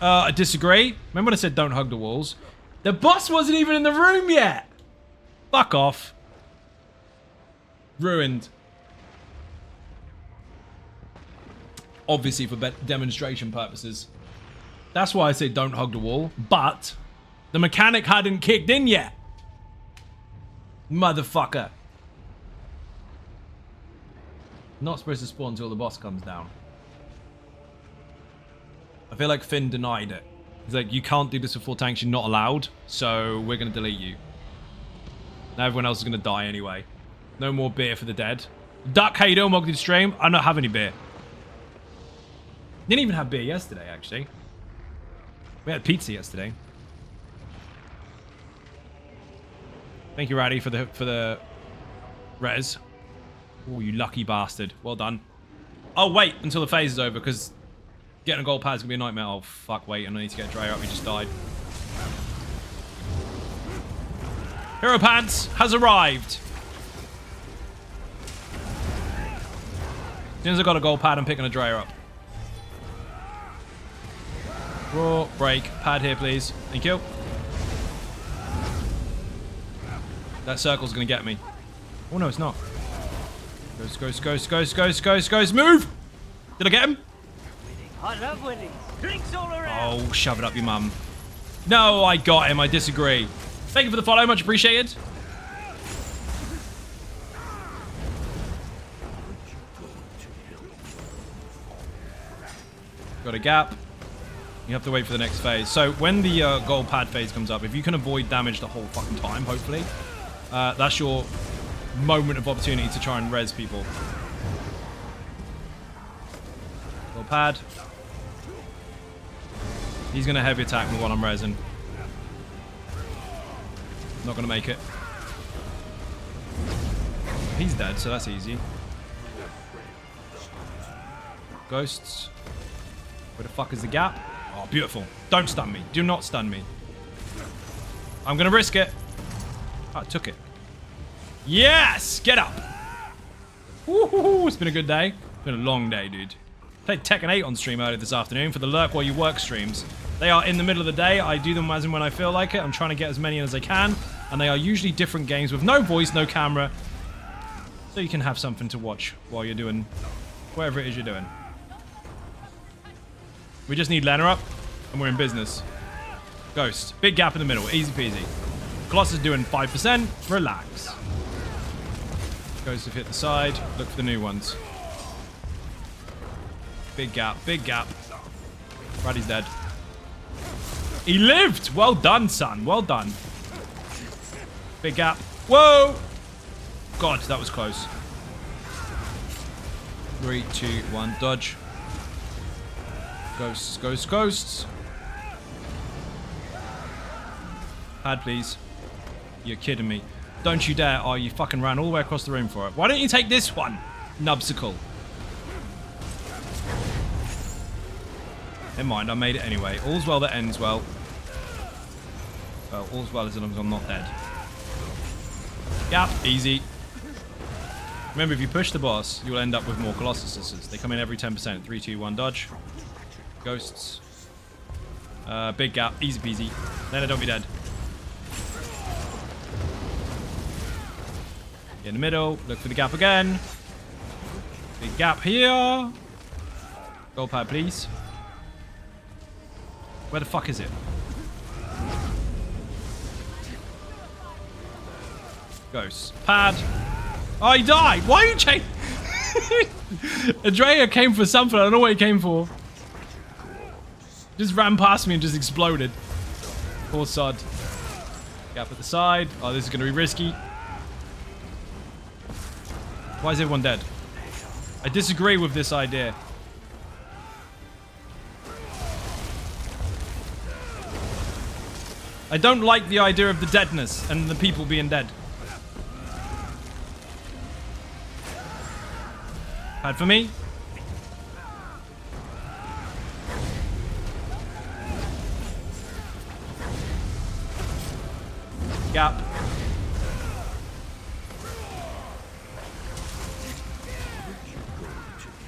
S4: I disagree. Remember when I said don't hug the walls? The boss wasn't even in the room yet. Fuck off. Ruined. Obviously for demonstration purposes. That's why I say don't hug the wall. But the mechanic hadn't kicked in yet. Motherfucker. Not supposed to spawn until the boss comes down. I feel like Finn denied it. He's like, you can't do this with 4 tanks, you're not allowed, so we're going to delete you. Now everyone else is going to die anyway. No more beer for the dead. Duck, how you doing? Welcome to the stream. I don't have any beer. Didn't even have beer yesterday, actually. We had pizza yesterday. Thank you, Raddy, for the res. Oh, you lucky bastard. Well done. Oh, wait until the phase is over, because getting a gold pad is going to be a nightmare. Oh, fuck, wait. I need to get Dre up. He just died. Hero Pads has arrived. As soon as I got a gold pad, I'm picking a Dre up. Raw, break. Pad here, please. Thank you. That circle's going to get me. Oh, no, it's not. Goes. Move! Did I get him?
S3: I love winning. Drinks all around.
S4: Oh, shove it up your mum. No, I got him. I disagree. Thank you for the follow. Much appreciated. Got a gap. You have to wait for the next phase. So when the gold pad phase comes up, if you can avoid damage the whole fucking time, hopefully, that's your moment of opportunity to try and res people. Gold pad. He's going to heavy attack me while I'm resing. Not going to make it. He's dead, so that's easy. Ghosts. Where the fuck is the gap? Oh, beautiful. Don't stun me. Do not stun me. I'm going to risk it. Oh, I took it. Yes! Get up! Woohoo! It's been a good day. It's been a long day, dude. Played Tekken 8 on stream earlier this afternoon for the Lurk While You Work streams. They are in the middle of the day. I do them as and when I feel like it. I'm trying to get as many in as I can. And they are usually different games with no voice, no camera. So you can have something to watch while you're doing whatever it is you're doing. We just need Lena up, and we're in business. Ghost. Big gap in the middle. Easy peasy. Colossus doing 5%. Relax. Ghost have hit the side. Look for the new ones. Big gap. Big gap. Raddy's dead. He lived! Well done, son. Well done. Big gap. Whoa! God, that was close. 3, 2, 1. Dodge. Ghosts, ghosts, ghosts. Pad, please. You're kidding me. Don't you dare. Oh, you fucking ran all the way across the room for it. Why don't you take this one? Nubsicle. Never mind, I made it anyway. All's well that ends well. Well, all's well as long as I'm not dead. Gap, easy. Remember, if you push the boss, you'll end up with more Colossuses. They come in every 10%. 3, 2, 1, dodge. Ghosts. Big gap, easy peasy. Then don't be dead. Get in the middle, look for the gap again. Big gap here. Gold pad, please. Where the fuck is it? Ghosts. Pad. Oh, he died. Why are you chasing? Andrea came for something. I don't know what he came for. Just ran past me and just exploded. Poor sod. Gap at the side. Oh, this is going to be risky. Why is everyone dead? I disagree with this idea. I don't like the idea of the deadness and the people being dead. Bad for me. Gap.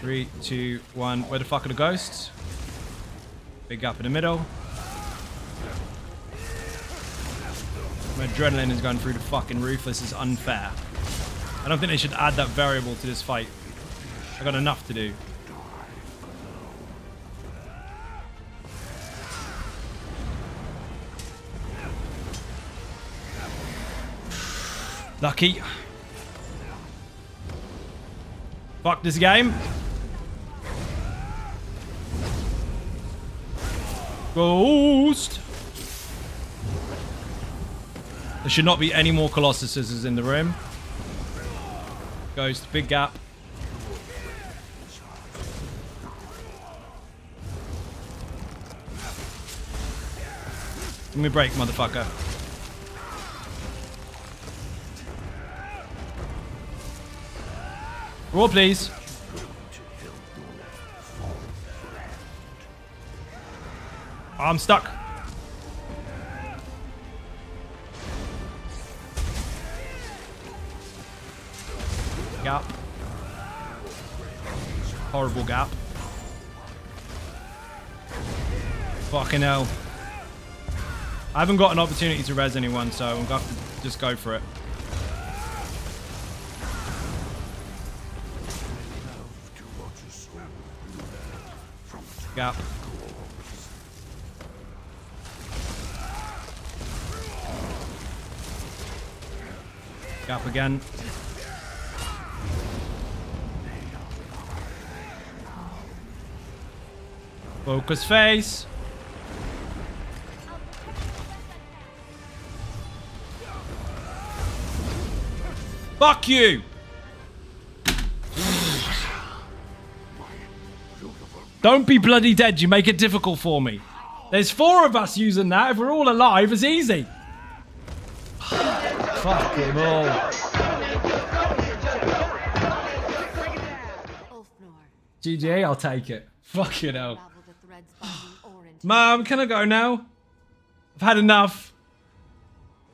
S4: Three, 2, 1. Where the fuck are the ghosts? Big gap in the middle. My adrenaline is going through the fucking roof. This is unfair. I don't think they should add that variable to this fight. I got enough to do. Lucky. Fuck this game. Ghost. There should not be any more Colossuses in the room. Ghost, big gap. Give me a break, motherfucker. Roll, please. I'm stuck. Gap. Horrible gap. Fucking hell. I haven't got an opportunity to res anyone, so I'm going to have to just go for it. Gap. Gap again. Focus face. Fuck you! Don't be bloody dead, you make it difficult for me. There's 4 of us using that. If we're all alive, it's easy. Fuck him all. GG, I'll take it. Fucking hell. Mom, can I go now? I've had enough.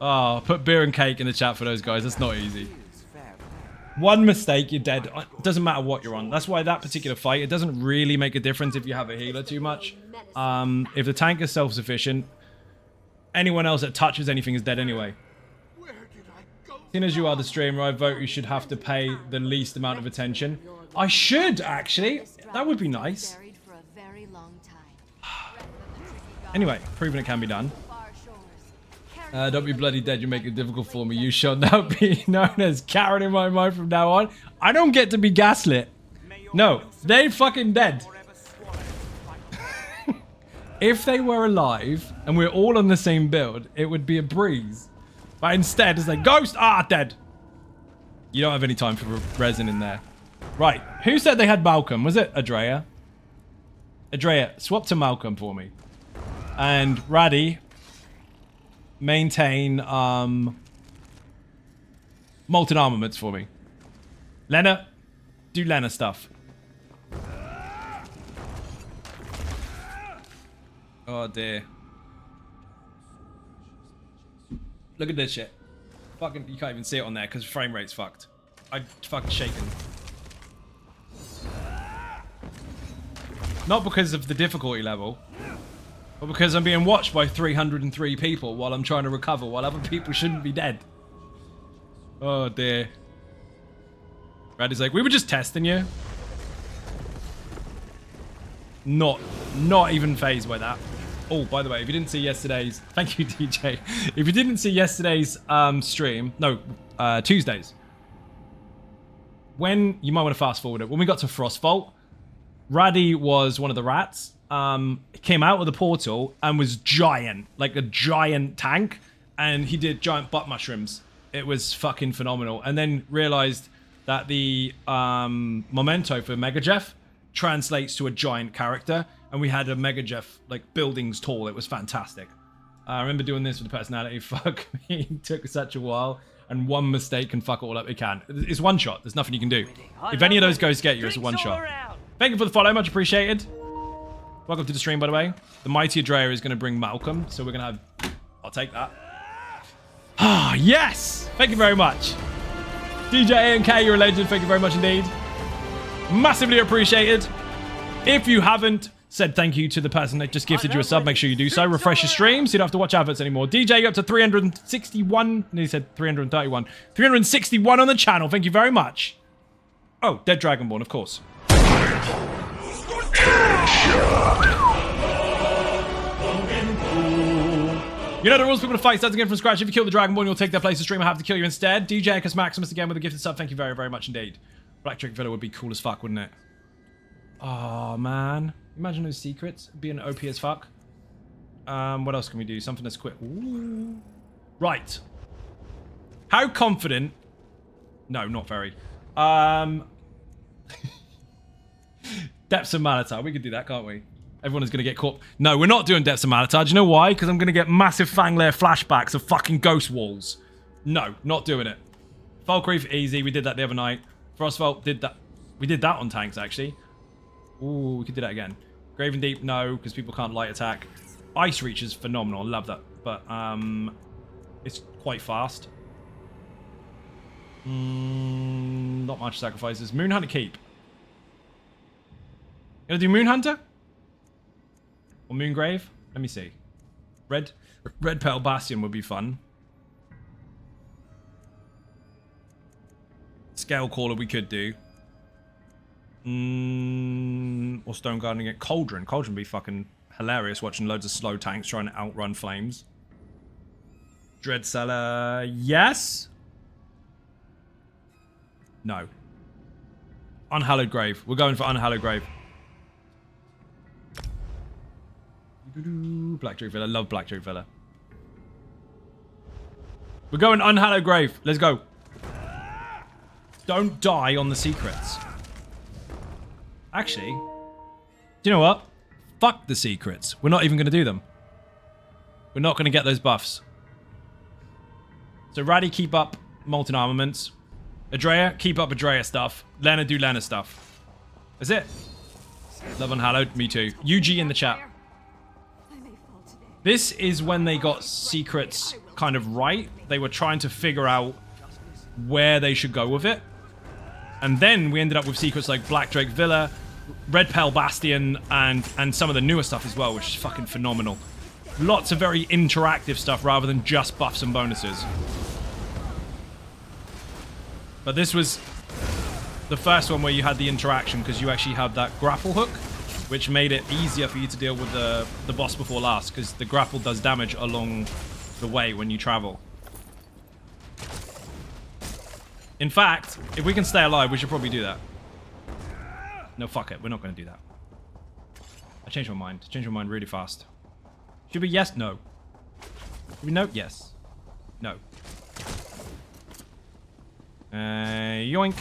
S4: Oh, put beer and cake in the chat for those guys. That's not easy. One mistake, you're dead. It doesn't matter what you're on. That's why that particular fight, it doesn't really make a difference if you have a healer too much. If the tank is self-sufficient, anyone else that touches anything is dead anyway. Seeing as you are the streamer, I vote you should have to pay the least amount of attention. I should, actually. That would be nice. Anyway, proving it can be done. Don't be bloody dead, you make it difficult for me. You shall now be known as Karen in my mind from now on. I don't get to be gaslit. No, they're fucking dead. If they were alive and we're all on the same build, it would be a breeze. But instead, it's like, Ghost, dead. You don't have any time for resin in there. Right, who said they had Malcolm? Was it Adrea? Adrea, swap to Malcolm for me. And Raddy, maintain molten armaments for me. Lena, do Lena stuff. Oh dear. Look at this shit. Fucking, you can't even see it on there because frame rate's fucked. I'm fucking shaking. Not because of the difficulty level, but because I'm being watched by 303 people while I'm trying to recover, while other people shouldn't be dead. Oh dear. Raddy's like, we were just testing you. Not even phased by that. Oh, by the way, if you didn't see yesterday's... Thank you, DJ. If you didn't see yesterday's stream... No, Tuesdays. When... You might want to fast forward it. When we got to Frostvault, Raddy was one of the rats. Came out of the portal and was giant. Like a giant tank. And he did giant butt mushrooms. It was fucking phenomenal. And then realized that the memento for Mega Jeff translates to a giant character. And we had a Mega Jeff, like, buildings tall. It was fantastic. I remember doing this with the personality. Fuck me. It took such a while. And one mistake can fuck it all up. It can. It's one shot. There's nothing you can do. If any of those guys get you, it's a one shot. Thank you for the follow. Much appreciated. Welcome to the stream, by the way. The mighty Adrea is going to bring Malcolm. So we're going to have... I'll take that. Ah, yes! Thank you very much. DJ A&K, you're a legend. Thank you very much indeed. Massively appreciated. If you haven't said thank you to the person that just gifted you a sub, make sure you do so. Refresh your stream so you don't have to watch adverts anymore. DJ, you're up to 361. He said 331. 361 on the channel. Thank you very much. Oh, Dead Dragonborn, of course. You know the rules, people to fight starts again from scratch. If you kill the Dragonborn, you'll take their place. The streamer have to kill you instead. DJ Ecus Maximus again with a gifted sub. Thank you very, very much indeed. Black Drake Villa would be cool as fuck, wouldn't it? Oh, man. Imagine those secrets. Being OP as fuck. What else can we do? Something that's quick. Ooh. Right. How confident... No, not very. Depths of Malatar. We could do that, can't we? Everyone is going to get caught. No, we're not doing Depths of Malatar. Do you know why? Because I'm going to get massive Fang Lair flashbacks of fucking ghost walls. No, not doing it. Falkreath, easy. We did that the other night. Frostvault did that. We did that on tanks, actually. Ooh, we could do that again. Graven Deep, no, because people can't light attack. Ice Reach is phenomenal. I love that. But, it's quite fast. Not much sacrifices. Moonhunter Keep. Gonna do Moonhunter? Or Moongrave? Let me see. Red Pearl Bastion would be fun. Scale Caller we could do. Or Stone Gardening at Cauldron. Cauldron would be fucking hilarious watching loads of slow tanks trying to outrun flames. Dread Cellar. Yes? No. Unhallowed Grave. We're going for Unhallowed Grave. Black Drake Villa. Love Black Drake Villa. We're going Unhallowed Grave. Let's go. Don't die on the secrets. Actually, do you know what? Fuck the secrets. We're not even going to do them. We're not going to get those buffs. So Raddy, keep up Molten Armaments. Adrea, keep up Adrea stuff. Lena, do Lena stuff. That's it. Love Unhallowed. Me too. UG in the chat. This is when they got secrets kind of right. They were trying to figure out where they should go with it. And then we ended up with secrets like Black Drake Villa, Red Pearl Bastion, and some of the newer stuff as well, which is fucking phenomenal. Lots of very interactive stuff rather than just buffs and bonuses. But this was the first one where you had the interaction because you actually had that grapple hook, which made it easier for you to deal with the boss before last, because the grapple does damage along the way when you travel. In fact, if we can stay alive, we should probably do that. No, fuck it. We're not going to do that. I changed my mind. Changed my mind really fast. Should we yes? No. Should we no? Yes. No. Yoink.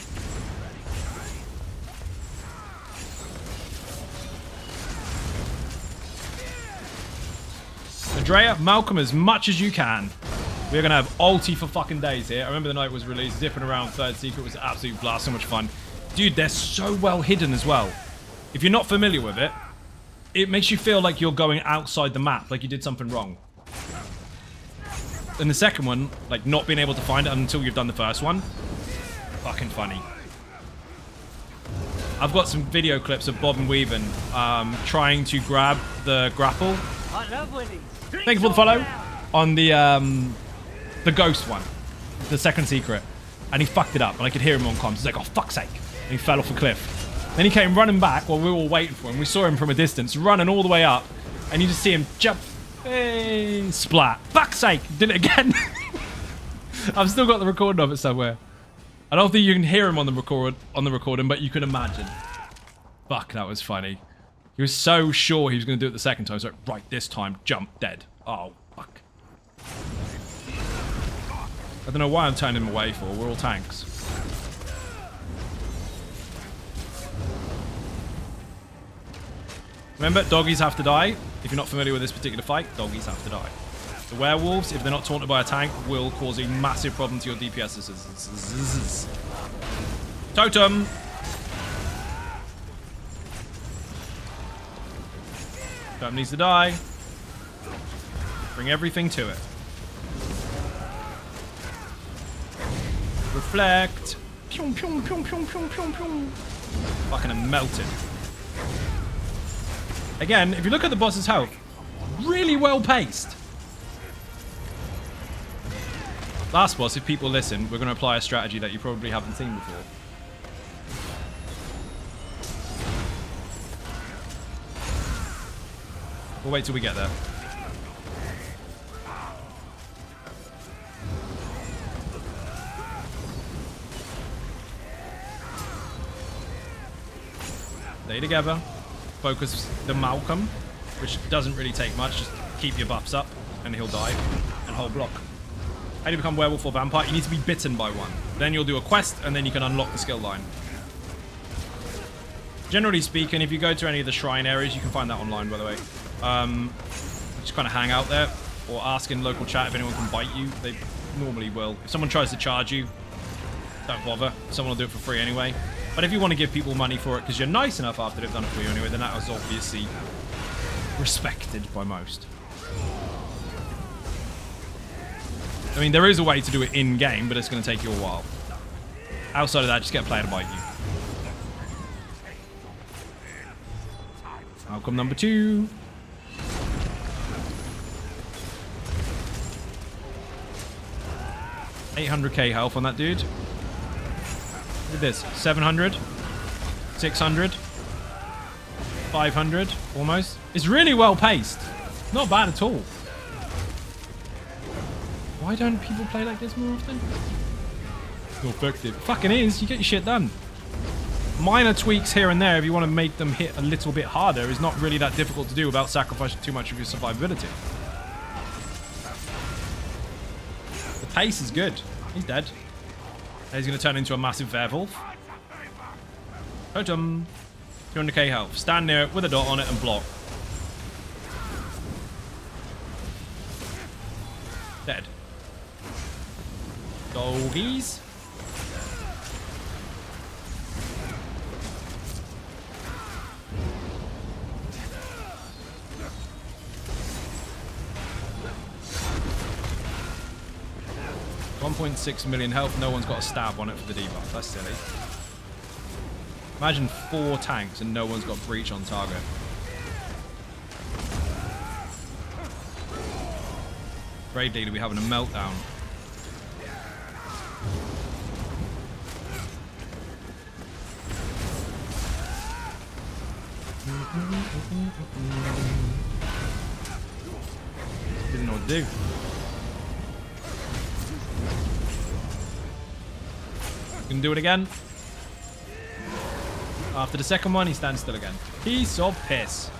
S4: Andrea, Malcolm, as much as you can. We're going to have ulti for fucking days here. I remember the night it was released. Zipping around third secret was an absolute blast. So much fun. Dude, they're so well hidden as well. If you're not familiar with it, it makes you feel like you're going outside the map, like you did something wrong. And the second one, like not being able to find it until you've done the first one, fucking funny. I've got some video clips of Bob and Weaven trying to grab the grapple.
S3: I love winning.
S4: Thank you for the follow on the ghost one, the second secret, and he fucked it up, and I could hear him on comms. He's like, "Oh fuck's sake!" And he fell off a cliff. Then he came running back while we were all waiting for him. We saw him from a distance, running all the way up, and you just see him jump, hey, splat. Fuck's sake! Did it again. I've still got the recording of it somewhere. I don't think you can hear him on the recording, but you can imagine. Fuck, that was funny. He was so sure he was going to do it the second time. He's like, right, this time, jump, dead. Oh, fuck. I don't know why I'm turning him away for. We're all tanks. Remember, doggies have to die. If you're not familiar with this particular fight, doggies have to die. The werewolves, if they're not taunted by a tank, will cause a massive problem to your DPS. Totem! Totem needs to die. Bring everything to it. Reflect. Pyong, pyong, pyong, pyong, pyong, pyong, pyong. Fucking melted. Again, if you look at the boss's health, really well paced. Last boss, if people listen, we're going to apply a strategy that you probably haven't seen before. We'll wait till we get there. Stay together. Focus the Malcolm, which doesn't really take much. Just keep your buffs up, and he'll die. And hold block. How do you become werewolf or vampire? You need to be bitten by one. Then you'll do a quest, and then you can unlock the skill line. Generally speaking, if you go to any of the shrine areas, you can find that online, by the way. Just kind of hang out there, or ask in local chat if anyone can bite you. They normally will. If someone tries to charge you, don't bother. Someone will do it for free anyway. But if you want to give people money for it because you're nice enough after they've done it for you anyway, then that is obviously respected by most. I mean, there is a way to do it in-game, but it's going to take you a while. Outside of that, just get a player to bite you. Outcome number 2. $800k health on that dude. Look at this. 700. 600. 500. Almost. It's really well paced. Not bad at all. Why don't people play like this more often? It's not effective. It fucking is. You get your shit done. Minor tweaks here and there if you want to make them hit a little bit harder is not really that difficult to do without sacrificing too much of your survivability. The pace is good. He's dead. He's going to turn into a massive werewolf. Totem. 200k health. Stand near it with a dot on it and block. Dead. Doggies. $1.6 million health. No one's got a stab on it for the debuff. That's silly. Imagine 4 tanks and no one's got breach on target. Grave Dealer, we having a meltdown. Didn't know what to do. Can do it again. After the second one, he stands still again. Piece of piss.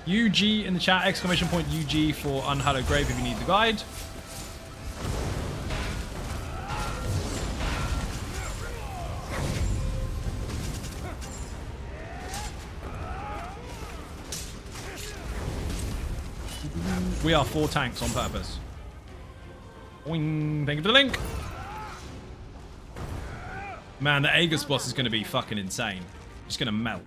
S4: UG in the chat, exclamation point UG for Unhallowed Grave if you need the guide. We are 4 tanks on purpose. Boing. Thank you for the link. Man, the Aegis boss is going to be fucking insane. Just going to melt.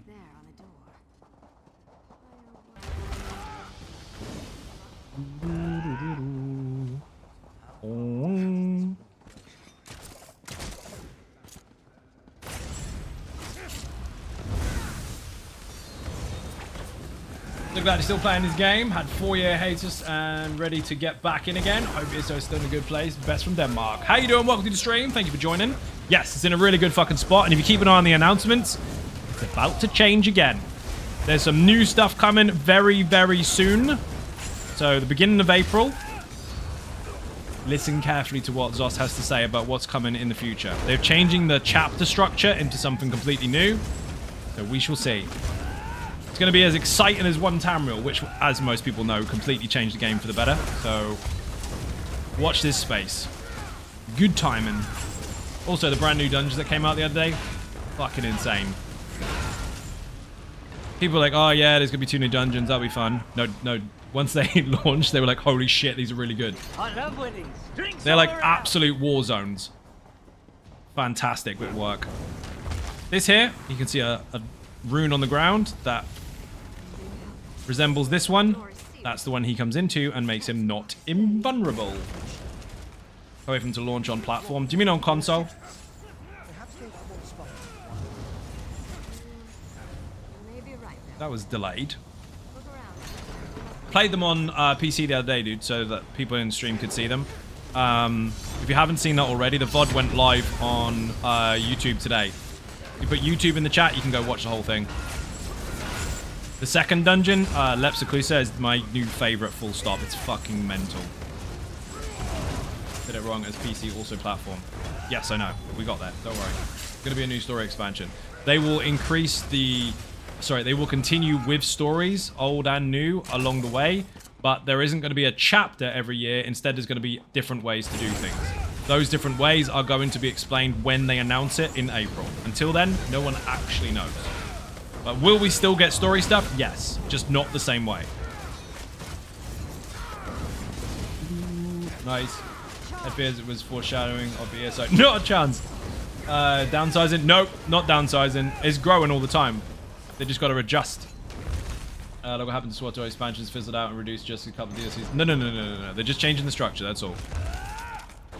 S4: Look at that, he's still playing his game. Had 4-year hiatus and ready to get back in again. Hope ESO is still in a good place. Best from Denmark. How you doing? Welcome to the stream. Thank you for joining. Yes, it's in a really good fucking spot. And if you keep an eye on the announcements, it's about to change again. There's some new stuff coming very, very soon. So the beginning of April. Listen carefully to what Zos has to say about what's coming in the future. They're changing the chapter structure into something completely new. So we shall see. It's going to be as exciting as one Tamriel, which, as most people know, completely changed the game for the better. So watch this space. Good timing. Also, the brand new dungeons that came out the other day, fucking insane. People are like, oh yeah, there's going to be 2 new dungeons, that'll be fun. No. Once they launched, they were like, holy shit, these are really good.
S3: I love weddings. Drinks
S4: They're like
S3: all around.
S4: absolute war zones. Fantastic bit of work. This here, you can see a rune on the ground that resembles this one. That's the one he comes into and makes him not invulnerable. Wait for him to launch on platform. Do you mean on console? That was delayed. Played them on PC the other day, dude, so that people in stream could see them. If you haven't seen that already, the VOD went live on YouTube today. If you put YouTube in the chat, you can go watch the whole thing. The second dungeon, Lepsaclusa, is my new favorite, full stop. It's fucking mental. Did it wrong as PC, also platform. Yes, I know. We got that. Don't worry. It's going to be a new story expansion. they will increase the... Sorry, they will continue with stories, old and new, along the way. But there isn't going to be a chapter every year. Instead, there's going to be different ways to do things. Those different ways are going to be explained when they announce it in April. Until then, no one actually knows. But will we still get story stuff? Yes, just not the same way. Nice. It appears it was foreshadowing of the ESO. Not a chance. Downsizing? Nope, not downsizing. It's growing all the time. They just got to adjust. Look what happened to SWAT expansions, fizzled out and reduced just a couple of DLCs. No. They're just changing the structure, that's all.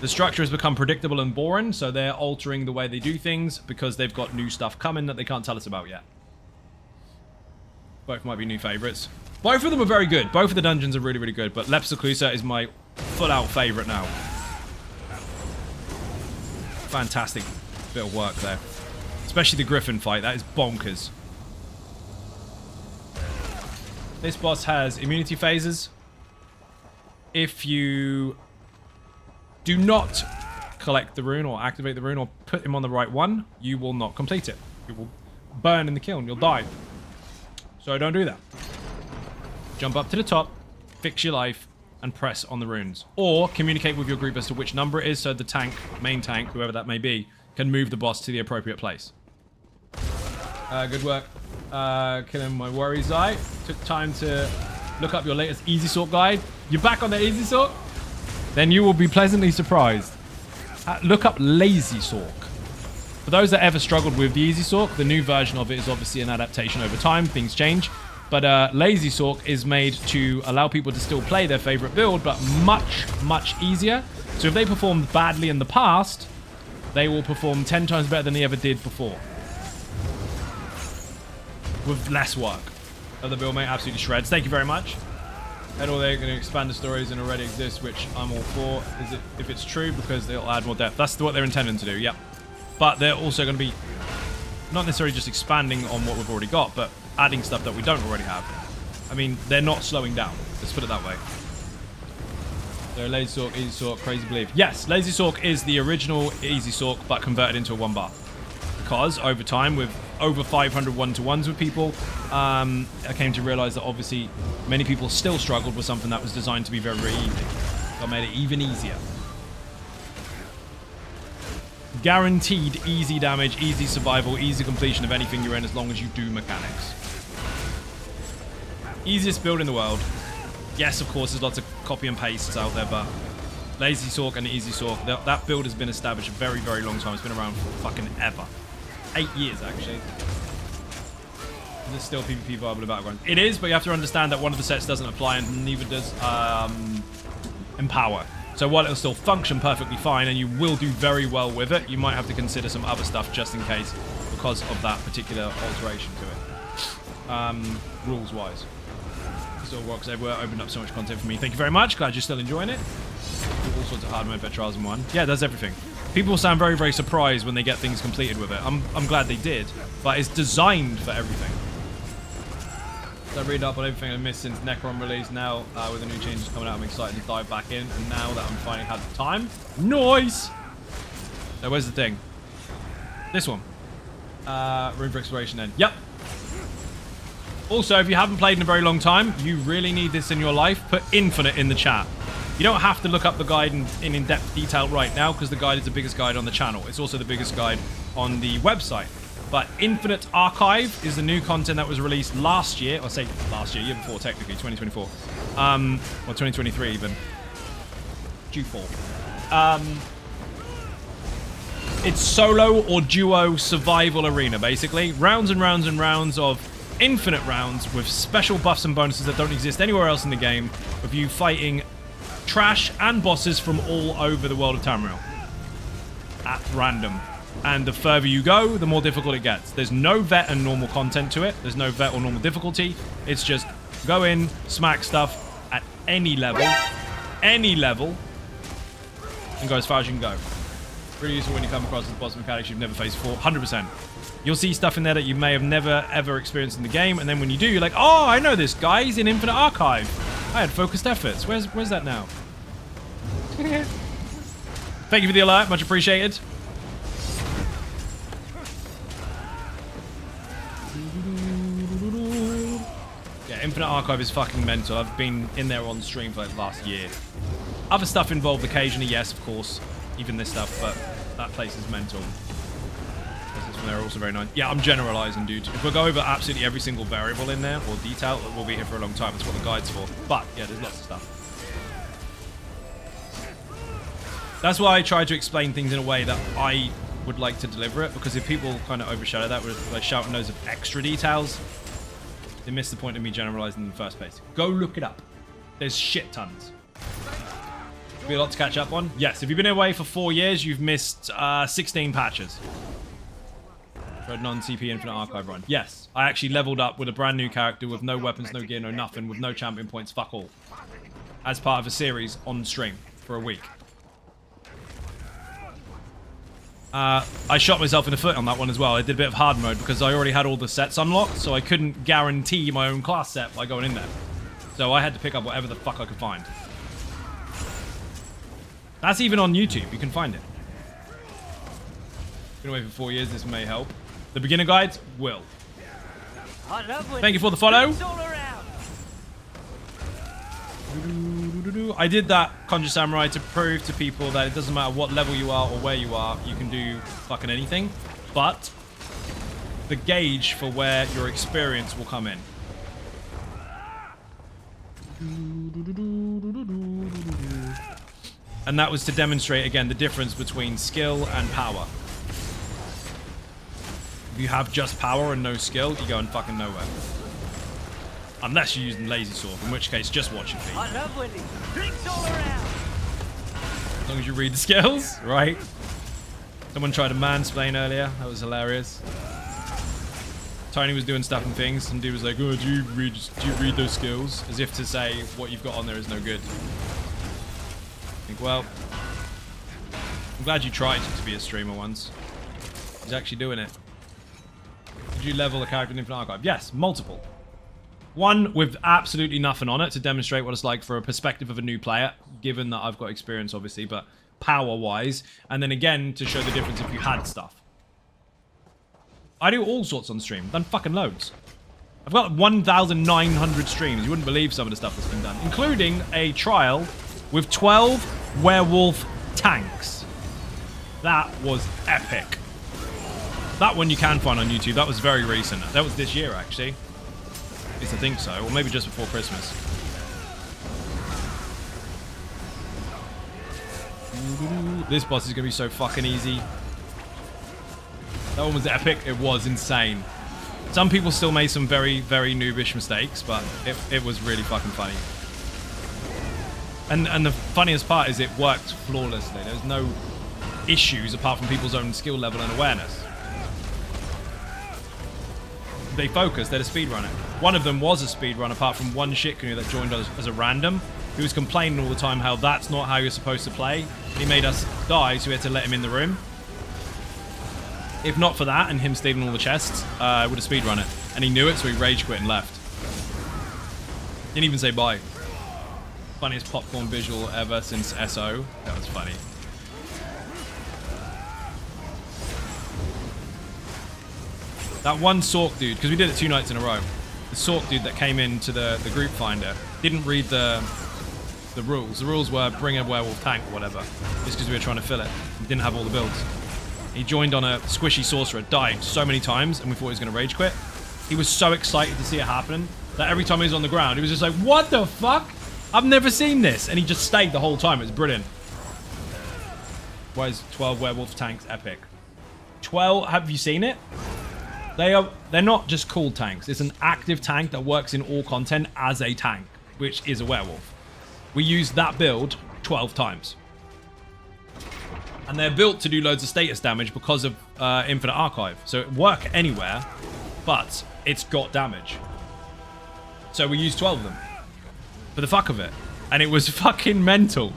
S4: The structure has become predictable and boring, so they're altering the way they do things because they've got new stuff coming that they can't tell us about yet. Both might be new favorites. Both of them are very good. Both of the dungeons are really, really good, but Lepsaclusa is my full-out favorite now. Fantastic bit of work there. Especially the Griffin fight. That is bonkers. This boss has immunity phases. If you do not collect the rune or activate the rune or put him on the right one, you will not complete it. It will burn in the kiln. You'll die. So don't do that. Jump up to the top, fix your life, and press on the runes. Or communicate with your group as to which number it is so the tank, main tank, whoever that may be, can move the boss to the appropriate place. Good work. Killing my worries eye. Took time to look up your latest easy sort guide. You're back on the easy sort? Then you will be pleasantly surprised. Look up lazy sork. For those that ever struggled with the easy sork, the new version of it is obviously an adaptation over time. Things change. But lazy sork is made to allow people to still play their favorite build, but much, much easier. So if they performed badly in the past, they will perform 10 times better than they ever did before. With less work. Other build mate absolutely shreds. Thank you very much. And all they're going to expand the stories and already exist, which I'm all for. Is it if it's true because they'll add more depth. That's what they're intending to do. Yep. But they're also going to be not necessarily just expanding on what we've already got, but adding stuff that we don't already have. I mean, they're not slowing down. Let's put it that way. So lazy sork, easy sork, crazy belief. Yes, lazy sork is the original easy sork, but converted into a 1-bar. Because over time, with over 500 1-to-1s with people, I came to realize that obviously many people still struggled with something that was designed to be very, very easy. So I made it even easier. Guaranteed easy damage, easy survival, easy completion of anything you're in as long as you do mechanics. Easiest build in the world. Yes, of course, there's lots of copy and pastes out there, but lazy sork and easy sork, that build has been established a very, very long time. It's been around for fucking ever. 8 years, actually. There's still PvP viable in Battlegrounds. It is, but you have to understand that one of the sets doesn't apply and neither does Empower. So while it'll still function perfectly fine and you will do very well with it, you might have to consider some other stuff just in case because of that particular alteration to it. Rules-wise. Still works everywhere. Opened up so much content for me. Thank you very much. Glad you're still enjoying it. All sorts of hard mode, better trials in one. Yeah, it does everything. People sound very, very surprised when they get things completed with it. I'm glad they did, but it's designed for everything. So I read up on everything I missed since Necron release. Now, with the new changes coming out, I'm excited to dive back in. And now that I'm finally had the time, nice. So where's the thing? This one. Room for exploration then. Yep. Also, if you haven't played in a very long time, you really need this in your life. Put Infinite in the chat. You don't have to look up the guide in in-depth detail right now because the guide is the biggest guide on the channel. It's also the biggest guide on the website. But Infinite Archive is the new content that was released last year. Or say last year, year before technically, 2024. Or 2023 even. Q4. It's solo or duo survival arena, basically. Rounds and rounds and rounds of infinite rounds with special buffs and bonuses that don't exist anywhere else in the game. With you fighting trash and bosses from all over the world of Tamriel. At random. And the further you go, the more difficult it gets. There's no vet and normal content to it. There's no vet or normal difficulty. It's just go in, smack stuff at any level, and go as far as you can go. Really useful when you come across the boss mechanics you've never faced before. 100%. You'll see stuff in there that you may have never, ever experienced in the game, and then when you do, you're like, oh, I know this guy. He's in Infinite Archive. I had focused efforts. Where's that now? Thank you for the alert. Much appreciated. Yeah, Infinite Archive is fucking mental. I've been in there on stream for like the last year. Other stuff involved occasionally, yes, of course. Even this stuff, but that place is mental. This one there also very nice. Yeah, I'm generalizing, dude. If we go over absolutely every single variable in there, or detail, we'll be here for a long time. That's what the guide's for. But, yeah, there's lots of stuff. That's why I try to explain things in a way that I would like to deliver it, because if people kind of overshadow that with like shouting loads of extra details, they miss the point of me generalizing in the first place. Go look it up. There's shit tons. Be a lot to catch up on. Yes, if you've been away for 4 years, you've missed 16 patches. For a non-CP Infinite Archive run. Yes, I actually leveled up with a brand new character with no weapons, no gear, no nothing, with no champion points, fuck all. As part of a series on stream for a week. I shot myself in the foot on that one as well. I did a bit of hard mode because I already had all the sets unlocked, so I couldn't guarantee my own class set by going in there. So I had to pick up whatever the fuck I could find. That's even on YouTube. You can find it. Been away for 4 years. This may help. The beginner guides will. Thank you for the follow. I did that Conjure Samurai to prove to people that it doesn't matter what level you are or where you are, you can do fucking anything. But the gauge for where your experience will come in. And that was to demonstrate, again, the difference between skill and power. If you have just power and no skill, you're going fucking nowhere. Unless you're using lazy sword, in which case, just watch your feet.
S3: I love winning. Drinks all around.
S4: As long as you read the skills, right? Someone tried to mansplain earlier. That was hilarious. Tony was doing stuff and things, and dude was like, "Oh, do you read those skills?" As if to say what you've got on there is no good. I think, well, I'm glad you tried to be a streamer once. He's actually doing it. Did you level a character in Infinite Archive? Yes, multiple. One with absolutely nothing on it to demonstrate what it's like for a perspective of a new player, given that I've got experience, obviously, but power-wise. And then again, to show the difference if you had stuff. I do all sorts on stream. Done fucking loads. I've got 1,900 streams. You wouldn't believe some of the stuff that's been done. Including a trial with 12 werewolf tanks. That was epic. That one you can find on YouTube. That was very recent. That was this year, actually. At least I think so. Or maybe just before Christmas. This boss is going to be so fucking easy. That one was epic. It was insane. Some people still made some very, very noobish mistakes, but it was really fucking funny. And the funniest part is it worked flawlessly. There's no issues apart from people's own skill level and awareness. They focused. They're a speedrunner. One of them was a speedrunner, apart from one shit canoe that joined us as a random, who was complaining all the time how that's not how you're supposed to play. He made us die, so we had to let him in the room. If not for that and him stealing all the chests, I would have speedrun it. And he knew it, so he rage quit and left. Didn't even say bye. Funniest popcorn visual ever since ESO. That was funny. That one Sork dude, because we did it 2 nights in a row. The Sork dude that came into the group finder didn't read the rules. The rules were bring a werewolf tank or whatever. Just because we were trying to fill it. We didn't have all the builds. He joined on a squishy sorcerer, died so many times, and we thought he was going to rage quit. He was so excited to see it happen that every time he was on the ground, he was just like, what the fuck? I've never seen this. And he just stayed the whole time. It was brilliant. Why is 12 werewolf tanks epic? 12, have you seen it? They're not just cool tanks. It's an active tank that works in all content as a tank, which is a werewolf. We used that build 12 times. And they're built to do loads of status damage because of Infinite Archive. So it work anywhere, but it's got damage. So we used 12 of them. For the fuck of it. And it was fucking mental.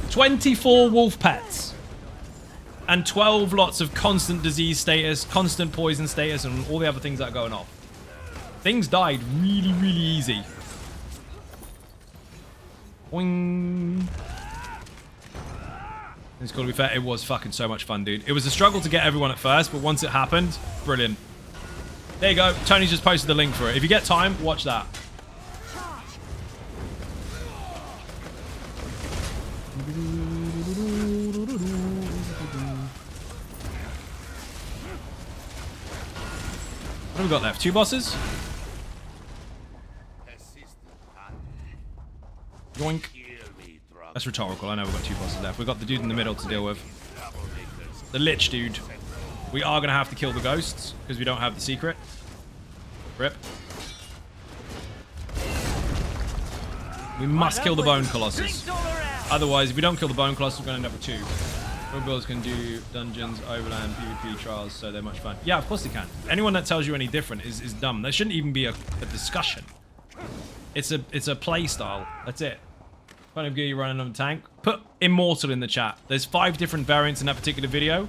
S4: 24 wolf pets. And 12 lots of constant disease status, constant poison status, and all the other things that are going off. Things died really, really easy. Boing. It's got to be fair, it was fucking so much fun, dude. It was a struggle to get everyone at first, but once it happened, brilliant. There you go. Tony's just posted the link for it. If you get time, watch that. What have we got left? 2 bosses? Yoink. That's rhetorical. I know we've got 2 bosses left. We've got the dude in the middle to deal with. The Lich dude. We are going to have to kill the ghosts because we don't have the secret. Rip. We must kill the Bone Colossus. Otherwise, if we don't kill the Bone Colossus, we're going to end up with 2. Road builders can do dungeons, overland, PvP trials, so they're much fun. Yeah, of course they can. Anyone that tells you any different is dumb. There shouldn't even be a discussion. It's a play style. That's it. Kind of gear you running on a tank. Put Immortal in the chat. There's 5 different variants in that particular video.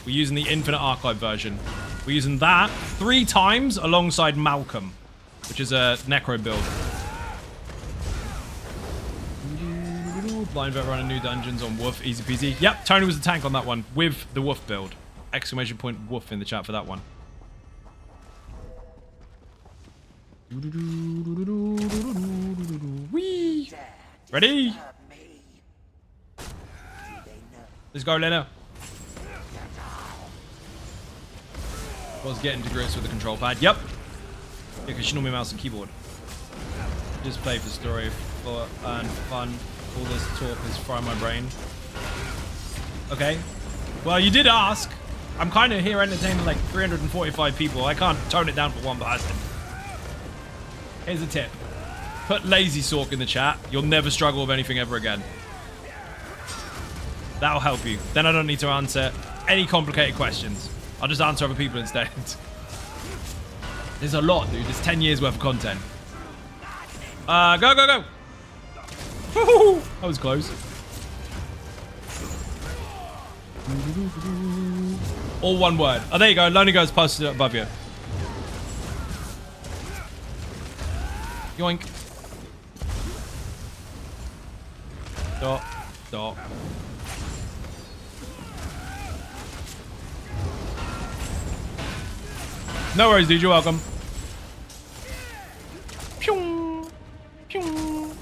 S4: We're using the Infinite Archive version. We're using that 3 times alongside Malcolm, which is a Necro build. Blind vet running new dungeons on Woof, easy peasy. Yep, Tony was the tank on that one with the Woof build. Exclamation point Woof in the chat for that one. Whee! Ready? Let's go, Lena. Was getting to grips with the control pad. Yep. Yeah, because she normally mouse and keyboard. Just play for story and fun. All this talk is frying my brain. Okay. Well, you did ask. I'm kind of here entertaining like 345 people. I can't tone it down for one person. Here's a tip. Put Lazy Sork in the chat. You'll never struggle with anything ever again. That'll help you. Then I don't need to answer any complicated questions. I'll just answer other people instead. There's a lot, dude. There's 10 years worth of content. Go, go, go. That was close. All one word. Oh, there you go. Lonely Girl's posted it above you. Yoink. Dot. Dot. No worries, dude. You're welcome. Pew. Pew.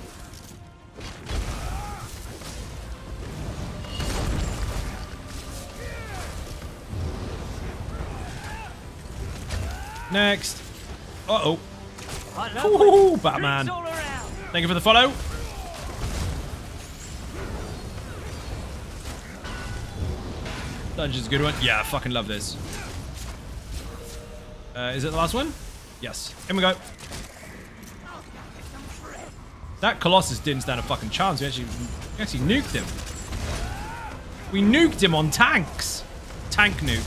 S4: Next. Uh-oh. Ooh, Batman. Thank you for the follow. Dungeon's a good one. Yeah, I fucking love this. Is it the last one? Yes. Here we go. That Colossus didn't stand a fucking chance. We actually nuked him. We nuked him on tanks. Tank nuke.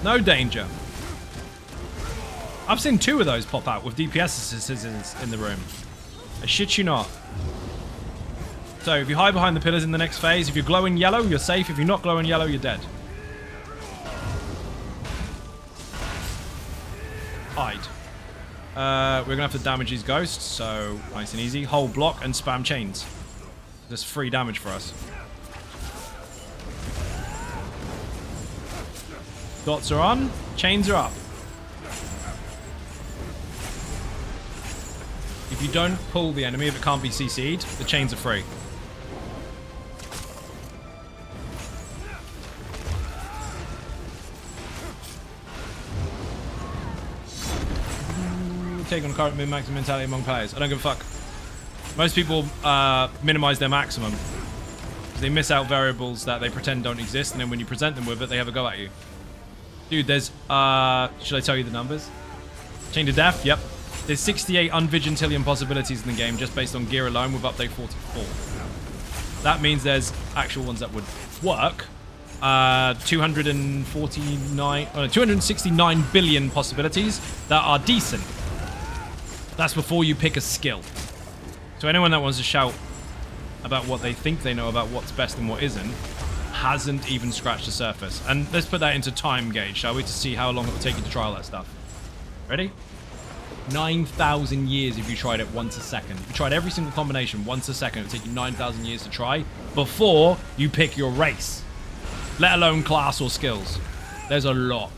S4: No danger. I've seen 2 of those pop out with DPS scissors in the room. I shit you not. So if you hide behind the pillars in the next phase, if you're glowing yellow, you're safe. If you're not glowing yellow, you're dead. Hide. We're gonna have to damage these ghosts, so nice and easy. Hold block and spam chains. That's free damage for us. Dots are on, chains are up. If you don't pull the enemy, if it can't be CC'd, the chains are free. Take on current min-max mentality among players. I don't give a fuck. Most people minimize their maximum. They miss out variables that they pretend don't exist, and then when you present them with it, they have a go at you. Dude, there's, should I tell you the numbers? Chain to death, yep. There's 68 unvigintillion possibilities in the game just based on gear alone with update 44. That means there's actual ones that would work. 269 billion possibilities that are decent. That's before you pick a skill. So anyone that wants to shout about what they think they know about what's best and what isn't, hasn't even scratched the surface. And let's put that into time gauge, shall we, to see how long it will take you to trial that stuff. Ready? 9,000 years if you tried it once a second. If you tried every single combination once a second, it would take you 9,000 years to try before you pick your race, let alone class or skills. There's a lot.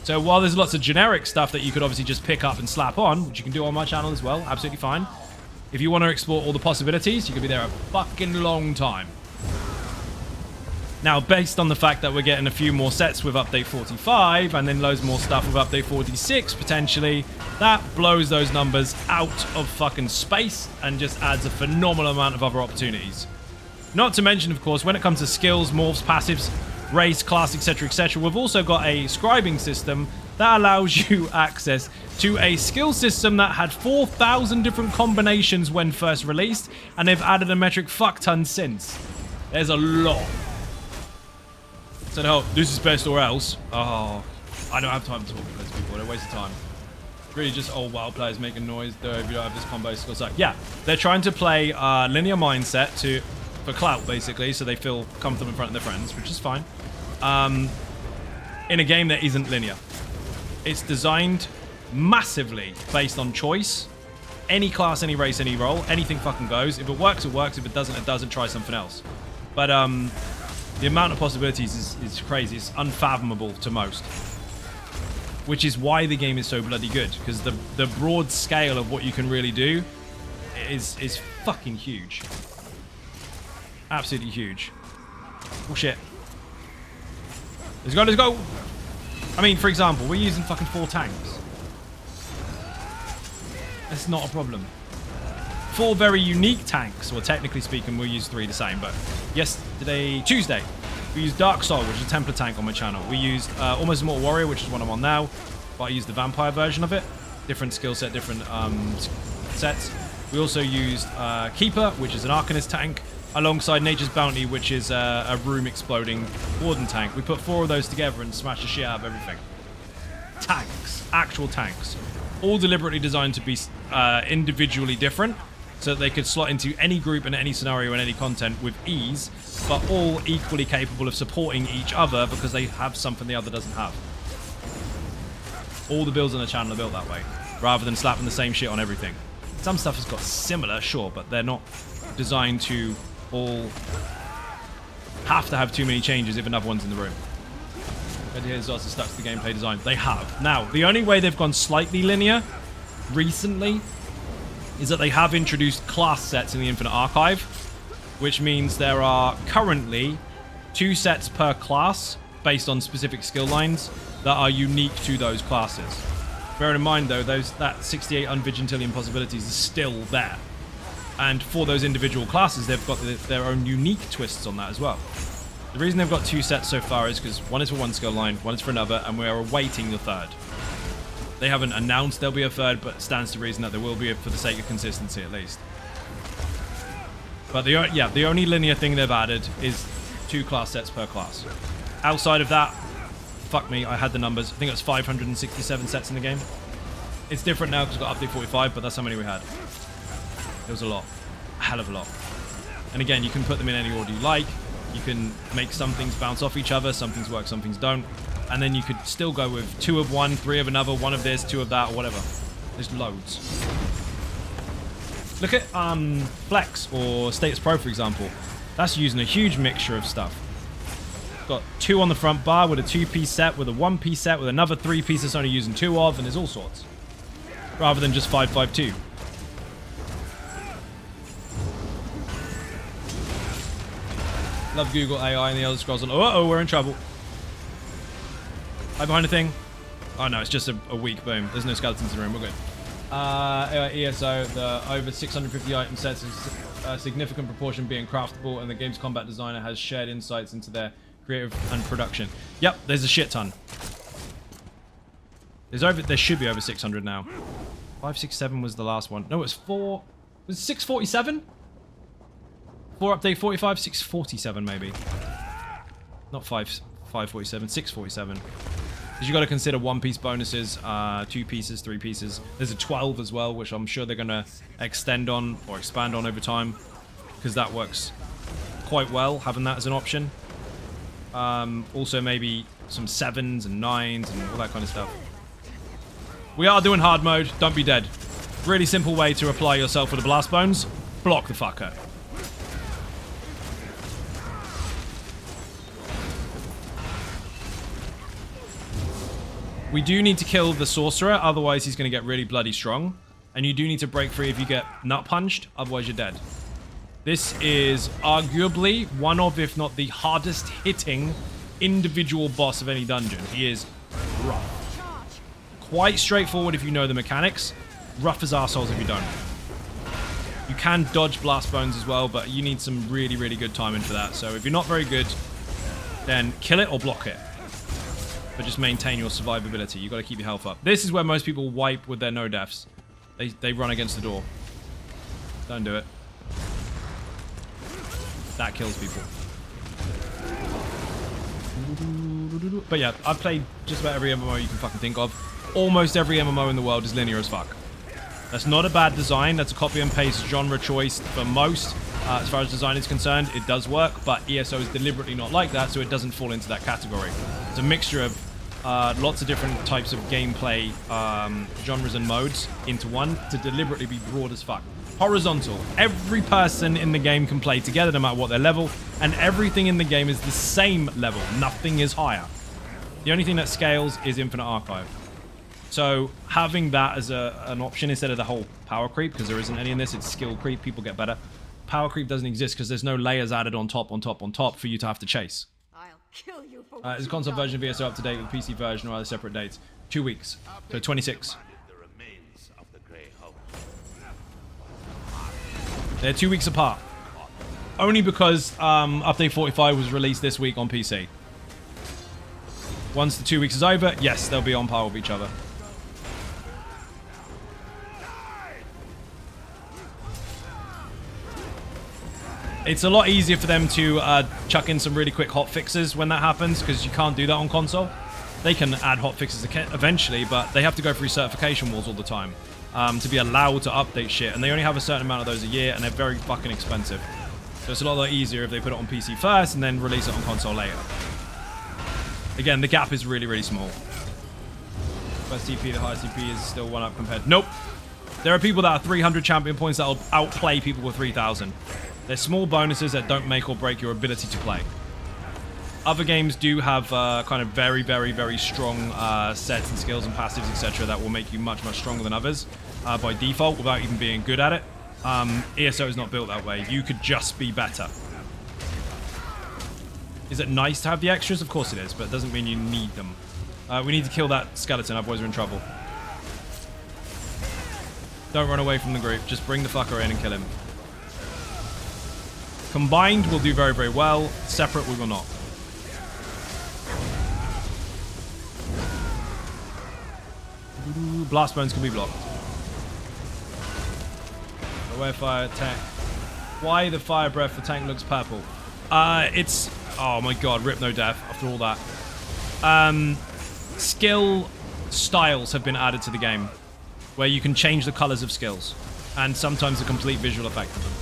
S4: So while there's lots of generic stuff that you could obviously just pick up and slap on, which you can do on my channel as well, absolutely fine. If you want to explore all the possibilities, you could be there a fucking long time. Now, based on the fact that we're getting a few more sets with update 45 and then loads more stuff with update 46 potentially, that blows those numbers out of fucking space and just adds a phenomenal amount of other opportunities. Not to mention, of course, when it comes to skills, morphs, passives, race, class, etc., we've also got a scribing system that allows you access to a skill system that had 4,000 different combinations when first released, and they've added a metric fuck ton since. There's a lot. So no, this is best or else. Oh, I don't have time to talk to those people. They're a waste of time. Really just old WoW players making noise though if you don't have this combo skill set. Yeah, they're trying to play linear mindset for clout basically, so they feel comfortable in front of their friends, which is fine. In a game that isn't linear. It's designed massively based on choice. Any class, any race, any role, anything fucking goes. If it works, it works. If it doesn't, it doesn't. Try something else. But the amount of possibilities is crazy. It's unfathomable to most. Which is why the game is so bloody good. Because the broad scale of what you can really do is fucking huge. Absolutely huge. Oh shit. Let's go, let's go! I mean, for example, we're using fucking 4 tanks. That's not a problem. 4 very unique tanks. Well, technically speaking, we'll use 3 the same, but Tuesday, we used Dark Soul, which is a Templar tank on my channel. We used Almost Immortal Warrior, which is what I'm on now, but I used the Vampire version of it. Different skill set, different sets. We also used Keeper, which is an Arcanist tank, alongside Nature's Bounty, which is a room-exploding Warden tank. We put 4 of those together and smashed the shit out of everything. Tanks. Actual tanks. All deliberately designed to be individually different, so that they could slot into any group and any scenario and any content with ease, but all equally capable of supporting each other because they have something the other doesn't have. All the builds on the channel are built that way, rather than slapping the same shit on everything. Some stuff has got similar, sure, but they're not designed to all have to have too many changes if another one's in the room. Here's also stuck to the gameplay design. They have. Now, the only way they've gone slightly linear recently is that they have introduced class sets in the Infinite Archive, which means there are currently 2 sets per class based on specific skill lines that are unique to those classes. Bear in mind, though, that 68 unvigilantillion possibilities is still there. And for those individual classes, they've got their own unique twists on that as well. The reason they've got 2 sets so far is because one is for one skill line, one is for another, and we are awaiting the third. They haven't announced there'll be a third, but it stands to reason that there will be for the sake of consistency at least. But the only linear thing they've added is 2 class sets per class. Outside of that, fuck me, I had the numbers. I think it was 567 sets in the game. It's different now because we've got update 45, but that's how many we had. There was a lot. A hell of a lot. And again, you can put them in any order you like. You can make some things bounce off each other, some things work, some things don't. And then you could still go with 2 of one, 3 of another, 1 of this, 2 of that, or whatever. There's loads. Look at Flex or Status Pro, for example. That's using a huge mixture of stuff. Got 2 on the front bar with a 2-piece set, with a 1-piece set, with another 3-piece that's only using 2 of, and there's all sorts. Rather than just 5-5-2. Love Google AI and the Elder Scrolls. Uh-oh, we're in trouble. Hide behind a thing. Oh no, it's just a weak boom. There's no skeletons in the room. We're good. ESO, the over 650 item sets is a significant proportion being craftable, and the game's combat designer has shared insights into their creative and production. Yep, there's a shit ton. There should be over 600 now. 567 was the last one. No, it was 4. Was it 647? 4 update 45, 647 maybe. Not 547, 647. Because you got to consider 1-piece bonuses, 2 pieces, 3 pieces. There's a 12 as well, which I'm sure they're going to extend on or expand on over time, because that works quite well, having that as an option. Also maybe some 7s and 9s and all that kind of stuff. We are doing hard mode. Don't be dead. Really simple way to apply yourself with the blast bones. Block the fucker. We do need to kill the sorcerer, otherwise he's going to get really bloody strong. And you do need to break free if you get nut punched, otherwise you're dead. This is arguably one of, if not the hardest hitting individual boss of any dungeon. He is rough. Quite straightforward if you know the mechanics. Rough as arseholes if you don't. You can dodge blast bones as well, but you need some really, really good timing for that. So if you're not very good, then kill it or block it. But just maintain your survivability. You've got to keep your health up. This is where most people wipe with their no deaths. They run against the door. Don't do it. That kills people. But yeah, I've played just about every MMO you can fucking think of. Almost every MMO in the world is linear as fuck. That's not a bad design. That's a copy and paste genre choice for most. As far as design is concerned, it does work, but ESO is deliberately not like that, so it doesn't fall into that category. It's a mixture of lots of different types of gameplay genres and modes into one to deliberately be broad as fuck. Horizontal. Every person in the game can play together no matter what their level, and everything in the game is the same level. Nothing is higher. The only thing that scales is Infinite Archive. So having that as an option instead of the whole power creep, because there isn't any in this, it's skill creep, people get better. Power creep doesn't exist because there's no layers added on top for you to have to chase.
S5: I'll kill you for what
S4: Is the console version of ESO up to date with the PC version or other separate dates? 2 weeks. So 26.
S6: The remains of the Grey Hope.
S4: They're 2 weeks apart. Only because update 45 was released this week on PC. Once the 2 weeks is over, yes, they'll be on par with each other. It's a lot easier for them to chuck in some really quick hot fixes when that happens, because you can't do that on console. They can add hot fixes eventually, but they have to go through certification walls all the time to be allowed to update shit, and they only have a certain amount of those a year, and they're very fucking expensive. So it's a lot easier if they put it on PC first and then release it on console later. Again, the gap is really, really small. First CP, the highest CP is still one up compared. Nope. There are people that are 300 champion points that will outplay people with 3,000. They're small bonuses that don't make or break your ability to play. Other games do have kind of very, very, very strong sets and skills and passives, etc. that will make you much, much stronger than others by default without even being good at it. ESO is not built that way. You could just be better. Is it nice to have the extras? Of course it is, but it doesn't mean you need them. We need to kill that skeleton, otherwise we're in trouble. Don't run away from the group. Just bring the fucker in and kill him. Combined, we'll do very, very well. Separate, we will not. Blast bones can be blocked. Aware fire tank. Why the fire breath for tank looks purple? It's... Oh my god, rip no death after all that. Skill styles have been added to the game, where you can change the colors of skills, and sometimes the complete visual effect of them.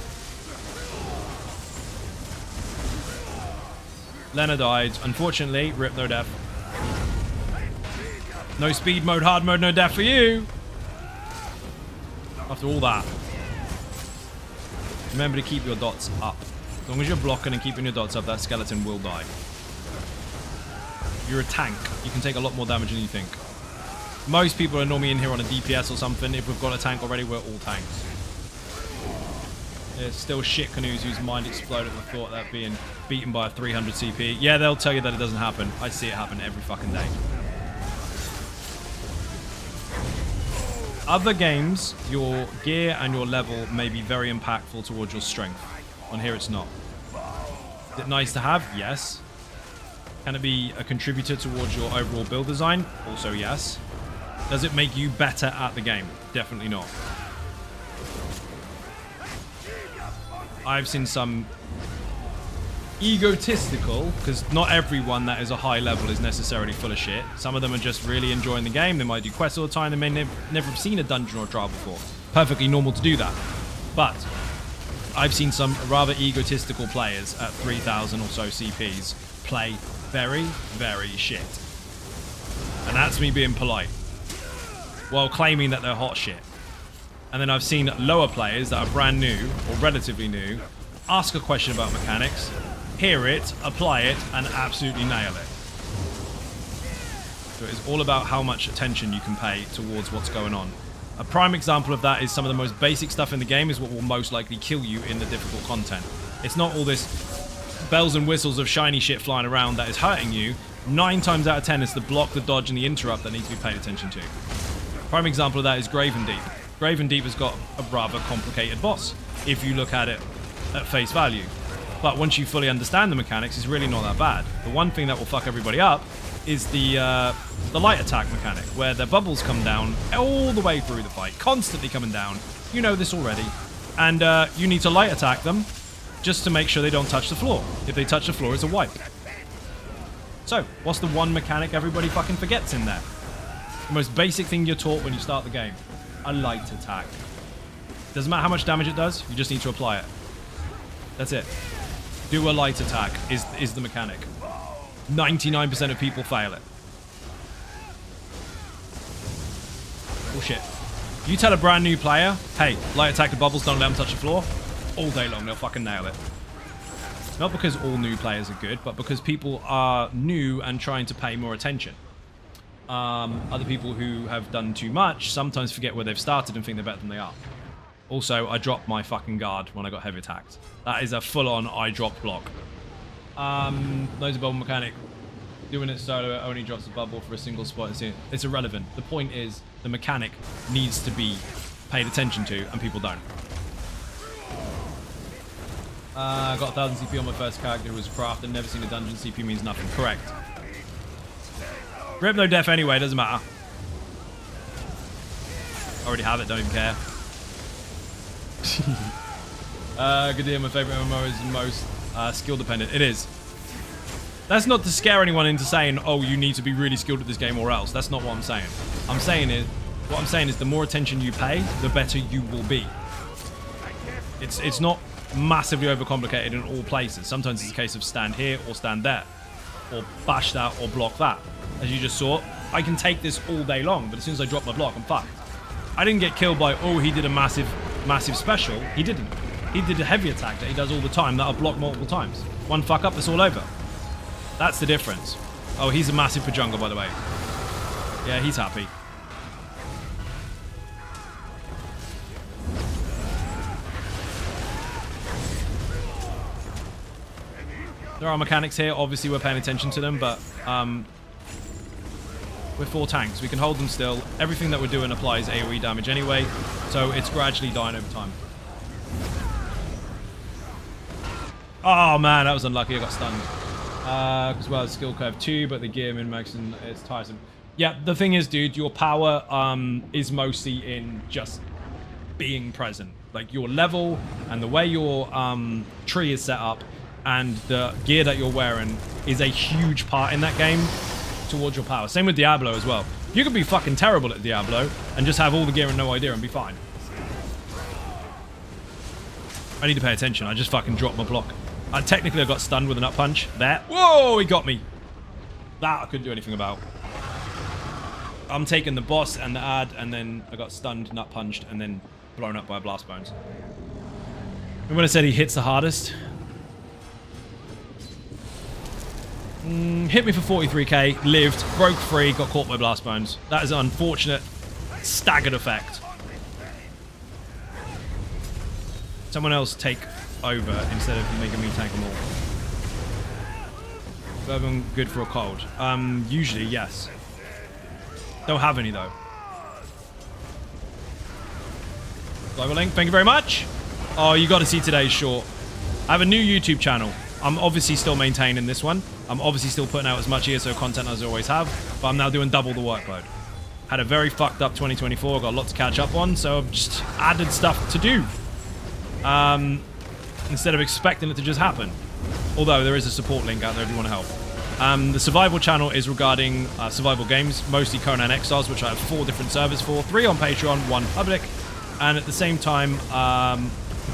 S4: Lena died. Unfortunately, rip no death. No speed mode, hard mode, no death for you. After all that. Remember to keep your dots up. As long as you're blocking and keeping your dots up, that skeleton will die. If you're a tank, you can take a lot more damage than you think. Most people are normally in here on a DPS or something. If we've got a tank already, we're all tanks. There's still shit canoes whose mind exploded at the thought that being beaten by a 300 CP. Yeah, they'll tell you that it doesn't happen. I see it happen every fucking day. Other games, your gear and your level may be very impactful towards your strength. On here, it's not. Is it nice to have? Yes. Can it be a contributor towards your overall build design? Also, yes. Does it make you better at the game? Definitely not. I've seen some egotistical, because not everyone that is a high level is necessarily full of shit. Some of them are just really enjoying the game. They might do quests all the time. They may never have seen a dungeon or a trial before. Perfectly normal to do that. But I've seen some rather egotistical players at 3,000 or so CPs play very, very shit. And that's me being polite. while claiming that they're hot shit. And then I've seen lower players that are brand new or relatively new ask a question about mechanics, hear it, apply it, and absolutely nail it. So it's all about how much attention you can pay towards what's going on. A prime example of that is some of the most basic stuff in the game is what will most likely kill you in the difficult content. It's not all this bells and whistles of shiny shit flying around that is hurting you. 9 times out of 10 it's the block, the dodge, and the interrupt that needs to be paid attention to. Prime example of that is Graven Deep. Graven Deep has got a rather complicated boss, if you look at it at face value. But once you fully understand the mechanics, it's really not that bad. The one thing that will fuck everybody up is the light attack mechanic, where their bubbles come down all the way through the fight, constantly coming down. You know this already. And you need to light attack them just to make sure they don't touch the floor. If they touch the floor, it's a wipe. So, what's the one mechanic everybody fucking forgets in there? The most basic thing you're taught when you start the game. A light attack. Doesn't matter how much damage it does, you just need to apply it. That's it. Do a light attack is the mechanic. 99% of people fail it. Bullshit. You tell a brand new player, hey, light attack the bubbles, don't let them touch the floor, all day long, they'll fucking nail it. Not because all new players are good, but because people are new and trying to pay more attention. Other people who have done too much sometimes forget where they've started and think they're better than they are. Also, I dropped my fucking guard when I got heavy attacked. That is a full-on I dropped block. Loads of bubble mechanic. Doing it solo, it only drops a bubble for a single spot. It's irrelevant. The point is, the mechanic needs to be paid attention to, and people don't. I got 1000 CP on my first character who was crafted. Never seen a dungeon. CP means nothing. Correct. Rip no death anyway, doesn't matter. Already have it, don't even care. Good deal, my favorite MMO is most skill dependent. It is. That's not to scare anyone into saying, oh, you need to be really skilled at this game or else. That's not what I'm saying. What I'm saying is the more attention you pay, the better you will be. It's not massively overcomplicated in all places. Sometimes it's a case of stand here or stand there, or bash that or block that. As you just saw, I can take this all day long, but as soon as I drop my block, I'm fucked. I didn't get killed by, oh, he did a massive special. He didn't. He did a heavy attack that he does all the time that I'll block multiple times. One fuck up, it's all over. That's the difference. Oh, he's a massive for jungle, by the way. Yeah, he's happy. There are mechanics here. Obviously, we're paying attention to them, but we're 4 tanks. We can hold them still. Everything that we're doing applies AoE damage anyway, so it's gradually dying over time. Oh, man, that was unlucky. I got stunned. As well as skill curve 2, but the gear min-max and it's tiresome. Yeah, the thing is, dude, your power is mostly in just being present. Like, your level and the way your tree is set up and the gear that you're wearing is a huge part in that game towards your power. Same with Diablo as well. You could be fucking terrible at Diablo and just have all the gear and no idea and be fine. I need to pay attention. I just fucking dropped my block. Technically, I got stunned with a nut punch. There. Whoa, he got me. That I couldn't do anything about. I'm taking the boss and the ad, and then I got stunned, nut punched, and then blown up by a blast bones. And when I said he hits the hardest, hit me for 43k, lived, broke free, got caught by blast bones. That is an unfortunate, staggered effect. Someone else take over instead of making me tank them all. Bourbon good for a cold? Usually, yes. Don't have any, though. Global Link, thank you very much. Oh, you got to see today's short. I have a new YouTube channel. I'm obviously still maintaining this one. I'm obviously still putting out as much ESO content as I always have, but I'm now doing double the workload. Had a very fucked up 2024, got a lot to catch up on, so I've just added stuff to do. Instead of expecting it to just happen. Although there is a support link out there if you want to help. The survival channel is regarding survival games, mostly Conan Exiles, which I have 4 different servers for, 3 on Patreon, 1 public, and at the same time,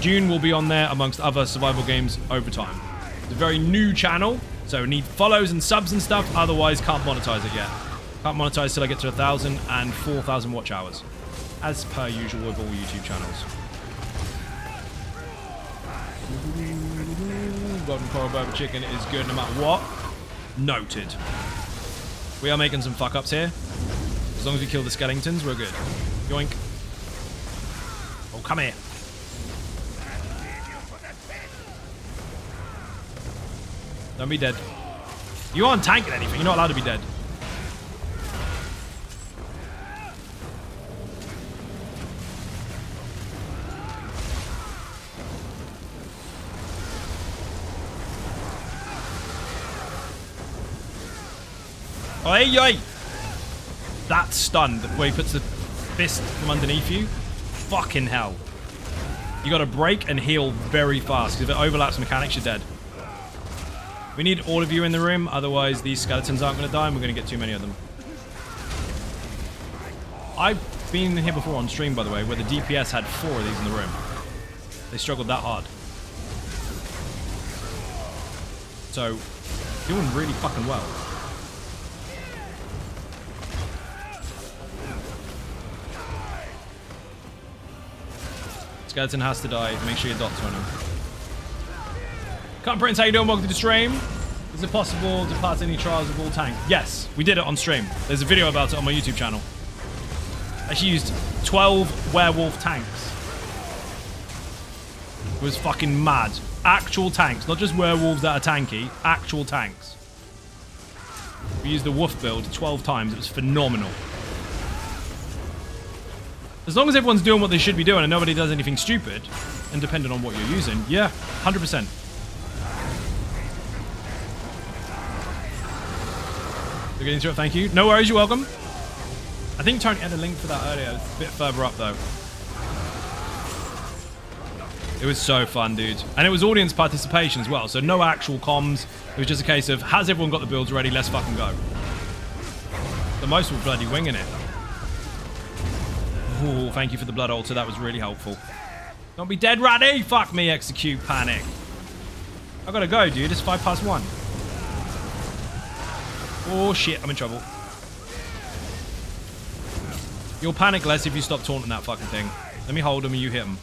S4: Dune will be on there amongst other survival games over time. It's a very new channel, so need follows and subs and stuff, otherwise can't monetize it yet. Can't monetize till I get to 1,000 and 4,000 watch hours. As per usual with all YouTube channels. Golden coral burger chicken is good no matter what. Noted. We are making some fuck ups here. As long as we kill the skeletons, we're good. Yoink. Oh, come here. Don't be dead. You aren't tanking anything. You're not allowed to be dead. Oi, oi! That stun, where he puts the fist from underneath you. Fucking hell. You gotta break and heal very fast, because if it overlaps mechanics, you're dead. We need all of you in the room, otherwise these skeletons aren't gonna die and we're gonna get too many of them. I've been here before on stream, by the way, where the DPS had 4 of these in the room. They struggled that hard. So, doing really fucking well. Skeleton has to die. Make sure your dots on him. Can't Prince, how you doing? Welcome to the stream. Is it possible to pass any trials of all tank? Yes, we did it on stream. There's a video about it on my YouTube channel. I actually used 12 werewolf tanks. It was fucking mad. Actual tanks, not just werewolves that are tanky. Actual tanks. We used the wolf build 12 times. It was phenomenal. As long as everyone's doing what they should be doing and nobody does anything stupid, and depending on what you're using, yeah, 100%. You're getting to it, thank you. No worries, you're welcome. I think Tony had a link for that earlier. It's a bit further up, though. It was so fun, dude. And it was audience participation as well, so no actual comms. It was just a case of, has everyone got the builds ready? Let's fucking go. The most were bloody winging it. Ooh, thank you for the blood altar. That was really helpful. Don't be dead, Ratty! Fuck me, execute, panic. I gotta go, dude. It's 1:05. Oh, shit. I'm in trouble. You'll panic less if you stop taunting that fucking thing. Let me hold him and you hit him.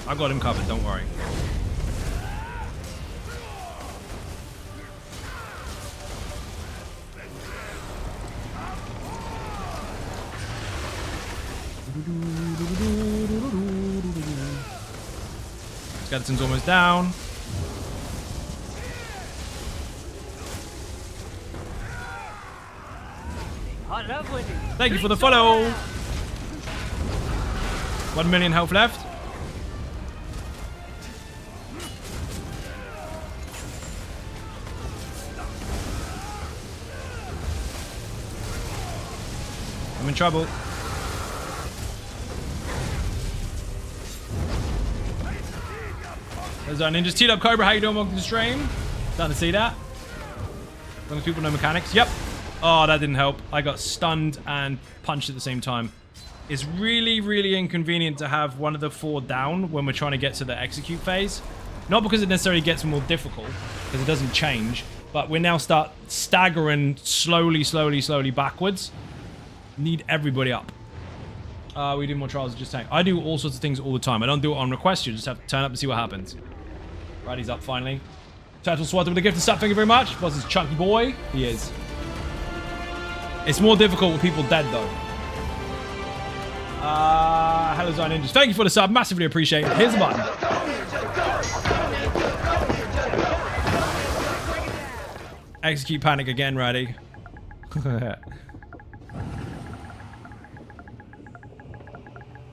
S4: I got him covered. Don't worry. Skeleton's almost down. Thank you for the follow. 1 million health left. I'm in trouble. There's our ninjas. Teed up Cobra, how you doing? Welcome to the stream. Starting to see that. As long as people know mechanics. Yep. Oh, that didn't help. I got stunned and punched at the same time. It's really, really inconvenient to have one of the 4 down when we're trying to get to the execute phase. Not because it necessarily gets more difficult, because it doesn't change, but we now start staggering slowly, slowly, slowly backwards. Need everybody up. We do more trials of just tank. I do all sorts of things all the time. I don't do it on request. You just have to turn up and see what happens. Right, he's up finally. Turtle Swatter with a gift and stuff. Thank you very much. Boss is chunky boy. He is. It's more difficult with people dead, though. Hello, Zion Ninjas. Thank you for the sub. Massively appreciate it. Here's the button. Execute panic again, ready.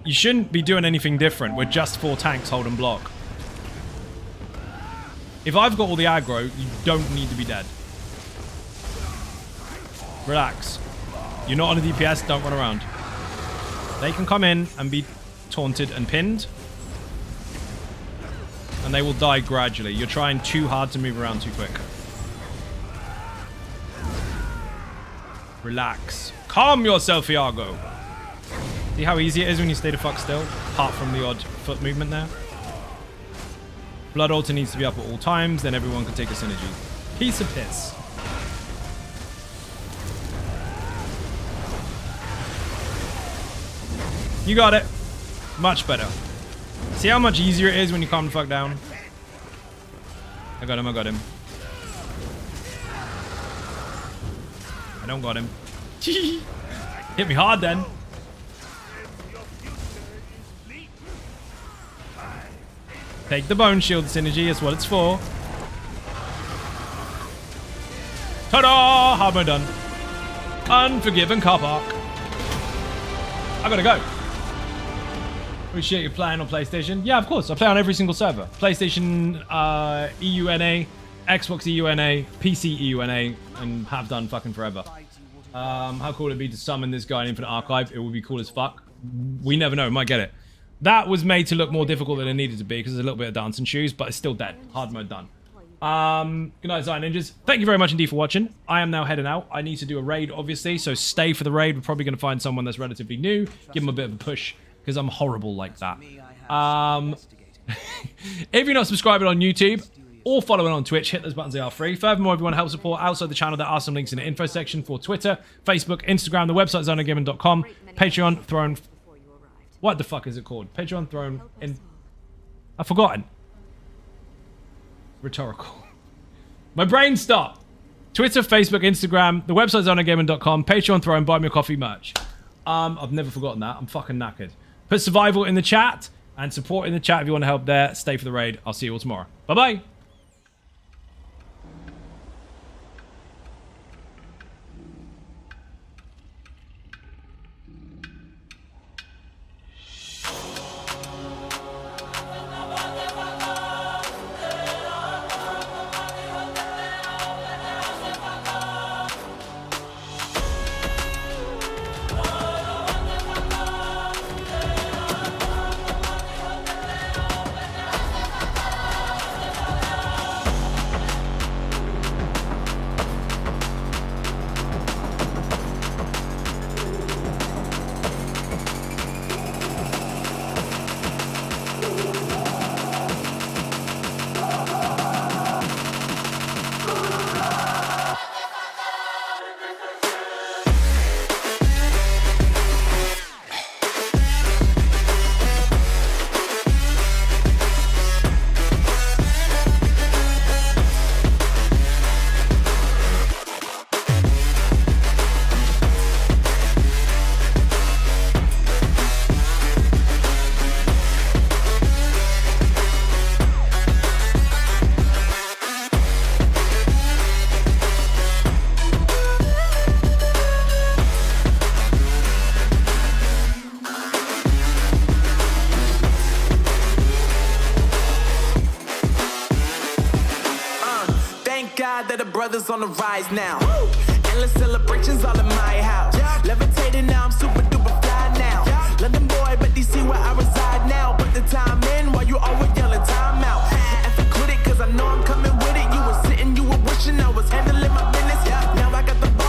S4: You shouldn't be doing anything different. We're just 4 tanks holding block. If I've got all the aggro, you don't need to be dead. Relax. You're not on a DPS, don't run around. They can come in and be taunted and pinned. And they will die gradually. You're trying too hard to move around too quick. Relax. Calm yourself, Iago. See how easy it is when you stay the fuck still? Apart from the odd foot movement there. Blood altar needs to be up at all times, then everyone can take a synergy. Piece of piss. You got it. Much better. See how much easier it is when you calm the fuck down? I got him, I got him. I don't got him. Hit me hard then. Take the bone shield synergy, that's what it's for. Ta-da! How am I done? Unforgiven car park. I gotta go. Oh shit, you're playing on PlayStation? Yeah, of course. I play on every single server. PlayStation EUNA, Xbox EUNA, PC EUNA, and have done fucking forever. How cool would it be to summon this guy in Infinite Archive? It would be cool as fuck. We never know, we might get it. That was made to look more difficult than it needed to be because there's a little bit of dancing shoes, but it's still dead. Hard mode done. Good night, Zion Ninjas. Thank you very much indeed for watching. I am now heading out. I need to do a raid, obviously, so stay for the raid. We're probably going to find someone that's relatively new, give them a bit of a push, because I'm horrible like that. If you're not subscribing on YouTube or following on Twitch, hit those buttons, they are free. Furthermore, if you want to help support outside the channel, there are some links in the info section for Twitter, Facebook, Instagram, the website zoneofgaming.com, Patreon, Throne... What the fuck is it called? Patreon, Throne... I've forgotten. Rhetorical. My brain stopped. Twitter, Facebook, Instagram, the website zoneofgaming.com, Patreon, Throne, buy me a coffee merch. I've never forgotten that. I'm fucking knackered. Put survival in the chat and support in the chat if you want to help there. Stay for the raid. I'll see you all tomorrow. Bye-bye.
S7: That the brothers on the rise now. Endless celebrations all in my